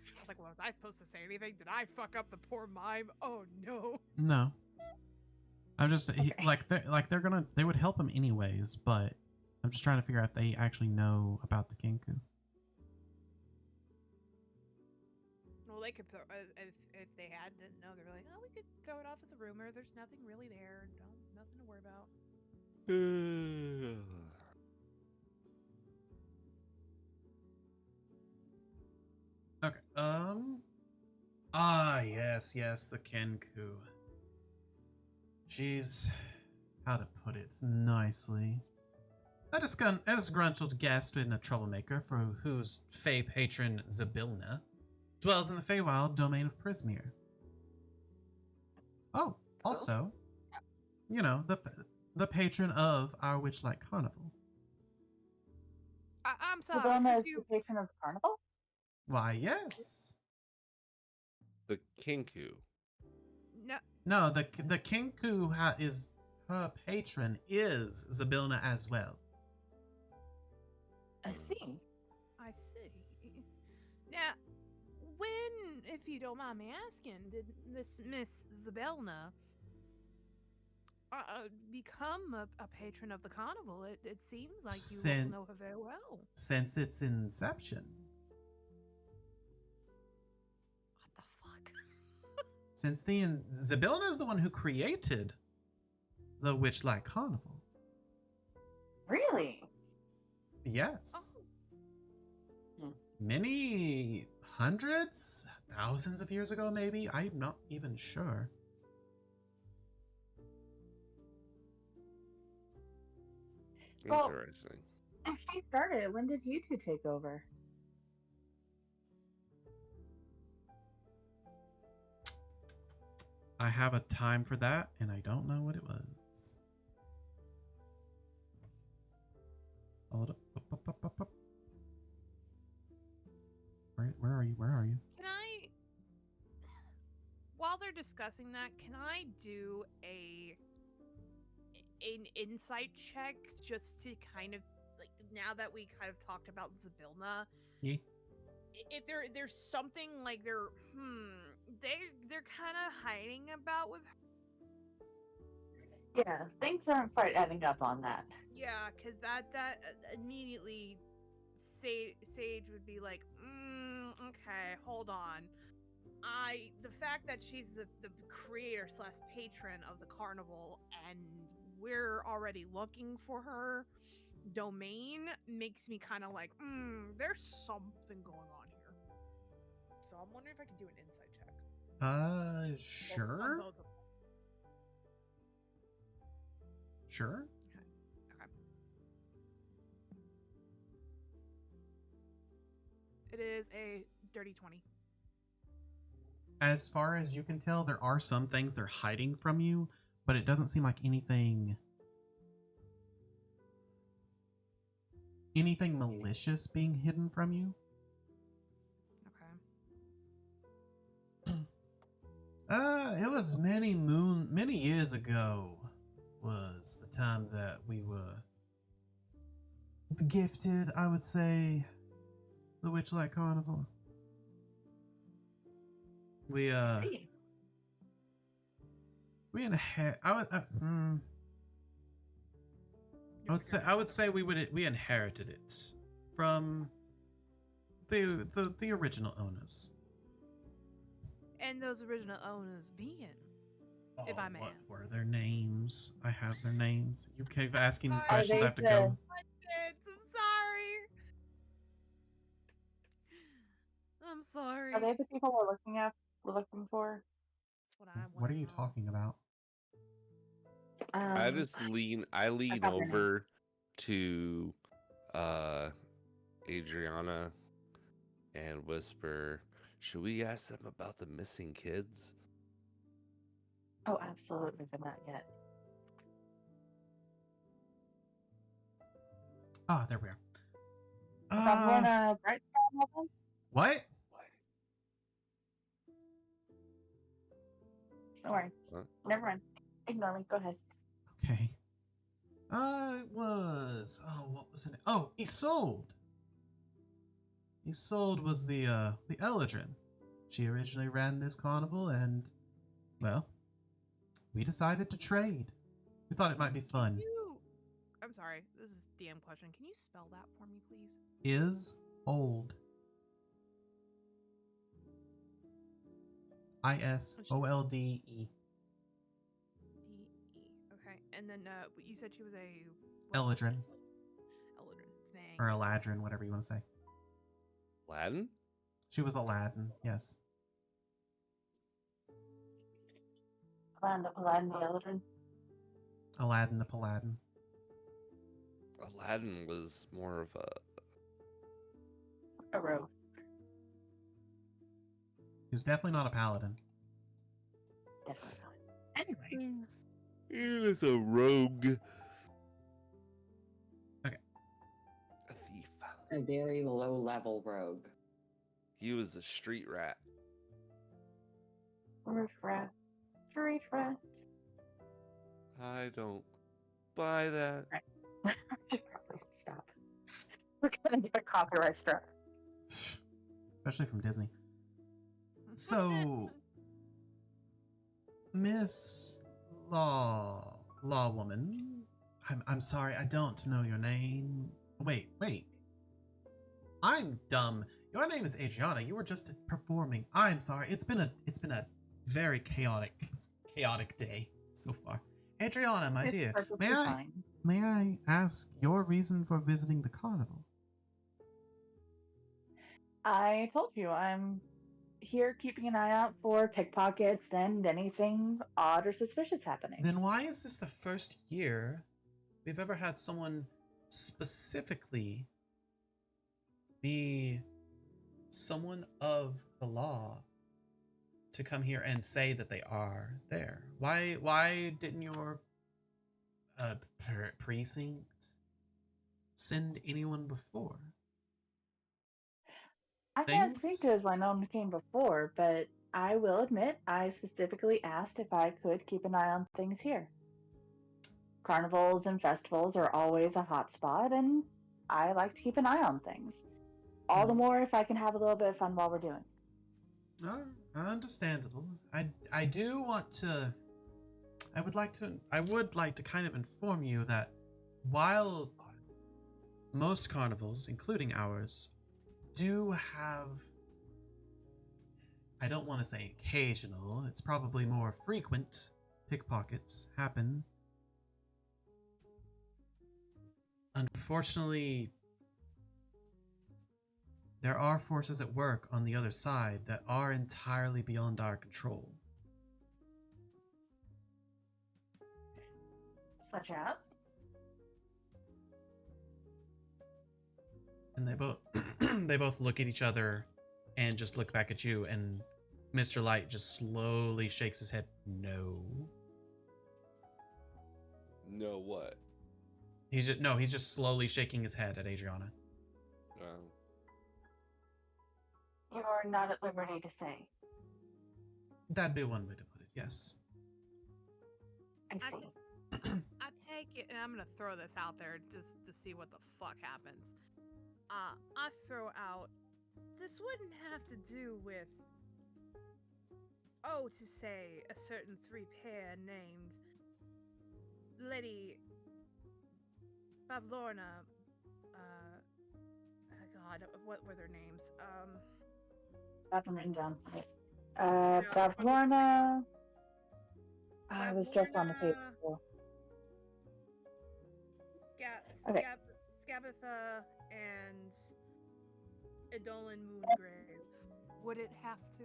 I was like, well, was I supposed to say anything? Did I fuck up the poor mime? Oh no. No. I'm just they would help him anyways, but I'm just trying to figure out if they actually know about the Kenku. Well, they could if they didn't know, they were like, oh, we could throw it off as a rumor. There's nothing really there. Nothing to worry about. Okay. Yes, the Kenku. She's, how to put it nicely, a disgruntled guest and a troublemaker for whose Fey patron Zybilna dwells in the Feywild domain of Prismeer. Oh, also, the patron of our Witchlight Carnival. I'm sorry. Zybilna is the patron of the carnival? Why, yes. The Kenku. No, the Kenku is her patron is Zybilna as well. I see. Now, when, if you don't mind me asking, did this Miss Zybilna become a patron of the carnival? It seems like you know her very well. Since its inception. Since Zybilna is the one who created the Witchlight Carnival. Really? Yes. Oh. Many hundreds, thousands of years ago, maybe? I'm not even sure. Interesting. If she started, when did you two take over? I have a time for that, and I don't know what it was. Hold up. Where are you? Can I, while they're discussing that, can I do an insight check just to kind of, like, now that we kind of talked about Zybilna? Yeah. If there's something like they're kind of hiding about with her. Yeah, things aren't quite adding up on that. Yeah, because that immediately Sage would be like, okay, hold on. The fact that she's the creator / patron of the carnival and we're already looking for her domain makes me kind of like, there's something going on here. So I'm wondering if I can do an insight check. Sure. Sure. Okay. It is a dirty 20. As far as you can tell, there are some things they're hiding from you, but it doesn't seem like anything anything malicious being hidden from you. Okay. It was many years ago was the time that we were gifted, I would say, the Witchlight Carnival. We See. inherit. I would say we inherited it from the original owners. And those original owners being, if I may What ask. were their names? I have their names. You keep asking these Are questions. I have to go. I'm sorry. I'm sorry. Are they the people we're looking for? That's what I want. What are you talking about? I lean got their over to Adriana and whisper, should we ask them about the missing kids? Oh, absolutely, but not yet. Ah, there we are. I'm going to Bright Star Level. What? Don't worry. What? Never mind. Ignore me. Go ahead. Okay. It was. Oh, what was it? Oh, Isolde. Isolde was the Eladrin. She originally ran this carnival, and well, we decided to trade. We thought it might be fun. I'm sorry. This is a DM question. Can you spell that for me, please? Is old. ISOLDE. D-E. Okay. And then you said she was a... Eladrin. Eladrin. Thank Or you. Eladrin, whatever you want to say. Aladdin? She was Aladdin, yes. Aladdin the Eldrin. Aladdin the Paladin. Aladdin was more of A rogue. He was definitely not a paladin. Definitely not. Anyway. he was a rogue. Okay. A thief. A very low level rogue. He was a street rat. Roof rat. Street rat. I don't buy that. Should probably stop. We're gonna get a copyright strike. Especially from Disney. So, Miss Lawwoman, I'm sorry, I don't know your name. Wait. I'm dumb. Your name is Adriana. You were just performing. I'm sorry. It's been a very chaotic day so far. Adriana, my It's dear, perfectly may fine. I ask your reason for visiting the carnival? I told you I'm here keeping an eye out for pickpockets and anything odd or suspicious happening. Then why is this the first year we've ever had someone specifically be someone of the law to come here and say that they are there? Why didn't your precinct send anyone before? I can't speak Things- to as I know who came before, but I will admit I specifically asked if I could keep an eye on things here. Carnivals and festivals are always a hot spot, and I like to keep an eye on things. All the more if I can have a little bit of fun while we're doing. Oh, understandable. I do want to. I would like to kind of inform you that while most carnivals, including ours, do have, I don't want to say occasional, it's probably more frequent pickpockets happen. Unfortunately, there are forces at work on the other side that are entirely beyond our control. Such as? And they both look at each other and just look back at you, and Mr. Light just slowly shakes his head. No. No what? He's just slowly shaking his head at Adriana. You're not at liberty to say. That'd be one way to put it, yes. I I see. I take it, and I'm gonna throw this out there just to see what the fuck happens. I throw out, this wouldn't have to do with, to say a certain three pair named Lady Bavlorna. Oh God, what were their names? Got them written down. Yeah, Bavlorna. I was just on the page. Bavlorna. before. Ga- Okay. Skabatha and Edolan Moongrave. Would it have to?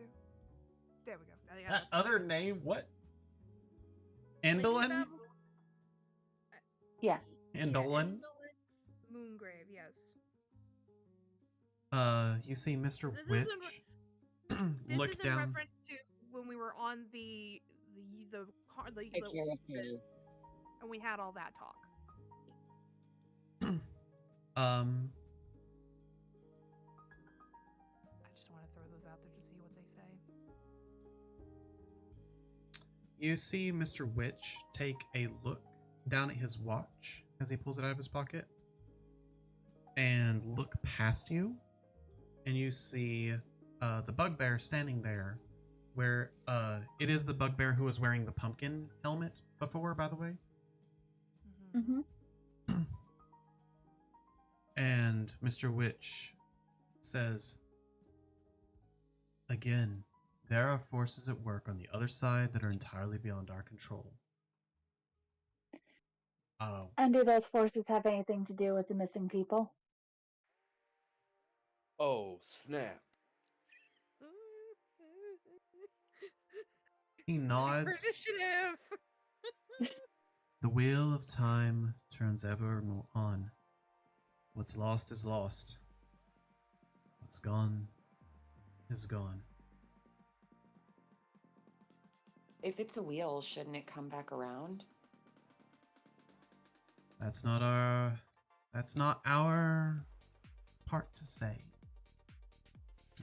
There we go. Yeah, That that's- other name, what? Lady Endolin? Bav- Yeah. Endolin? Moongrave, yes. You see Mr. This Witch This look is in down. reference to when we were on the and we had all that talk. I just want to throw those out there to see what they say. You see Mr. Witch take a look down at his watch as he pulls it out of his pocket and look past you, and you see the bugbear standing there where it is the bugbear who was wearing the pumpkin helmet before, by the way. Mm-hmm. Mm-hmm. And Mr. Witch says, "Again, there are forces at work on the other side that are entirely beyond our control. And do those forces have anything to do with the missing people? Oh, snap. He nods. Initiative. The wheel of time turns ever more on. What's lost is lost. What's gone is gone." If it's a wheel, shouldn't it come back around? That's not our part to say.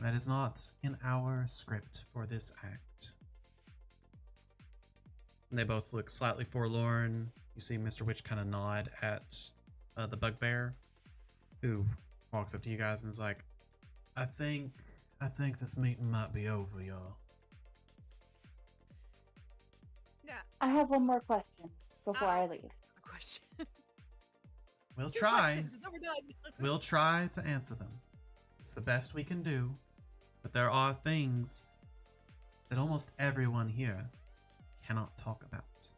That is not in our script for this act. And they both look slightly forlorn. You see Mr. Witch kind of nod at the bugbear, who walks up to you guys and is like, I think this meeting might be over, y'all." Yeah. I have one more question before I leave. A question. We'll Two try. questions, and then we're done. We'll try to answer them. It's the best we can do, but there are things that almost everyone here cannot talk about.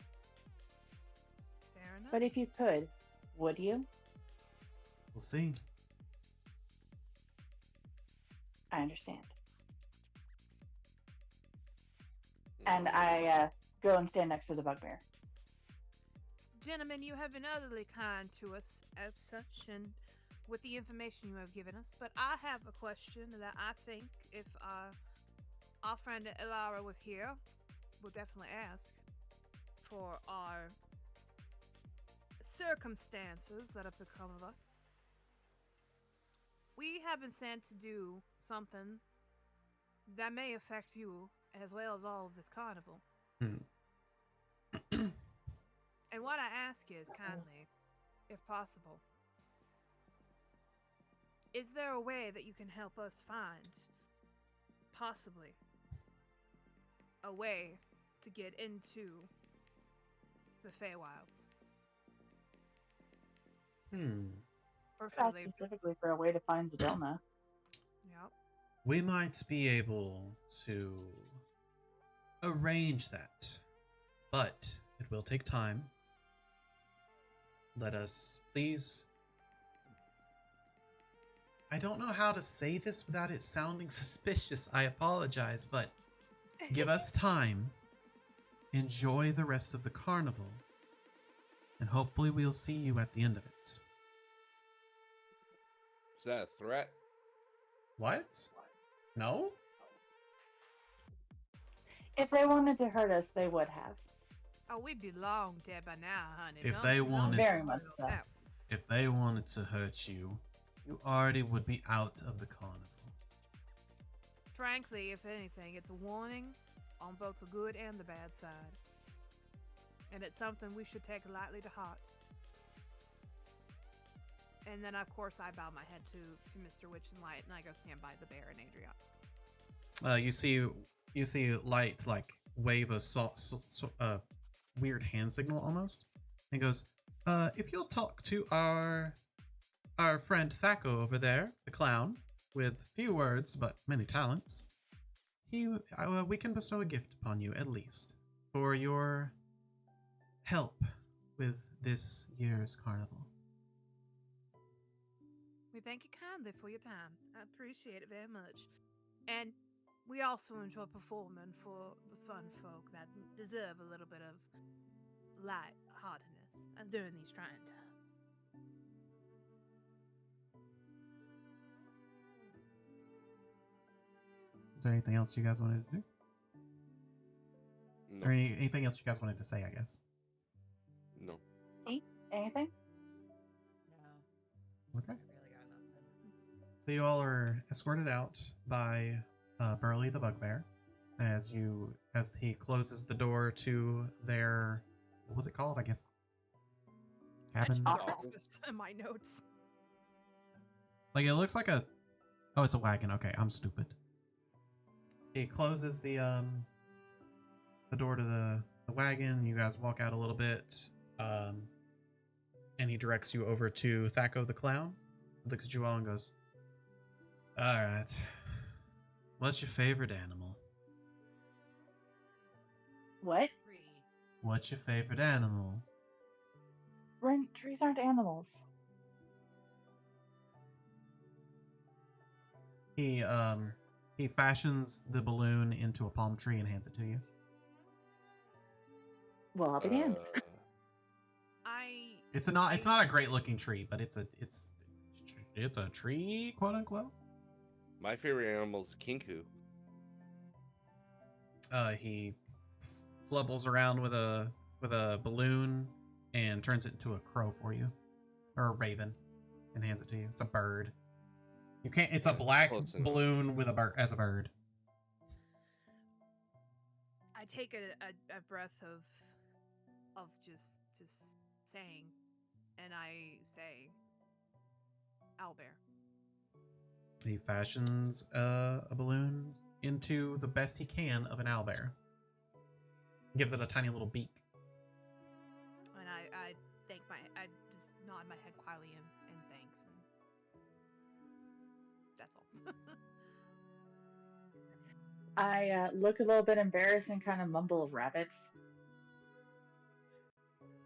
Fair enough. But if you could, would you? We'll see. I understand. And I go and stand next to the bugbear. Gentlemen, you have been utterly kind to us as such, and with the information you have given us. But I have a question that I think if our friend Elara was here, would definitely ask for our circumstances that have become of us. We have been sent to do something that may affect you as well as all of this carnival. And what I ask is, kindly, if possible, is there a way that you can help us find, possibly, a way to get into the Feywilds? Ask Preferably, specifically for a way to find Zadilna. yep. We might be able to arrange that, but it will take time. Let us, please. I don't know how to say this without it sounding suspicious. I apologize, but give us time. Enjoy the rest of the carnival, and hopefully we'll see you at the end of it. Is that a threat? What? No? If they wanted to hurt us, they would have. Oh, we'd be long dead by now, honey. If Don't- they don't wanted- Very worry much about so. that. if they wanted to hurt you, you already would be out of the carnival. Frankly, if anything, it's a warning on both the good and the bad side. And it's something we should take lightly to heart. And then, of course, I bow my head to Mr. Witch and Light, and I go stand by the bear and Adriana. You see Light like wave a weird hand signal almost, and goes, if you'll talk to our friend Thaco over there, the clown, with few words but many talents, we can bestow a gift upon you at least for your help with this year's carnival. We thank you kindly for your time. I appreciate it very much. And we also enjoy performing for the fun folk that deserve a little bit of light-heartedness during these trying times. Is there anything else you guys wanted to do? No. Or anything else you guys wanted to say, I guess? No. Anything? No, Okay. I really got nothing. So you all are escorted out by Burley the Bugbear as he closes the door to their, what was it called? I guess cabin. Office. In my notes. Like it looks like it's a wagon. Okay, I'm stupid. He closes the door to the wagon. You guys walk out a little bit, and he directs you over to Thaco the clown. Looks at you all and goes, "All right, what's your favorite animal? What? Tree. What's your favorite animal?" Trees aren't animals. He fashions the balloon into a palm tree and hands it to you. Well, I'll be damned. It's not a great looking tree, but it's a tree, quote unquote. My favorite animal is kinku. He flubbles around with a balloon and turns it into a crow for you, or a raven, and hands it to you. It's a bird. You can't. It's a black Close enough. balloon with a bird as a bird. I take a breath of just saying, and I say, owlbear. He fashions a balloon into the best he can of an owlbear. Gives it a tiny little beak. And I just nod my head quietly and thanks, and that's all. I look a little bit embarrassed and kind of mumble rabbits.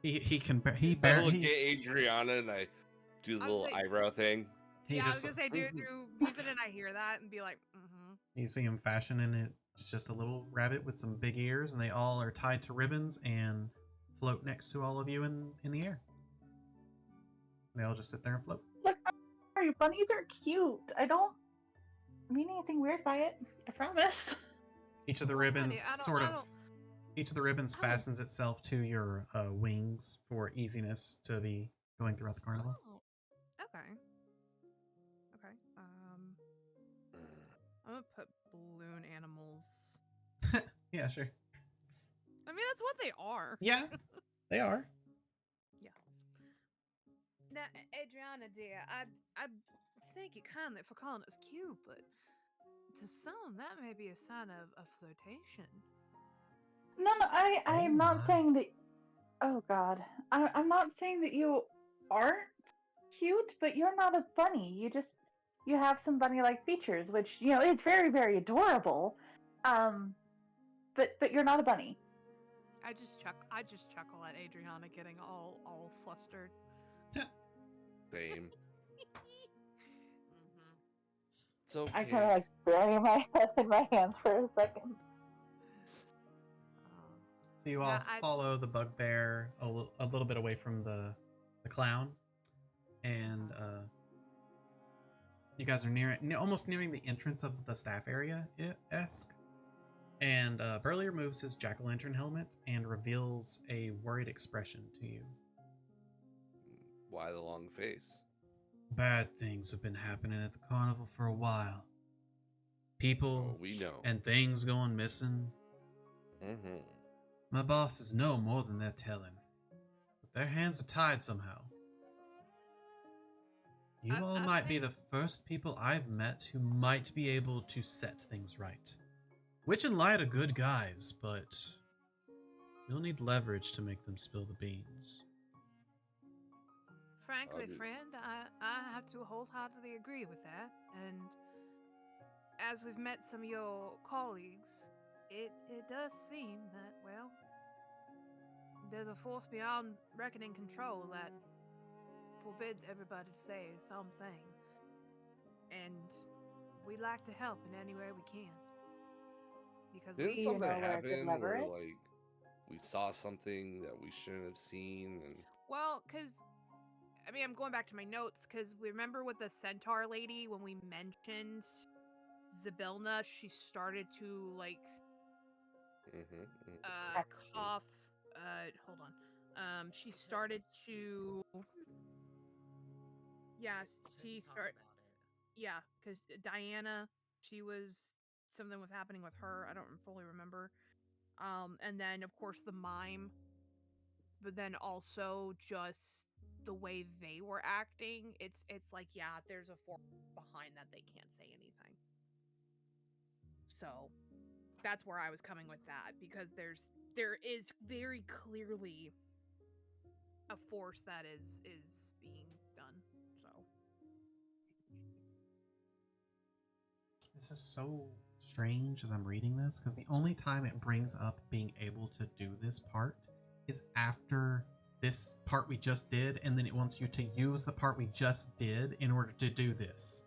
He I look at Adriana and I do the I was little like- eyebrow thing. He yeah, just I was gonna say, do Beeson and I hear that and be like, mm-hmm. you see him fashioning it. It's just a little rabbit with some big ears, and they all are tied to ribbons and float next to all of you in the air. They all just sit there and float. Look, sorry, bunnies are cute. I don't mean anything weird by it. I promise. Each of the Well, honey, ribbons each of the ribbons I don't- fastens itself to your wings for easiness to be going throughout the carnival. Oh, okay. Okay. I'm gonna put balloon animals. Yeah, sure. I mean, that's what they are. Yeah, they are. Now, Adriana, dear, I thank you kindly for calling us cute, but to some, that may be a sign of flirtation. No, I'm Oh not my. saying that. Oh God, I'm not saying that you aren't cute, but you're not a bunny. You have some bunny-like features, which it's very, very adorable. But you're not a bunny. I just chuckle at Adriana getting all flustered. Same. Mm-hmm. It's okay. I kind of like bury my head in my hands for a second. So you all Yeah, follow the bugbear a little bit away from the clown, and you guys are almost nearing the entrance of the staff area esque. And Burley removes his jack-o'-lantern helmet and reveals a worried expression to you. Why the long face? Bad things have been happening at the carnival for a while. People Oh, we know. and things going missing. Mm-hmm. My bosses know more than they're telling, but their hands are tied somehow. You all I might be think- the first people I've met who might be able to set things right. Witch and Light are good guys, but you'll need leverage to make them spill the beans. Frankly, Obvi- friend, I have to wholeheartedly agree with that. And as we've met some of your colleagues, it does seem that, well, there's a force beyond reckoning control that forbids everybody to say something. And we like to help in any way we can. Because Didn't we some- something know where I could happen lever where it? like we saw something that we shouldn't have seen and Well, because, I mean, I'm going back to my notes, because we remember with the centaur lady, when we mentioned Zybilna, she started to, like, Text you. cough. Hold on. She started to, yeah, she started, yeah, because Diana, something was happening with her. I don't fully remember. And then, of course, the mime, but then also just the way they were acting, it's like, yeah, there's a force behind that, they can't say anything. So that's where I was coming with that, because there is very clearly a force that is being done. So This is so strange as I'm reading this, because the only time it brings up being able to do this part is after this part we just did, and then it wants you to use the part we just did in order to do this.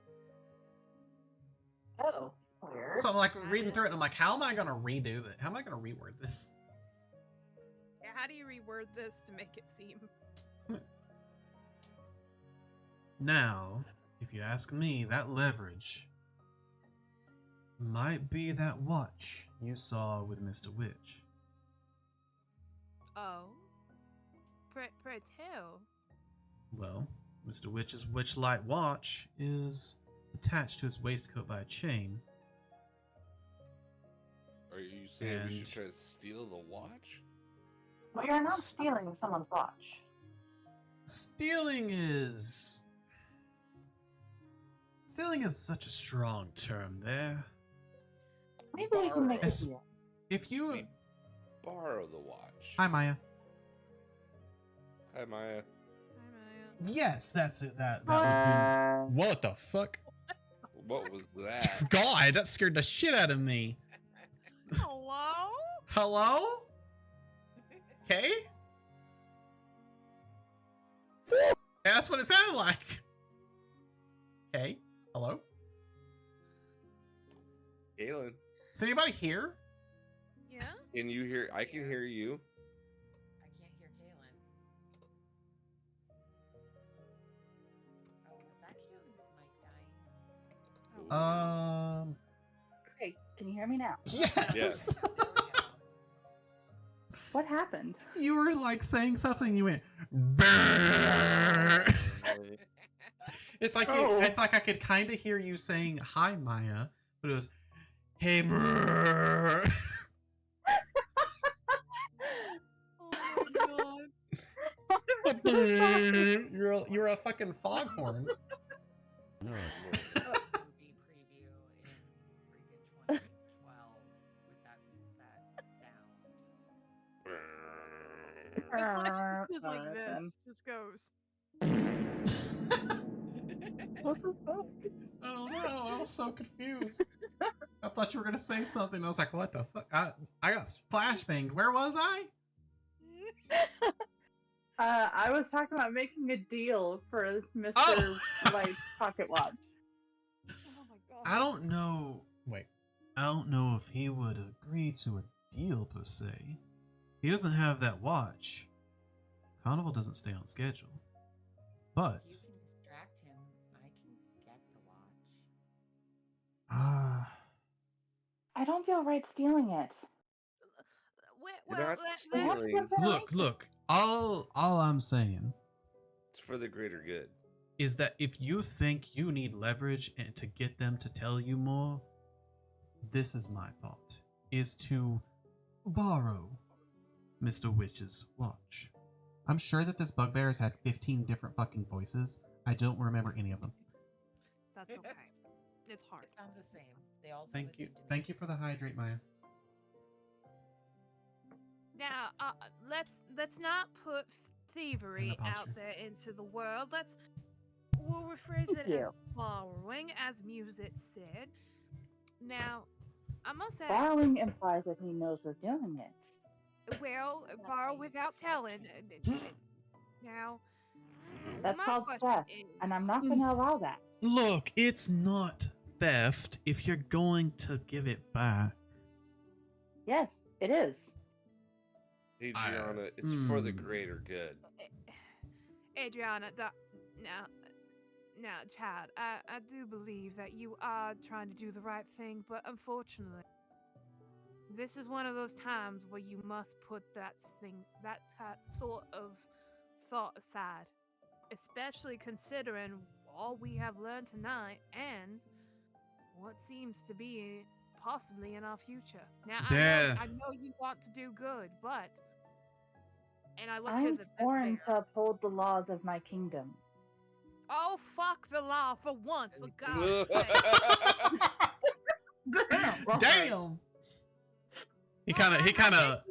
Oh, weird. So I'm like reading through it, and I'm like, how am I going to redo it? How am I going to reword this? yeah, how do you reword this to make it seem? Now, if you ask me, that leverage might be that watch you saw with Mr. Witch. Oh, pray tell. Well, Mr. Witch's Witchlight watch is attached to his waistcoat by a chain. are you saying we should And- try to steal the watch? We are not stealing someone's watch. Stealing is such a strong term there. Maybe we can make a Es- deal. If you We borrow the watch. Hi Maya. Hi, Maya. Yes, that's it. That would be. What the fuck? What was that? God, that scared the shit out of me. Hello? Hello? Okay. Yeah, that's what it sounded like. Okay. Hello? Galen, Is anybody here? Yeah? can you hear? I can hear you. I can't hear Kaylin. Oh, was that Kaylin's mic dying? Hey, can you hear me now? Yes. Yes. There we go. What happened? You were like saying something. You went. "Brrr." It's like Oh. it's like I could kind of hear you saying hi, Maya, but it was, hey, brrr. Oh my god. You're a fucking foghorn. Movie preview in freaking 2012 with that sound. It's like this. Just goes. What the fuck? I don't know. I was so confused. I thought you were gonna say something. I was like, what the fuck? I got flashbanged. Where was I? I was talking about making a deal for Mr. Oh! Light's pocket watch. Oh my god. I don't know. Wait. I don't know if he would agree to a deal per se. He doesn't have that watch. Carnival doesn't stay on schedule. But If you can distract him, I can get the watch. I don't feel right stealing it. You're not We have stealing. to look. All I'm saying It's for the greater good. is that if you think you need leverage and to get them to tell you more, this is my thought, is to borrow Mr. Witch's watch. I'm sure that this bugbear has had 15 different fucking voices. I don't remember any of them. That's okay. It's hard. It sounds the same. They all sound Thank the you. same to me. Thank you for the hydrate, Maya. Now, let's not put thievery posture. out there into the world. We'll rephrase Thank it as you. borrowing, as Music said. Now, I must ask. Borrowing implies that he knows we're doing it. Well, That's how borrow you without accept telling. Now, That's my called question theft, and I'm not going to allow that. Look, it's not theft if you're going to give it back. Yes, it is. Adriana, it's for the Hmm. greater good. Adriana, now, child, I do believe that you are trying to do the right thing, but unfortunately, this is one of those times where you must put that sort of thought aside, especially considering all we have learned tonight and what seems to be possibly in our future. Now, There- I know you want to do good, but and I look I'm to the sworn bugbear. to uphold the laws of my kingdom. Oh, fuck the law for once, for God's sake. Damn. He Well, kind I of. think you are-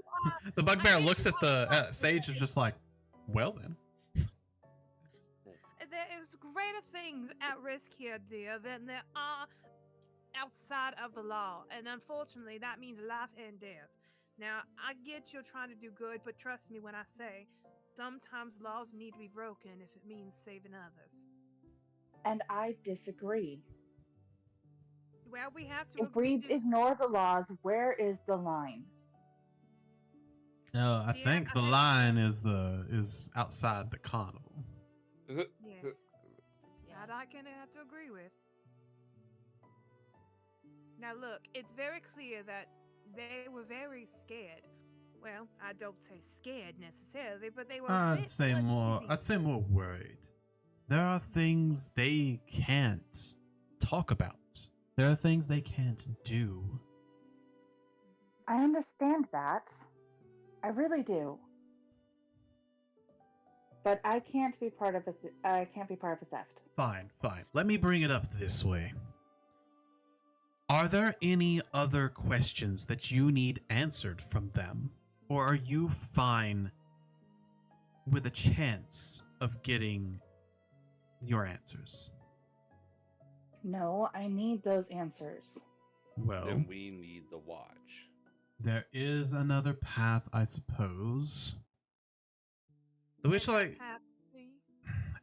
The bugbear think looks you at are the right. sage and just like, well then. There is greater things at risk here, dear, than there are outside of the law. And unfortunately, that means life and death. Now, I get you're trying to do good, but trust me when I say, sometimes laws need to be broken if it means saving others. And I disagree. Well, we have to If agree we to- ignore the laws, where is the line? Oh, I Yeah, think the I- line is outside the carnival. Yes. Yeah. That I can have to agree with. Now, look, it's very clear that they were very scared. Well, I don't say scared necessarily, but they were. a I'd bit say more. uneasy. I'd say more worried. There are things they can't talk about. There are things they can't do. I understand that. I really do. But I can't be part of I can't be part of a theft. Fine, fine. Let me bring it up this way. Are there any other questions that you need answered from them? Or are you fine with a chance of getting your answers? No, I need those answers. Well, Then we need the watch. there is another path, I suppose. The Witchlight,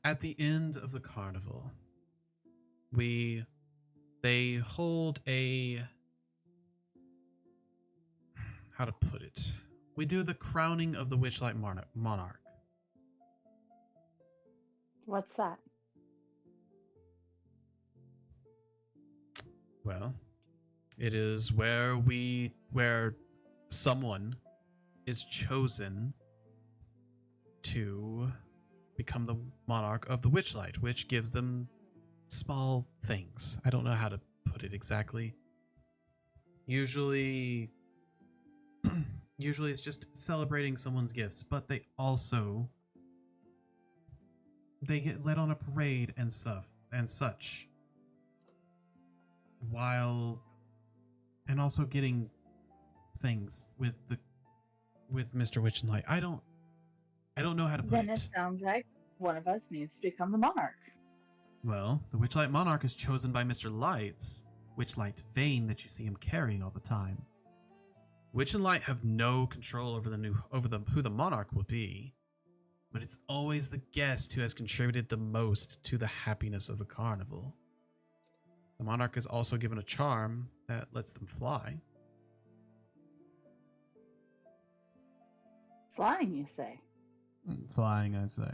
at the end of the carnival, they hold a, how to put it? We do the crowning of the Witchlight monarch. What's that? Well, it is where someone is chosen to become the monarch of the Witchlight, which gives them small things. I don't know how to put it exactly. Usually it's just celebrating someone's gifts, but they get led on a parade and stuff and such. And also getting things with Mr. Witch and Light. I don't know how to put Then it. it sounds like one of us needs to become the monarch. Well, the Witchlight Monarch is chosen by Mr. Light's Witchlight Vein that you see him carrying all the time. Witch and Light have no control over who the monarch will be, but it's always the guest who has contributed the most to the happiness of the carnival. The monarch is also given a charm that lets them fly. Flying, you say? Flying, I say.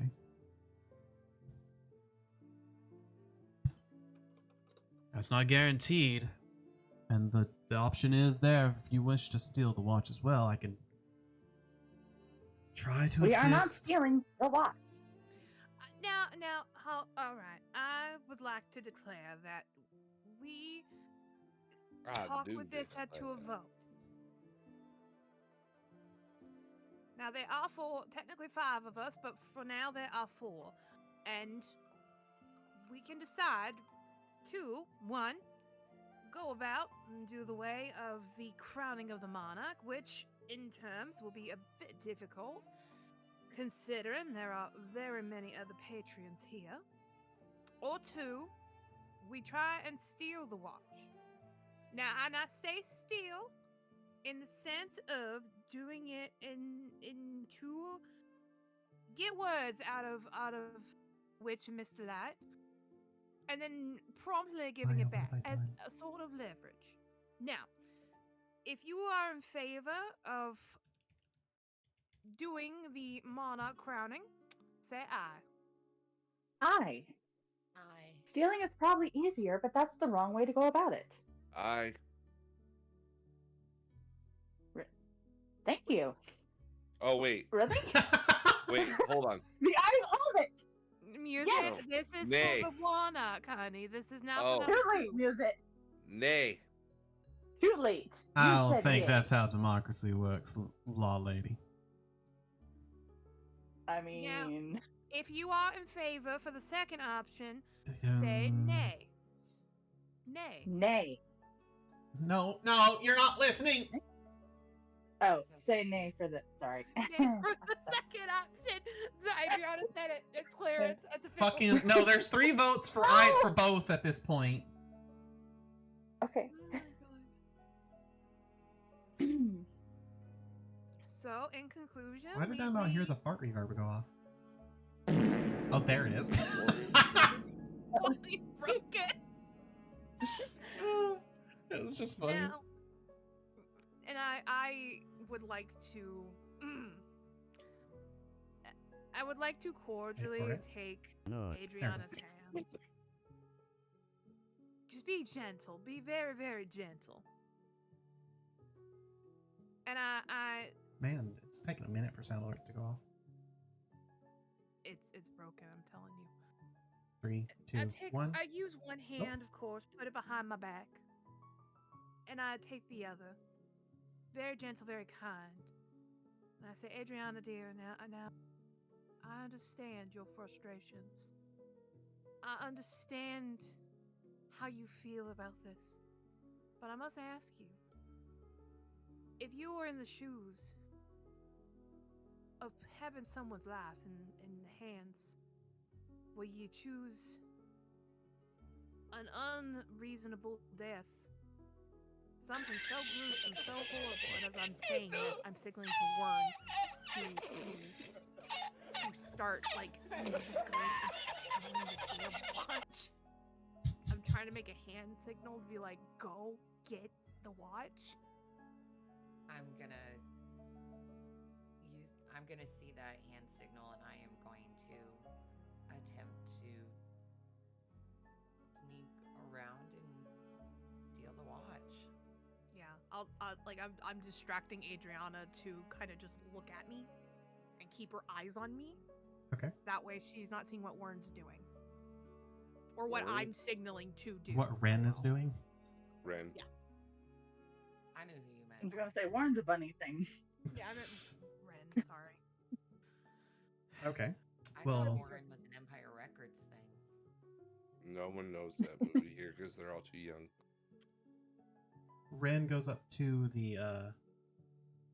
That's not guaranteed. And the option is there if you wish to steal the watch as well. I can try to We assist. are not stealing the watch. all right. I would like to declare that we talk with this head to a vote. Now there are technically 5 of us, but for now there are 4, and we can decide to 1, go about and do the way of the crowning of the monarch, which in terms will be a bit difficult, considering there are very many other patrons here. Or 2, we try and steal the watch. Now, and I say steal in the sense of doing it in to get words out of Witch and Mr. Light, and then promptly giving it back as a sort of leverage. Now, if you are in favor of doing the monarch crowning, say aye. Aye. Stealing is probably easier, but that's the wrong way to go about it. Aye. Thank you. Oh, wait. Really? Wait, hold on. The ayes of it. Music. Yes. This is Nay. for the monarch, honey. This is not Oh. for Too late, music. Nay. Too late. I You don't said think yay. that's how democracy works, law lady. I mean, If you are in favor for the second option, say nay. Nay. nay. No, you're not listening. Oh, say nay for the. Sorry. Nay for the second option. Adriana said it. It's clear. It's official. Fucking no. There's 3 votes for for both at this point. Okay. So, in conclusion, Why did I not hear the fart reverb go off? Oh, there it is. we broke it. It was just funny. Now, and I would like to, I would like to cordially it. take No, Adriana's hand. Just be gentle. Be very, very gentle. And I Man, it's taking a minute for sound alerts to go off. it's broken. I'm telling you. 3, 2, 1. I use one hand, of course, put it behind my back, and I take the other. Very gentle, very kind. And I say, Adriana, dear, now, I understand your frustrations. I understand how you feel about this. But I must ask you, if you were in the shoes of having someone's life in the hands, will you choose an unreasonable death? Something so gruesome, so horrible, and as I'm saying this, I'm signaling to Warren to start, like, watch. I'm trying to make a hand signal to be like, go get the watch. I'm gonna see that hand signal, and I am going to attempt to sneak around and steal the watch. Yeah, I'm distracting Adriana to kind of just look at me and keep her eyes on me. Okay. That way she's not seeing what Warren's doing. Or what Warren? I'm signaling to do. What Ren as is well. doing? Ren. Yeah. I knew who you I was meant. gonna say Warren's a bunny thing. Yeah, I meant Ren, sorry. Okay. I Well- thought Warren was an Empire Records thing. No one knows that movie here because they're all too young. Ren goes up to the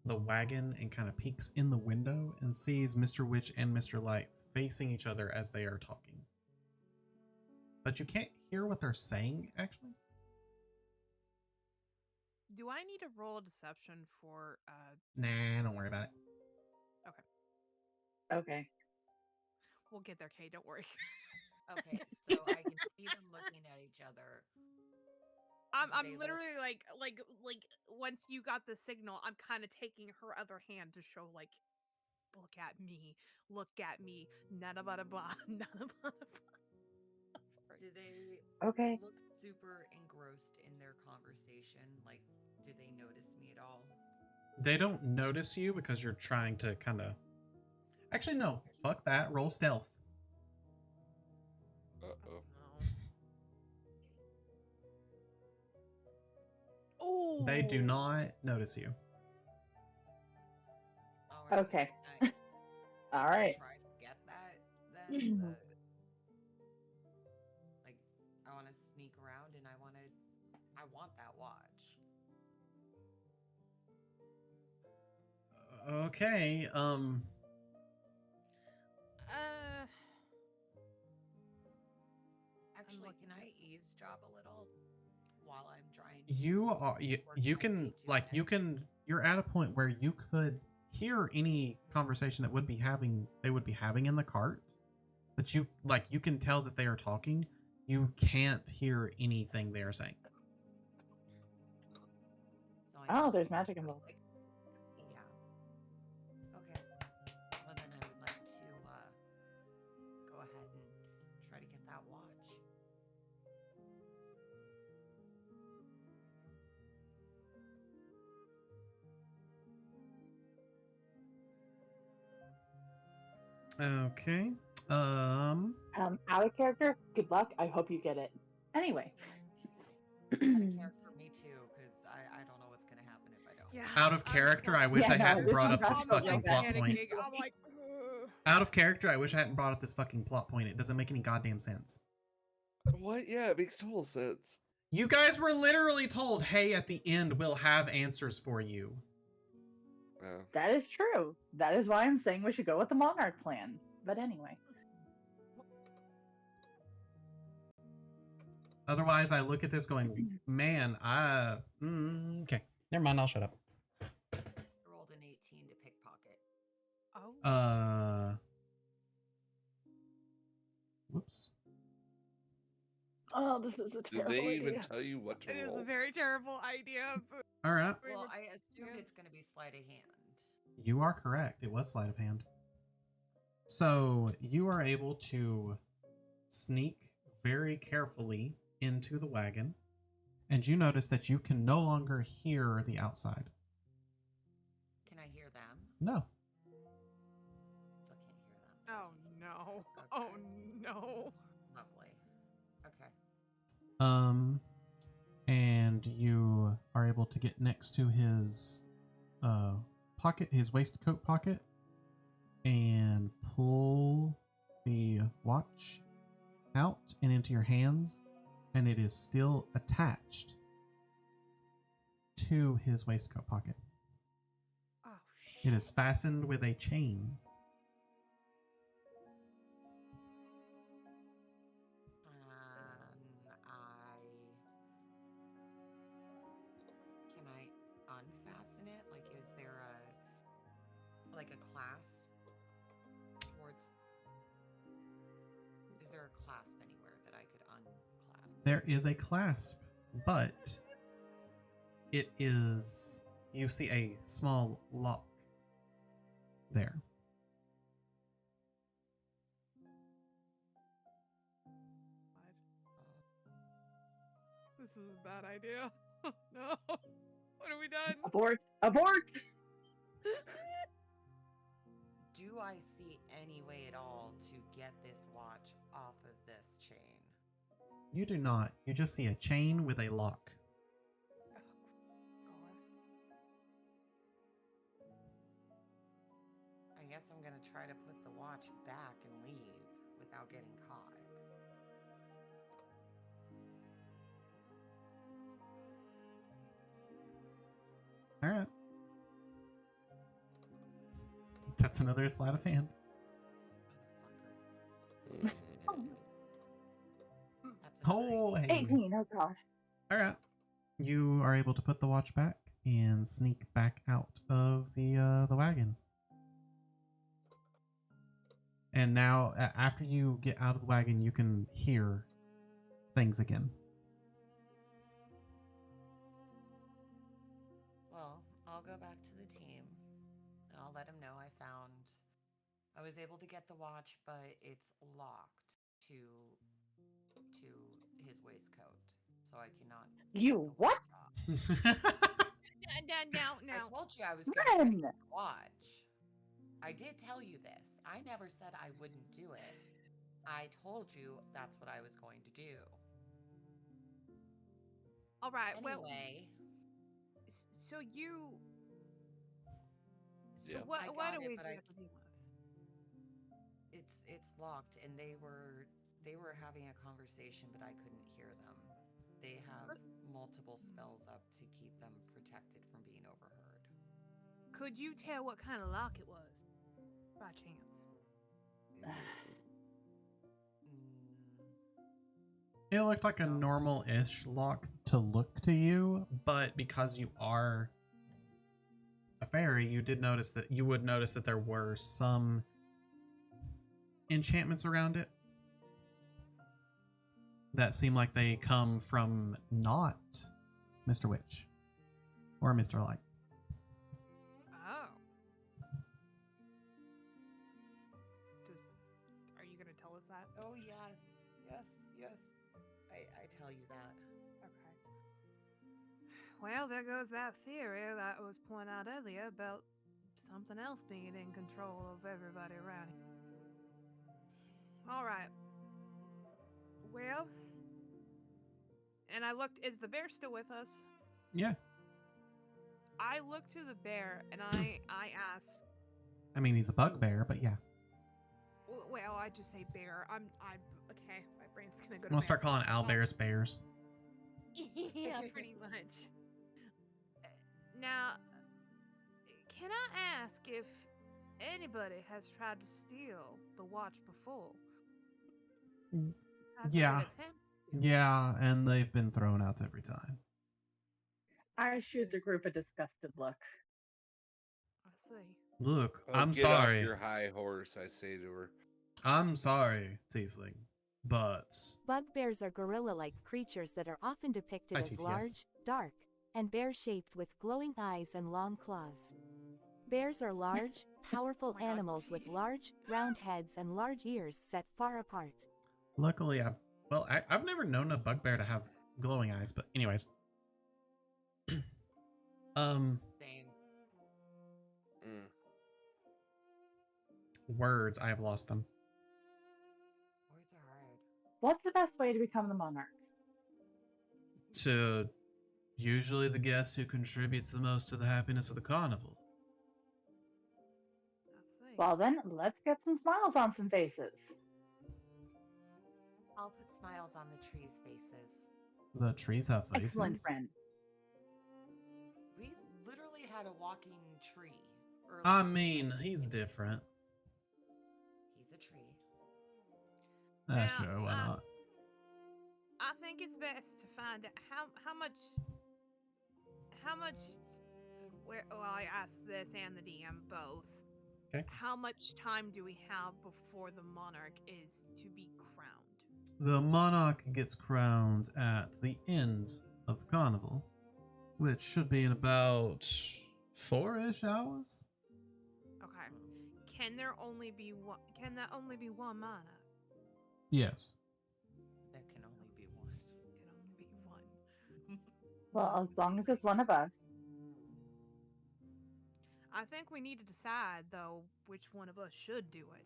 wagon and kind of peeks in the window and sees Mr. Witch and Mr. Light facing each other as they are talking. But you can't hear what they're saying, actually. Do I need to roll a deception for Nah, don't worry about it. Okay. we'll get there, Kay, don't worry. Okay, so I can see them looking at each other. I'm They look- literally like once you got the signal, I'm kind of taking her other hand to show like, look at me, none about a blah, none about a blah. I'm sorry. Do they Okay. look super engrossed in their conversation? Like, do they notice me at all? They don't notice you because you're trying to kind of... Actually, no. Fuck that. Roll stealth. Uh-oh. Oh. They do not notice you. Alright, Okay. can I All right. try to get that then? Like, I want to sneak around and I want that watch. Okay. Actually, looking can I this. eavesdrop a little while I'm trying? You are you, work you my can way to like it? you can you're at a point where you could hear any conversation that they would be having in the cart, but you can tell that they are talking. You can't hear anything they are saying. So I Oh, need there's to, magic involved. like, yeah. Okay. Well, then I would like to go ahead and try to get that watch. Okay. Out of character. Good luck. I hope you get it. Anyway. Out of character, me too, because I don't know what's gonna happen if I don't. Yeah. Out of character, I wish Yeah, I no, hadn't this brought one up this has to be fucking like plot that. point. I'm like, ugh. Out of character, I wish I hadn't brought up this fucking plot point. It doesn't make any goddamn sense. What? Yeah, it makes total sense. You guys were literally told, hey, at the end, we'll have answers for you. That is true. That is why I'm saying we should go with the Monarch plan. But anyway. Otherwise, I look at this going, man, okay. Never mind, I'll shut up. I rolled an 18 to pickpocket. Oh. Whoops. Oh, this is a Did terrible they even idea. tell you what to It is roll? a very terrible idea. But All right. Well, I assume it's gonna be sleight of hand. You are correct. It was sleight of hand. So you are able to sneak very carefully into the wagon, and you notice that you can no longer hear the outside. Can I hear them? No. Still can't hear them. oh no. Okay. Oh no. Lovely. Okay. And you are able to get next to his pocket, his waistcoat pocket, and pull the watch out and into your hands, and it is still attached to his waistcoat pocket. Oh It is fastened with a chain. Can I unfasten it? Like, is there a clasp towards? Is there a clasp anywhere that I could unclasp? There is a clasp, but it is, you see a small lock there. This is a bad idea. No. What have we done? Abort! Abort! Do I see any way at all to get this watch off of this chain? You do not. You just see a chain with a lock. Oh, God. I guess I'm gonna try to put the watch back and leave without getting caught. All right. That's another sleight of hand. That's Oh, hey. 18, oh god. All right. You are able to put the watch back and sneak back out of the wagon. And now, after you get out of the wagon, you can hear things again. Well, I'll go back to the team and I'll let him know I was able to get the watch, but it's locked to his waistcoat, so I cannot. You what? Now. I told you I was going to When? get the watch. I did tell you this. I never said I wouldn't do it. I told you that's what I was going to do. All right. Well, Anyway, so you. So Yeah. what? I What got do it, we but do I have to deal with? it's locked, and they were having a conversation, but I couldn't hear them. They have multiple spells up to keep them protected from being overheard. Could you tell what kind of lock it was, by chance? It looked like a normal-ish lock to look to you, but because you are a fairy, you would notice that there were some enchantments around it that seem like they come from not Mr. Witch or Mr. Light. Oh. Are you gonna tell us that? Oh yes. I tell you that. Okay. Well, there goes that theory that was pointed out earlier about something else being in control of everybody around here. All right. Well, and I looked. Is the bear still with us? Yeah. I looked to the bear and I asked. I mean, he's a bugbear, but yeah. Well, I just say bear. I'm okay. My brain's gonna go. I'm gonna start calling owlbears bears. Yeah, pretty much. Now, can I ask if anybody has tried to steal the watch before? Has Yeah. anyone attempted? Yeah, and they've been thrown out every time. I shoot the group a disgusted look. I see. Look, Oh, I'm get sorry. off your high horse, I say to her. I'm sorry, Tiefling, but Bugbears are gorilla-like creatures that are often depicted as ITTS. large, dark, and bear-shaped with glowing eyes and long claws. Bears are large, powerful Oh my God, animals with T. large, round heads and large ears set far apart. luckily I've never known a bugbear to have glowing eyes, but anyways. Same. Words, I have lost them. Words are hard. What's the best way to become the monarch? To usually the guest who contributes the most to the happiness of the carnival. I see. Well then, let's get some smiles on some faces. I'll put smiles on the trees' faces. The trees have faces. Excellent friend. We literally had a walking tree earlier. I mean, he's different. He's a tree. Now, Sure, why not? I think it's best to find out how much. Well, I asked this and the DM both. Okay. How much time do we have before the monarch is to be crowned? The monarch gets crowned at the end of the carnival, which should be in about 4-ish hours. Okay. Can there only be one? Can that only be one monarch? Yes. There can only be one. Can only be one. Well, as long as it's one of us. I think we need to decide, though, which one of us should do it.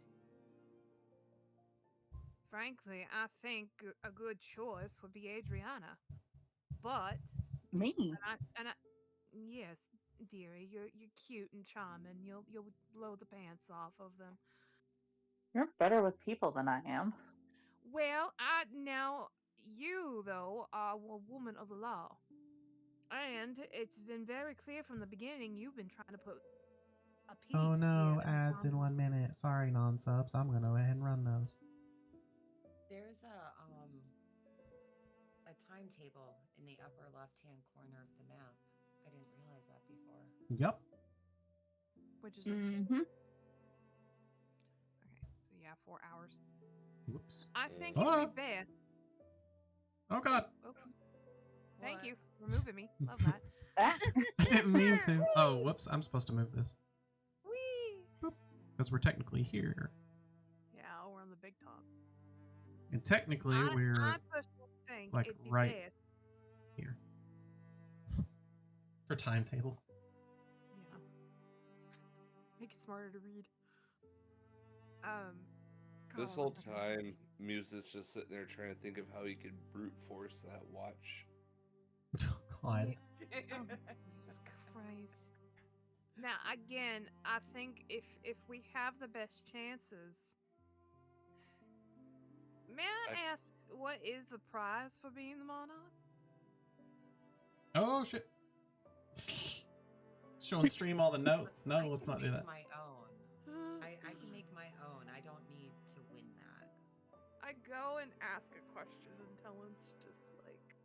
Frankly, I think a good choice would be Adriana. But Me. yes, dearie, you're cute and charming. You'll blow the pants off of them. You're better with people than I am. Well, now you though are a woman of the law, and it's been very clear from the beginning you've been trying to put a piece. Oh no, here. ads in 1 minute. Sorry, non-subs. I'm gonna go ahead and run those. There's a timetable in the upper left-hand corner of the map. I didn't realize that before. Yep. Which is Mm-hmm. okay. So yeah, 4 hours. Whoops. I think Ah. it'd be best. Oh god. Okay. Thank What? you for moving me. Love that. I didn't mean to. Oh, whoops. I'm supposed to move this. Whee! Because we're technically here. Yeah, we're on the big top. And technically we're I personally think like, it'd be right best. here. For timetable. Yeah. Make it smarter to read. This Colin, whole what's that gonna time, Muse's just sitting there trying to think of how he could brute force that watch. God. Jesus Christ. Now again, I think if we have the best chances, may I ask what is the prize for being the monarch? Oh shit. Showing stream all the notes. No, I let's can not do make that. my own. I can make my own. I don't need to win that. I go and ask a question and Talon's just like,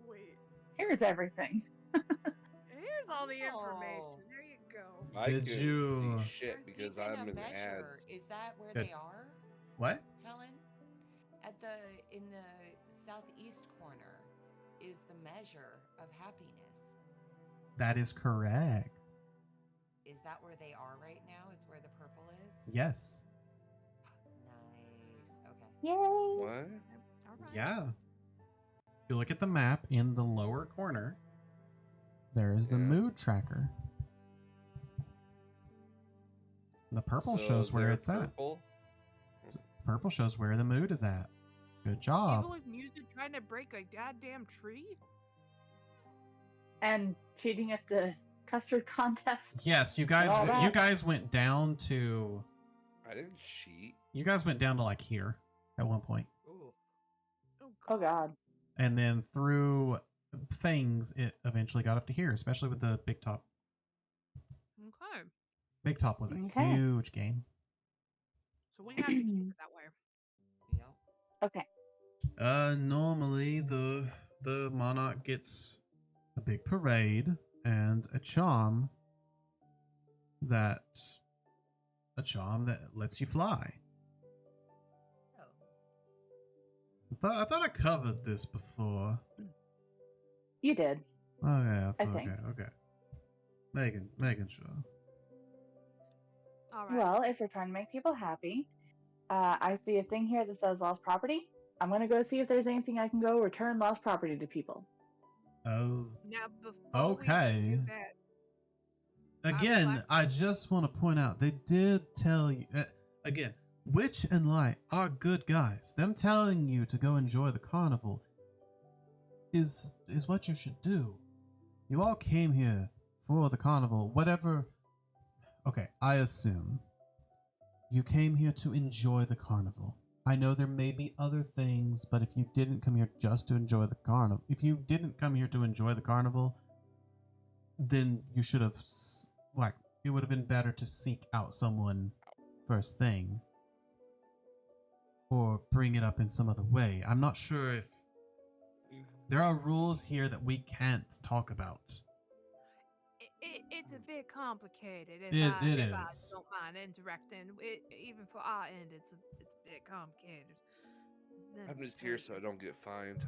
wait, Here's everything. here's all the Oh. information. There you go. I Did couldn't you- see shit because There's I'm even an a ad. measure. Is that where Good. they are? What? Talon? In the southeast corner is the measure of happiness. That is correct. Is that where they are right now? Is where the purple is? Yes. Nice. Okay. Yay! What? All right. Yeah. If you look at the map in the lower corner, there is the Yeah. mood tracker. The purple So shows where they're it's at. purple? Purple shows where the mood is at. Good job. Evil music trying to break a goddamn tree? And cheating at the custard contest. Yes, you All guys that. went down to I didn't cheat. like here at one point. Ooh. Oh god. And then through things it eventually got up to here, especially with the Big Top. Okay. Big Top was a Okay. huge game. So we have to keep it that way. Yep. Okay. Normally the monarch gets a big parade and a charm that lets you fly. Oh. I thought I covered this before. You did. Oh yeah, I think. okay. Making sure. All right. Well, if you're trying to make people happy, I see a thing here that says lost property. I'm gonna go see if there's anything I can go return lost property to people. Oh, Now before Okay. we do that, again, like- I just want to point out they did tell you again. Witch and Light are good guys. Them telling you to go enjoy the carnival is what you should do. You all came here for the carnival, whatever. Okay, I assume you came here to enjoy the carnival. I know there may be other things, but if you didn't come here just to enjoy the carnival, if you didn't come here to enjoy the carnival, then you should have, it would have been better to seek out someone first thing. Or bring it up in some other way. I'm not sure if there are rules here that we can't talk about. it's a bit complicated. It If I is. don't mind interacting. Even for our end, it's a bit complicated. I'm just here so I don't get fined.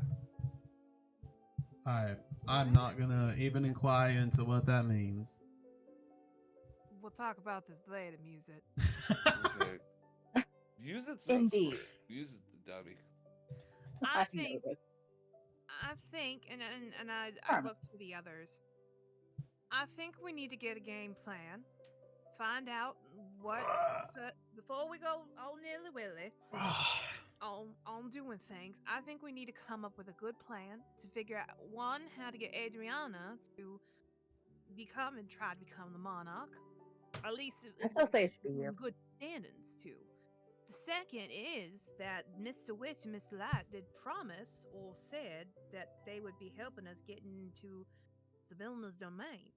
I'm not gonna even inquire into what that means. We'll talk about this later, music. Okay. Use it. Indeed. Use it, the dummy. I I've think, noticed. and I Sure. look to the others. I think we need to get a game plan. Find out what before we go all nilly willy on doing things. I think we need to come up with a good plan to figure out one, how to get Adriana to try to become the monarch. At least I still say it should be in you. good standings too. The second is that Mr. Witch and Mr. Light did promise or said that they would be helping us get into Zabilna's domain.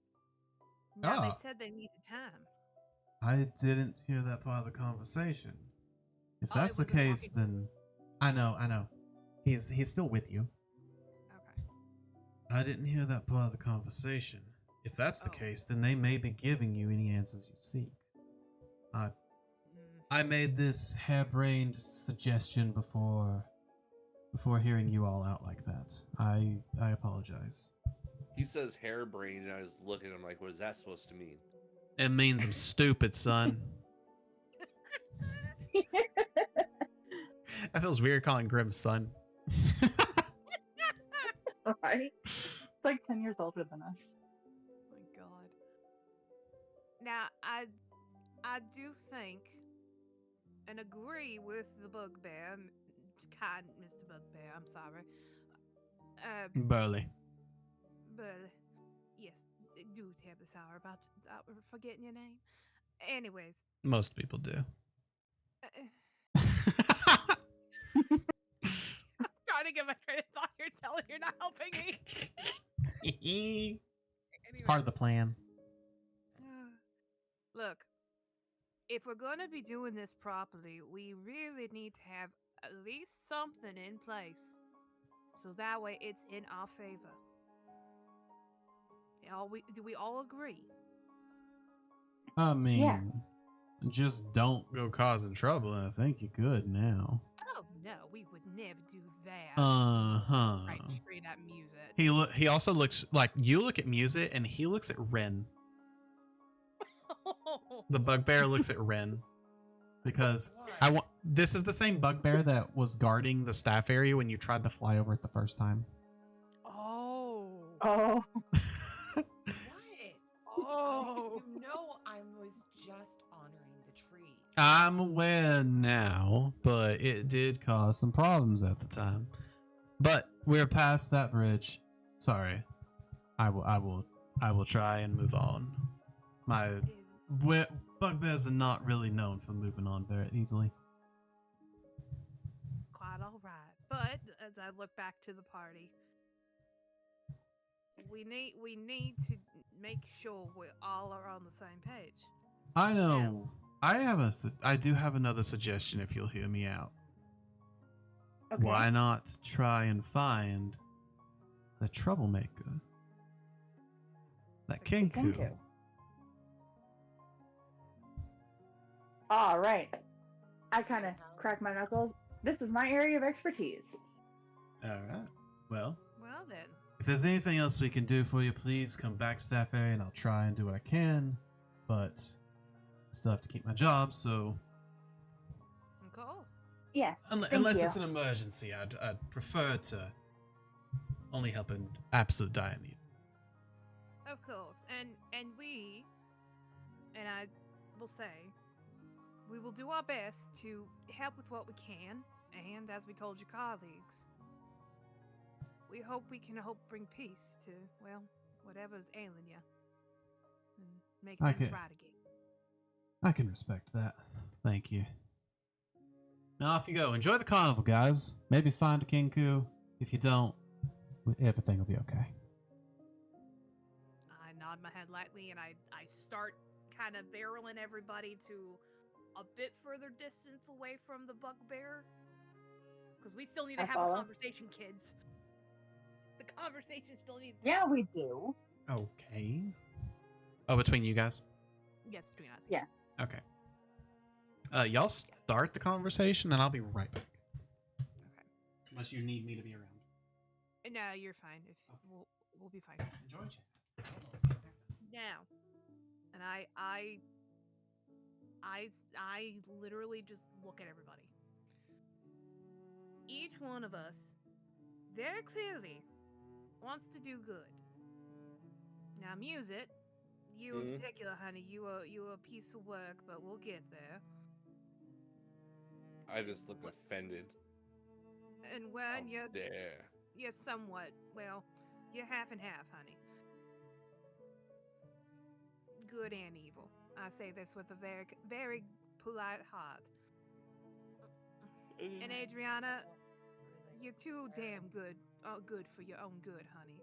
Now Ah. they said they needed time. I didn't hear that part of the conversation. If Oh, that's it the wasn't case, talking- then I know. He's still with you. Okay. I didn't hear that part of the conversation. If that's the Oh. case, then they may be giving you any answers you seek. Mm, I made this harebrained suggestion before hearing you all out like that. I apologize. He says harebrained, and I was looking at him like, what is that supposed to mean? It means I'm stupid, son. That feels weird calling Grim son. Right? It's like 10 years older than us. my God. Now I do think, and agree with the bugbear, kind Mr. Bugbear, I'm sorry. Burley. But yes, do terribly sorry about forgetting your name. Anyways, Most people do. I'm trying to get my train of thought. You're not helping me. It's part of the plan. Look, if we're gonna be doing this properly, we really need to have at least something in place, so that way it's in our favor. Do we all agree? I mean, Yeah. just don't go causing trouble, and I think you could now. Oh no, we would never do that. Right, straight at music. He also looks like you look at Music, and he looks at Ren. The bugbear looks at Ren because this is the same bugbear that was guarding the staff area when you tried to fly over it the first time. Oh. Oh. What? Oh. You know I was just honoring the tree. I'm aware now, but it did cause some problems at the time. But we're past that bridge. Sorry. I will try and move on. Bugbears are not really known for moving on very easily. Quite all right. But as I look back to the party, we need to make sure we all are on the same page. I know. I do have another suggestion if you'll hear me out. Okay. Why not try and find the troublemaker? That Kinku. Kinku. All right. I kind of crack my knuckles. This is my area of expertise. Alright. Well, then. if there's anything else we can do for you, please come back to staff area and I'll try and do what I can. But I still have to keep my job, so Of course. Yes. thank unless you. it's an emergency, I'd prefer to only help in absolute dire need. Of course. And I will say, we will do our best to help with what we can, and as we told your colleagues, we hope we can bring peace to, well, whatever's ailing you, and make things Okay. right again. I can respect that. Thank you. Now off you go. Enjoy the carnival, guys. Maybe find a Kinku. If you don't, everything will be okay. I nod my head lightly, and I start kind of barreling everybody to a bit further distance away from the bugbear. Because we still need to I have follow. a conversation, kids. The conversation still needs to Yeah, we do. Okay. Oh, between you guys? Yes, between us. Yeah. Okay. Y'all start the conversation and I'll be right back. Okay. Unless you need me to be around. No, you're fine. We'll be fine. Enjoy chat. Now, and I literally just look at everybody. Each one of us very clearly wants to do good. Now, Music, you in particular, honey, you are a piece of work, but we'll get there. I just look offended. And when How dare. you're somewhat, well, you're half and half, honey. Good and evil. I say this with a very, very polite heart. And Adriana, you're too damn good. Good for your own good, honey.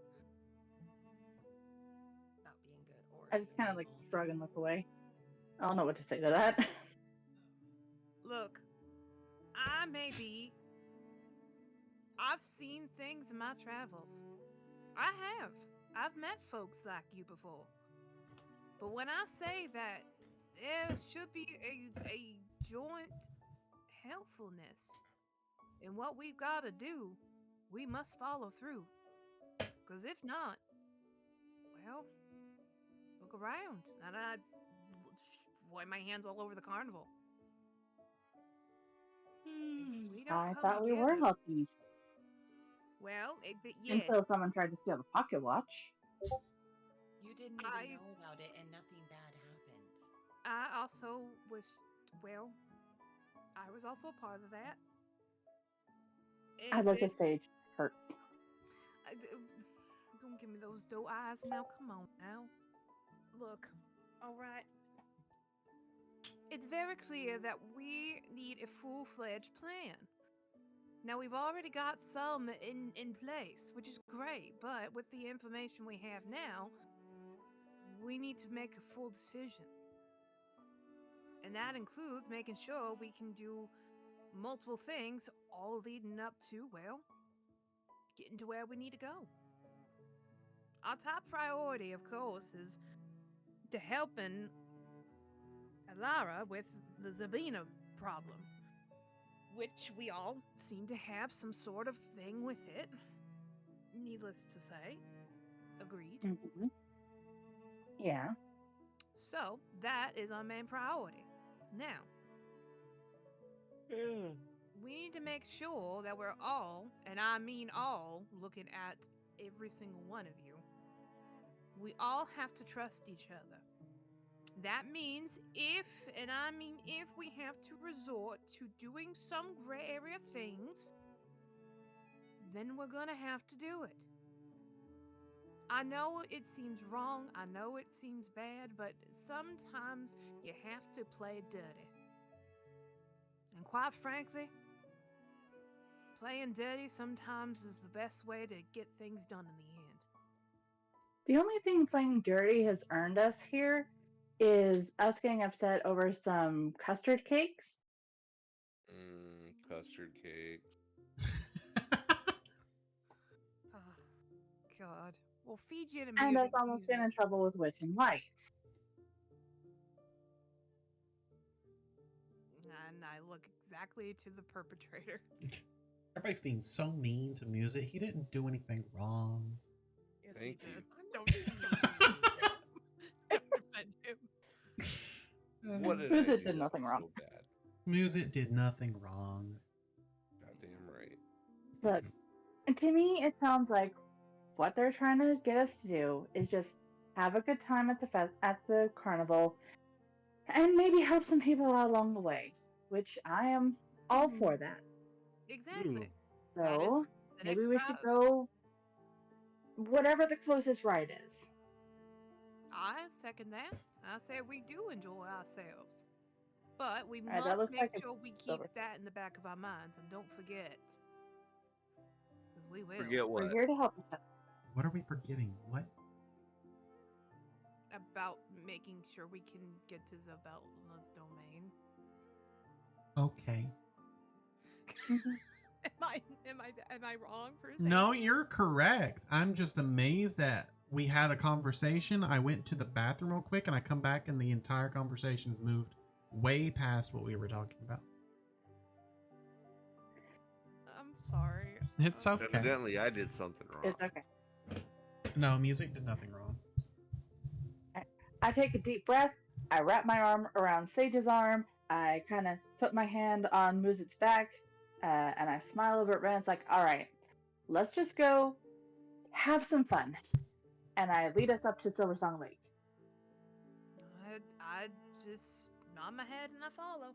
Not being good or I just being kind of like evil. shrug and look away. I don't know what to say to that. Look, I've seen things in my travels. I have. I've met folks like you before. But when I say that there should be a joint helpfulness in what we've got to do, we must follow through. Because if not, well, look around. And I wipe my hands all over the carnival. If we don't I come thought we were together- helping Well, yes. until someone tried to steal the pocket watch. You didn't even know about it and nothing bad happened. I also was, well, I was also a part of that. I And look then- at Sage. Hurt. Don't give me those doe eyes now. Come on now. Look, all right. It's very clear that we need a full-fledged plan. Now, we've already got some in place, which is great, but with the information we have now, we need to make a full decision. And that includes making sure we can do multiple things, all leading up to, well, getting to where we need to go. Our top priority, of course, is to helping Alara with the Zabina problem, which we all seem to have some sort of thing with it. Needless to say. Agreed. Mm-hmm. Yeah. So, that is our main priority. Now, we need to make sure that we're all, and I mean all, looking at every single one of you. We all have to trust each other. That means if, and I mean if, we have to resort to doing some gray area things, then we're gonna have to do it. I know it seems wrong, I know it seems bad, but sometimes you have to play dirty. And quite frankly, playing dirty sometimes is the best way to get things done in the end. The only thing playing dirty has earned us here is us getting upset over some custard cakes. Custard cakes. Oh, God. We'll feed you in a And music us almost getting in trouble with Witch and White. And I look exactly to the perpetrator. Everybody's being so mean to Music. He didn't do anything wrong. Yes, Thank he you. did. I'm Don't not don't defend him. What did Who's I it do did that nothing was wrong? so bad? Music did nothing wrong. Goddamn right. Look, to me, it sounds like what they're trying to get us to do is just have a good time at the carnival, and maybe help some people out along the way, which I am all for that. Exactly. Ooh. That is So the maybe next we should route. go whatever the closest ride is. I second that. I say we do enjoy ourselves. But we Alright, that must looks make like it's sure we keep silver. that in the back of our minds and don't forget. 'Cause we will. Forget We're what? here to help each other. What are we forgetting? What? About making sure we can get to Zabella's domain. Okay. Am I wrong for saying No, that? you're correct. I'm just amazed that we had a conversation. I went to the bathroom real quick and I come back and the entire conversation has moved way past what we were talking about. I'm sorry. It's okay. Evidently, I did something wrong. It's okay. No, Music did nothing wrong. I take a deep breath. I wrap my arm around Sage's arm. I kind of put my hand on Muzit's back, and I smile over at Ren. It's like, all right, let's just go have some fun. And I lead us up to Silversong Lake. I just nod my head and I follow.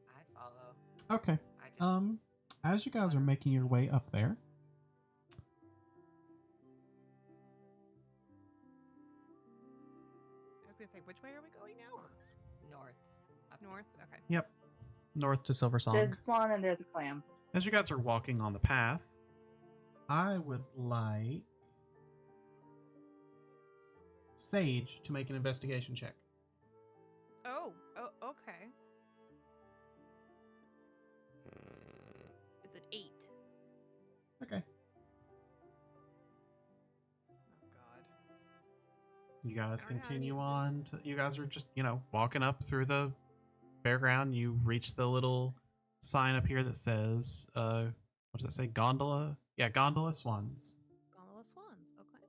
I follow. Okay. I just As you guys are making your way up there, I was gonna say, which way are we going now? north. Up this North. way. Okay. yep, north to Silver Song. There's a swan and there's a clam. As you guys are walking on the path, I would like Sage to make an investigation check. Oh, okay. Mm, It's an 8. Okay. Oh God. You guys Alright. continue on to, you guys are just, walking up through the fairground. You reach the little sign up here that says, what does that say? Gondola? Yeah, Gondola Swans. Gondola swans. Okay.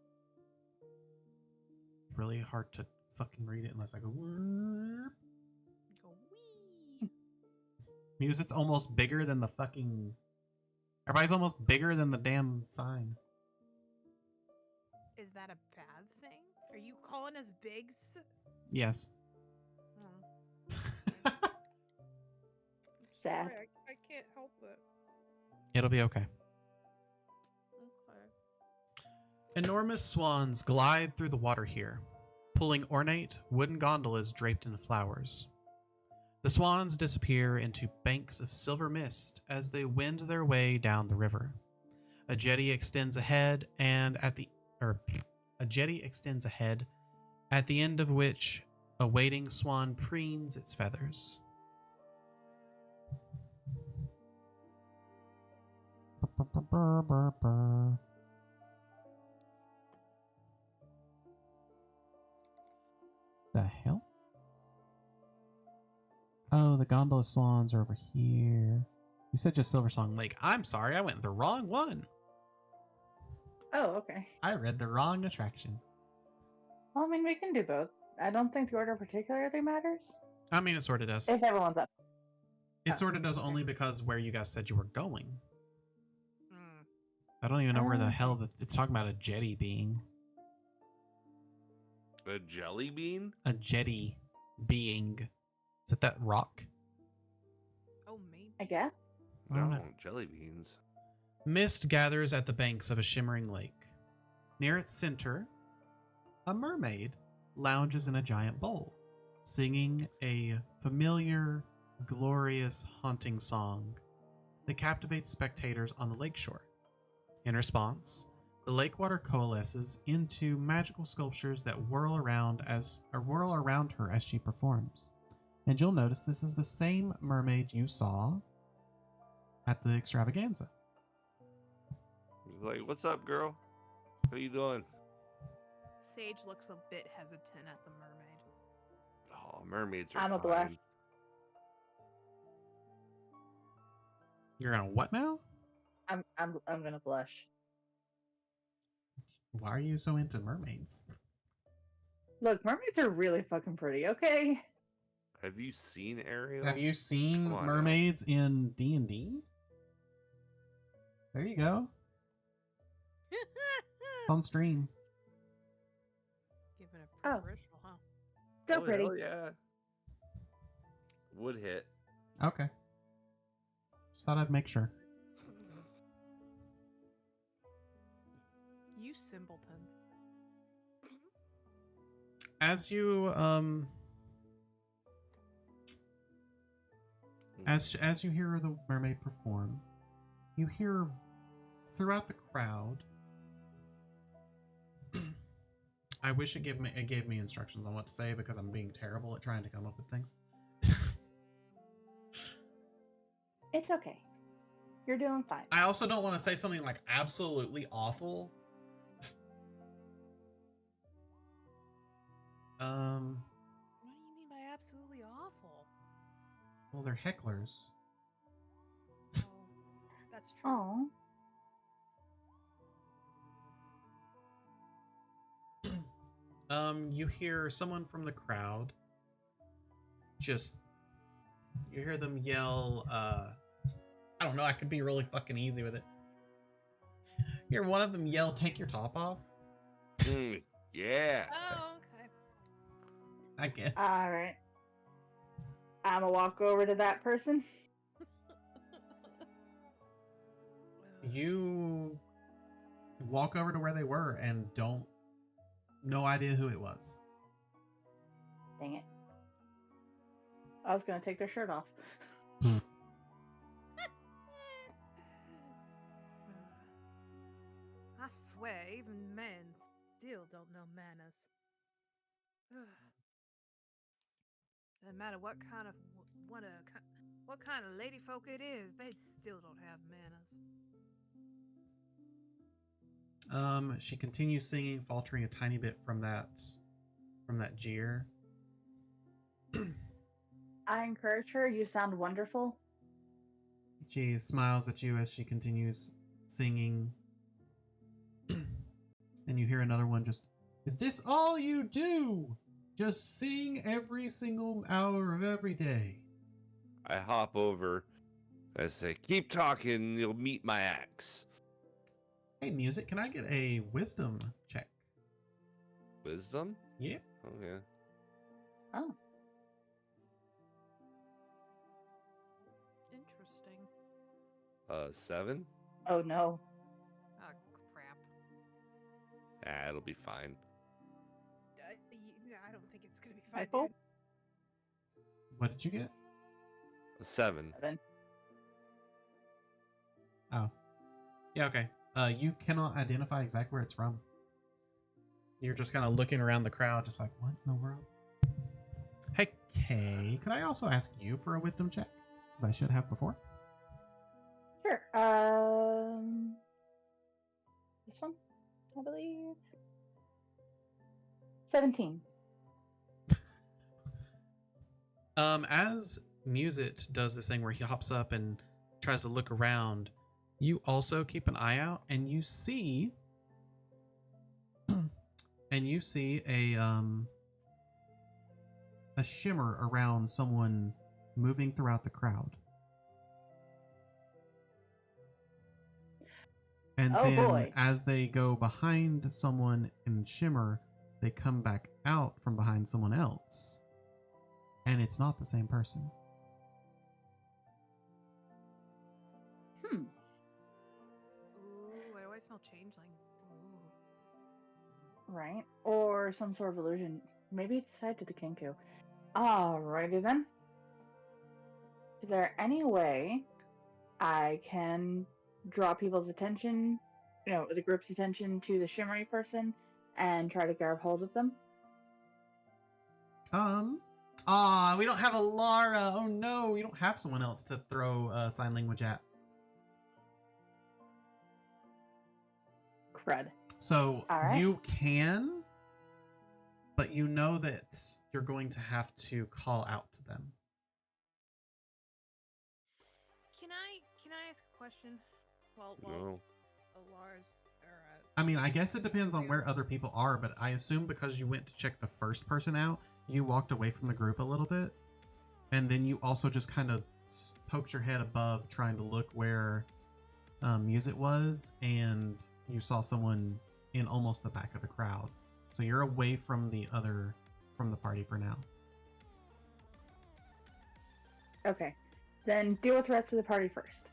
Really hard to fucking read it unless I go. "Whoop." Go wee. Music's almost bigger than the fucking. Everybody's almost bigger than the damn sign. Is that a bad thing? Are you calling us bigs? Yes. Hmm. sad. Sorry, I can't help it. It'll be okay. Okay. Enormous swans glide through the water here, pulling ornate wooden gondolas draped in flowers. The swans disappear into banks of silver mist as they wend their way down the river. A jetty extends ahead, at the end of which a waiting swan preens its feathers. The hell? Oh, the gondola swans are over here. You said just Silversong Lake. I'm sorry, I went the wrong one. Oh, okay. I read the wrong attraction. Well, I mean, we can do both. I don't think the order particularly matters. I mean, it sort of does. If everyone's up. It sort of does only because where you guys said you were going. Mm. I don't even know where the hell it's talking about a jetty being. A jelly bean? A jetty being. Is it that rock? Oh, maybe. I guess. I don't know. Jelly beans. Mist gathers at the banks of a shimmering lake. Near its center, a mermaid lounges in a giant bowl, singing a familiar, glorious, haunting song that captivates spectators on the lakeshore. In response, the lake water coalesces into magical sculptures that whirl around her as she performs. And you'll notice this is the same mermaid you saw at the extravaganza. Like, what's up, girl? How you doing? Sage looks a bit hesitant at the mermaid. Oh, mermaids are I'm a fine. blush. You're gonna what now? I'm gonna blush. Why are you so into mermaids? Look, mermaids are really fucking pretty, okay? Have you seen Ariel? Have you seen Come on mermaids in D&D? There you go. It's on stream. Giving a Oh. peripheral, huh? So Oh, pretty. hell yeah. Would hit. Okay. Just thought I'd make sure. You simpletons. As you as you hear the mermaid perform, you hear throughout the crowd. I wish it gave me instructions on what to say because I'm being terrible at trying to come up with things. It's okay. You're doing fine. I also don't want to say something like absolutely awful. What do you mean by absolutely awful? Well, they're hecklers. Oh, that's true. Oh. You hear someone from the crowd you hear them yell, I don't know, I could be really fucking easy with it. You hear one of them yell, "Take your top off." Yeah. Oh, okay. I guess. Alright. I'ma walk over to that person. You walk over to where they were and no idea who it was. Dang it. I was gonna take their shirt off. I swear, even men still don't know manners. Doesn't matter what kind of lady folk it is, they still don't have manners. She continues singing, faltering a tiny bit from that jeer. I encourage her, you sound wonderful. She smiles at you as she continues singing. And you hear another one just, "Is this all you do? Just sing every single hour of every day?" I hop over. I say, "Keep talking, you'll meet my axe." Hey, music, can I get a wisdom check? Wisdom? Yeah. Okay. Oh. 7. Oh no. Oh crap. It'll be fine. I don't think it's gonna be fine. Typo? Dude. What did you get? A 7. 7. Oh. Yeah, okay. You cannot identify exactly where it's from. You're just kind of looking around the crowd, just like, what in the world? Hey, Kay, could I also ask you for a wisdom check? As I should have before. Sure. This one, I believe. 17. As Musit does this thing where he hops up and tries to look around, you also keep an eye out, and you see a shimmer around someone moving throughout the crowd. And Oh, then boy. as they go behind someone in shimmer, they come back out from behind someone else. And it's not the same person. Hmm. Ooh, why do I smell changeling? Ooh. Right. Or some sort of illusion. Maybe it's tied to the Kenku. Alrighty then. Is there any way I can draw people's attention, the group's attention to the shimmery person and try to grab hold of them? We don't have a Lara. Oh no, we don't have someone else to throw sign language at. Crud. So All right. you can, but you know that you're going to have to call out to them. Can I ask a question? Well, No. Lars or I mean, I guess it depends on where other people are, but I assume because you went to check the first person out, you walked away from the group a little bit, and then you also just kind of poked your head above trying to look where Musit was, and you saw someone in almost the back of the crowd. So you're away from the party for now. Okay. Then deal with the rest of the party first.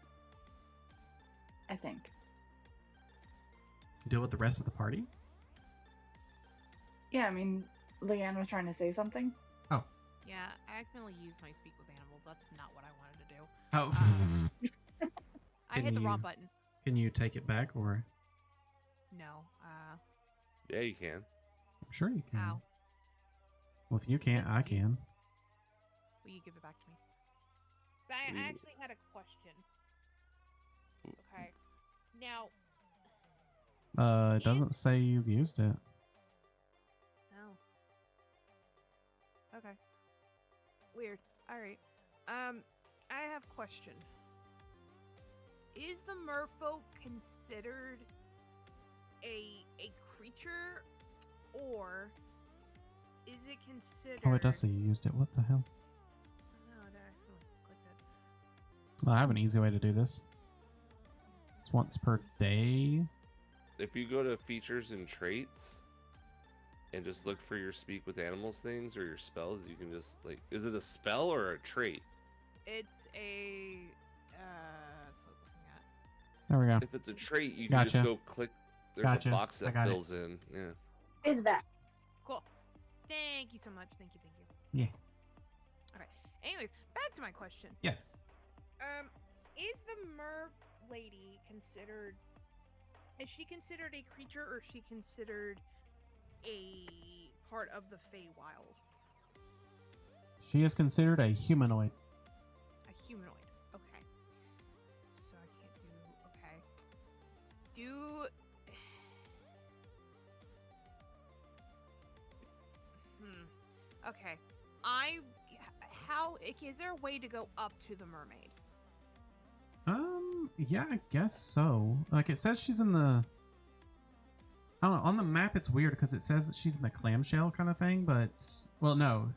I think. Deal with the rest of the party? Yeah, I mean, Leanne was trying to say something. Oh. Yeah, I accidentally used my speak with animals. That's not what I wanted to do. Oh. I hit the wrong you- button. Can you take it back, or? No. Yeah, you can. I'm sure you can. How? Well, if you can't, I can. Will you give it back to me? 'Cause I Mm. actually had a question. Okay. Now, It doesn't say you've used it. no. Okay. Weird. All right. I have a question. Is the merfolk considered a creature, or is it considered? Oh, it does say you used it. What the hell? No, I actually clicked it. Well, I have an easy way to do this. It's once per day. If you go to features and traits and just look for your speak with animals things or your spells, you can just is it a spell or a trait? It's a. That's what I was looking at. There we go. If it's a trait, you can Gotcha. just go click. There's Gotcha. a box I that got it. fills in. Yeah. Is that? Cool. Thank you so much. Thank you. Yeah. Alright. Anyways, back to my question. Yes. Is the mer lady considered? Is she considered a creature, or is she considered a part of the Feywild? She is considered a humanoid. A humanoid. Okay. So I can't do. Okay. Do. Okay. How is there a way to go up to the mermaid? Yeah, I guess so. Like, it says she's in the... I don't know, on the map it's weird because it says that she's in the clamshell kind of thing, but... Well, no.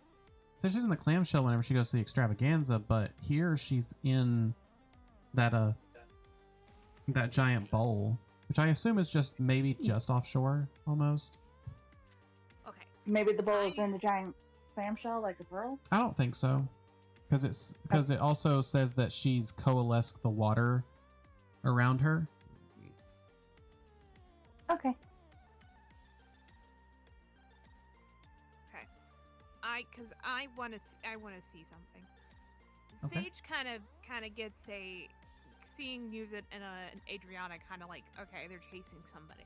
It says she's in the clamshell whenever she goes to the extravaganza, but here she's in that giant bowl, which I assume is just maybe just offshore, almost. Okay. Maybe the bowl is in the giant clamshell like a pearl? I don't think so, because it also says that she's coalesced the water around her. Okay. Cause I wanna see something. Okay. Sage kind of gets a seeing Musit and an Adriana kind of like, okay, they're chasing somebody.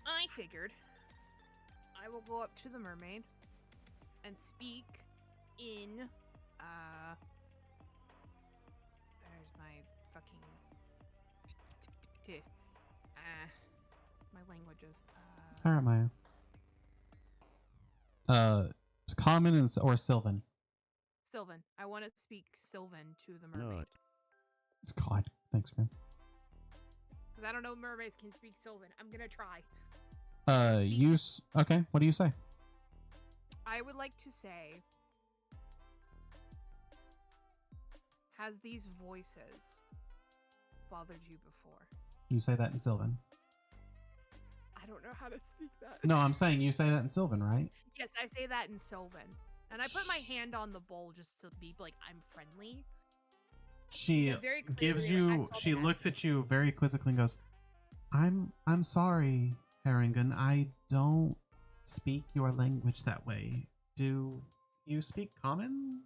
I figured I will go up to the mermaid and speak in there's my fucking my languages. All right, Maya. Common or Sylvan? Sylvan. I want to speak Sylvan to the mermaid. It's God. Thanks, Grim. Because I don't know if mermaids can speak Sylvan. I'm gonna try. Use. Okay, what do you say? I would like to say, has these voices bothered you before? You say that in Sylvan. I don't know how to speak that. No, I'm saying you say that in Sylvan, right? Yes, I say that in Sylvan. And I put my hand on the bowl just to be like, I'm friendly. She Yeah, very gives clearly, I you. saw She that. looks at you very quizzically and goes, "I'm sorry, Haringen. I don't speak your language that way. Do you speak Common?"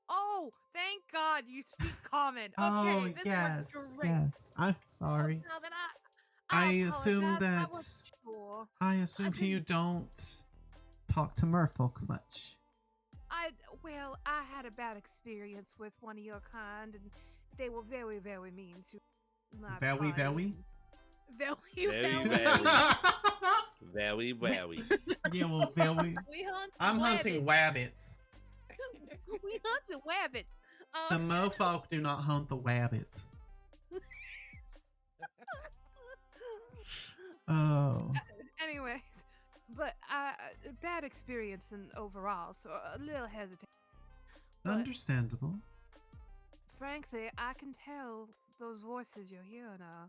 Oh, thank God you speak Common. Okay, Oh this yes, works great. yes. I'm sorry. Oh, Calvin, I apologize, assume I that. wasn't sure. I assume you don't talk to merfolk much. Well, I had a bad experience with one of your kind, and they were very, very mean to my Very, party. Very, Very, very. Very wowie. Yeah, well, very. We hunt I'm hunting wabbits. We hunted wabbits. The mofolk do not hunt the wabbits. Oh. Anyways, but bad experience and overall, so a little hesitant. But Understandable. frankly, I can tell those voices you're hearing are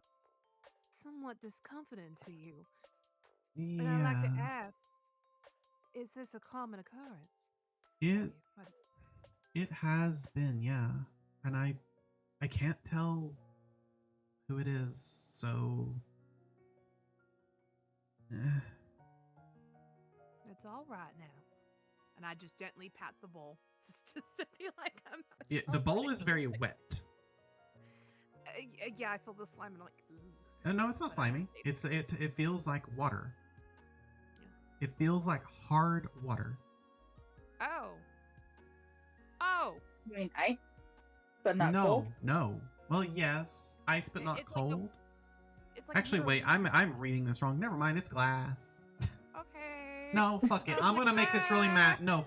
somewhat discomforting to you. And I'd like to Yeah. ask, is this a common occurrence? It it has been, yeah. And I can't tell who it is, so It's all right now. And I just gently pat the bowl just to feel like I'm not yeah, the bowl is very celebrating. wet. Yeah, I feel the slime and I'm like, ooh. No, it's not slimy. It feels like water. Yeah. It feels like hard water. Oh. Oh. You mean ice, but not no, cold? no. Well, yes, ice but not It's like a- cold. It's like Actually, wait, I'm reading this wrong. Never mind, it's glass. Okay. No, fuck it. Oh I'm my gonna make this really God. mad. No,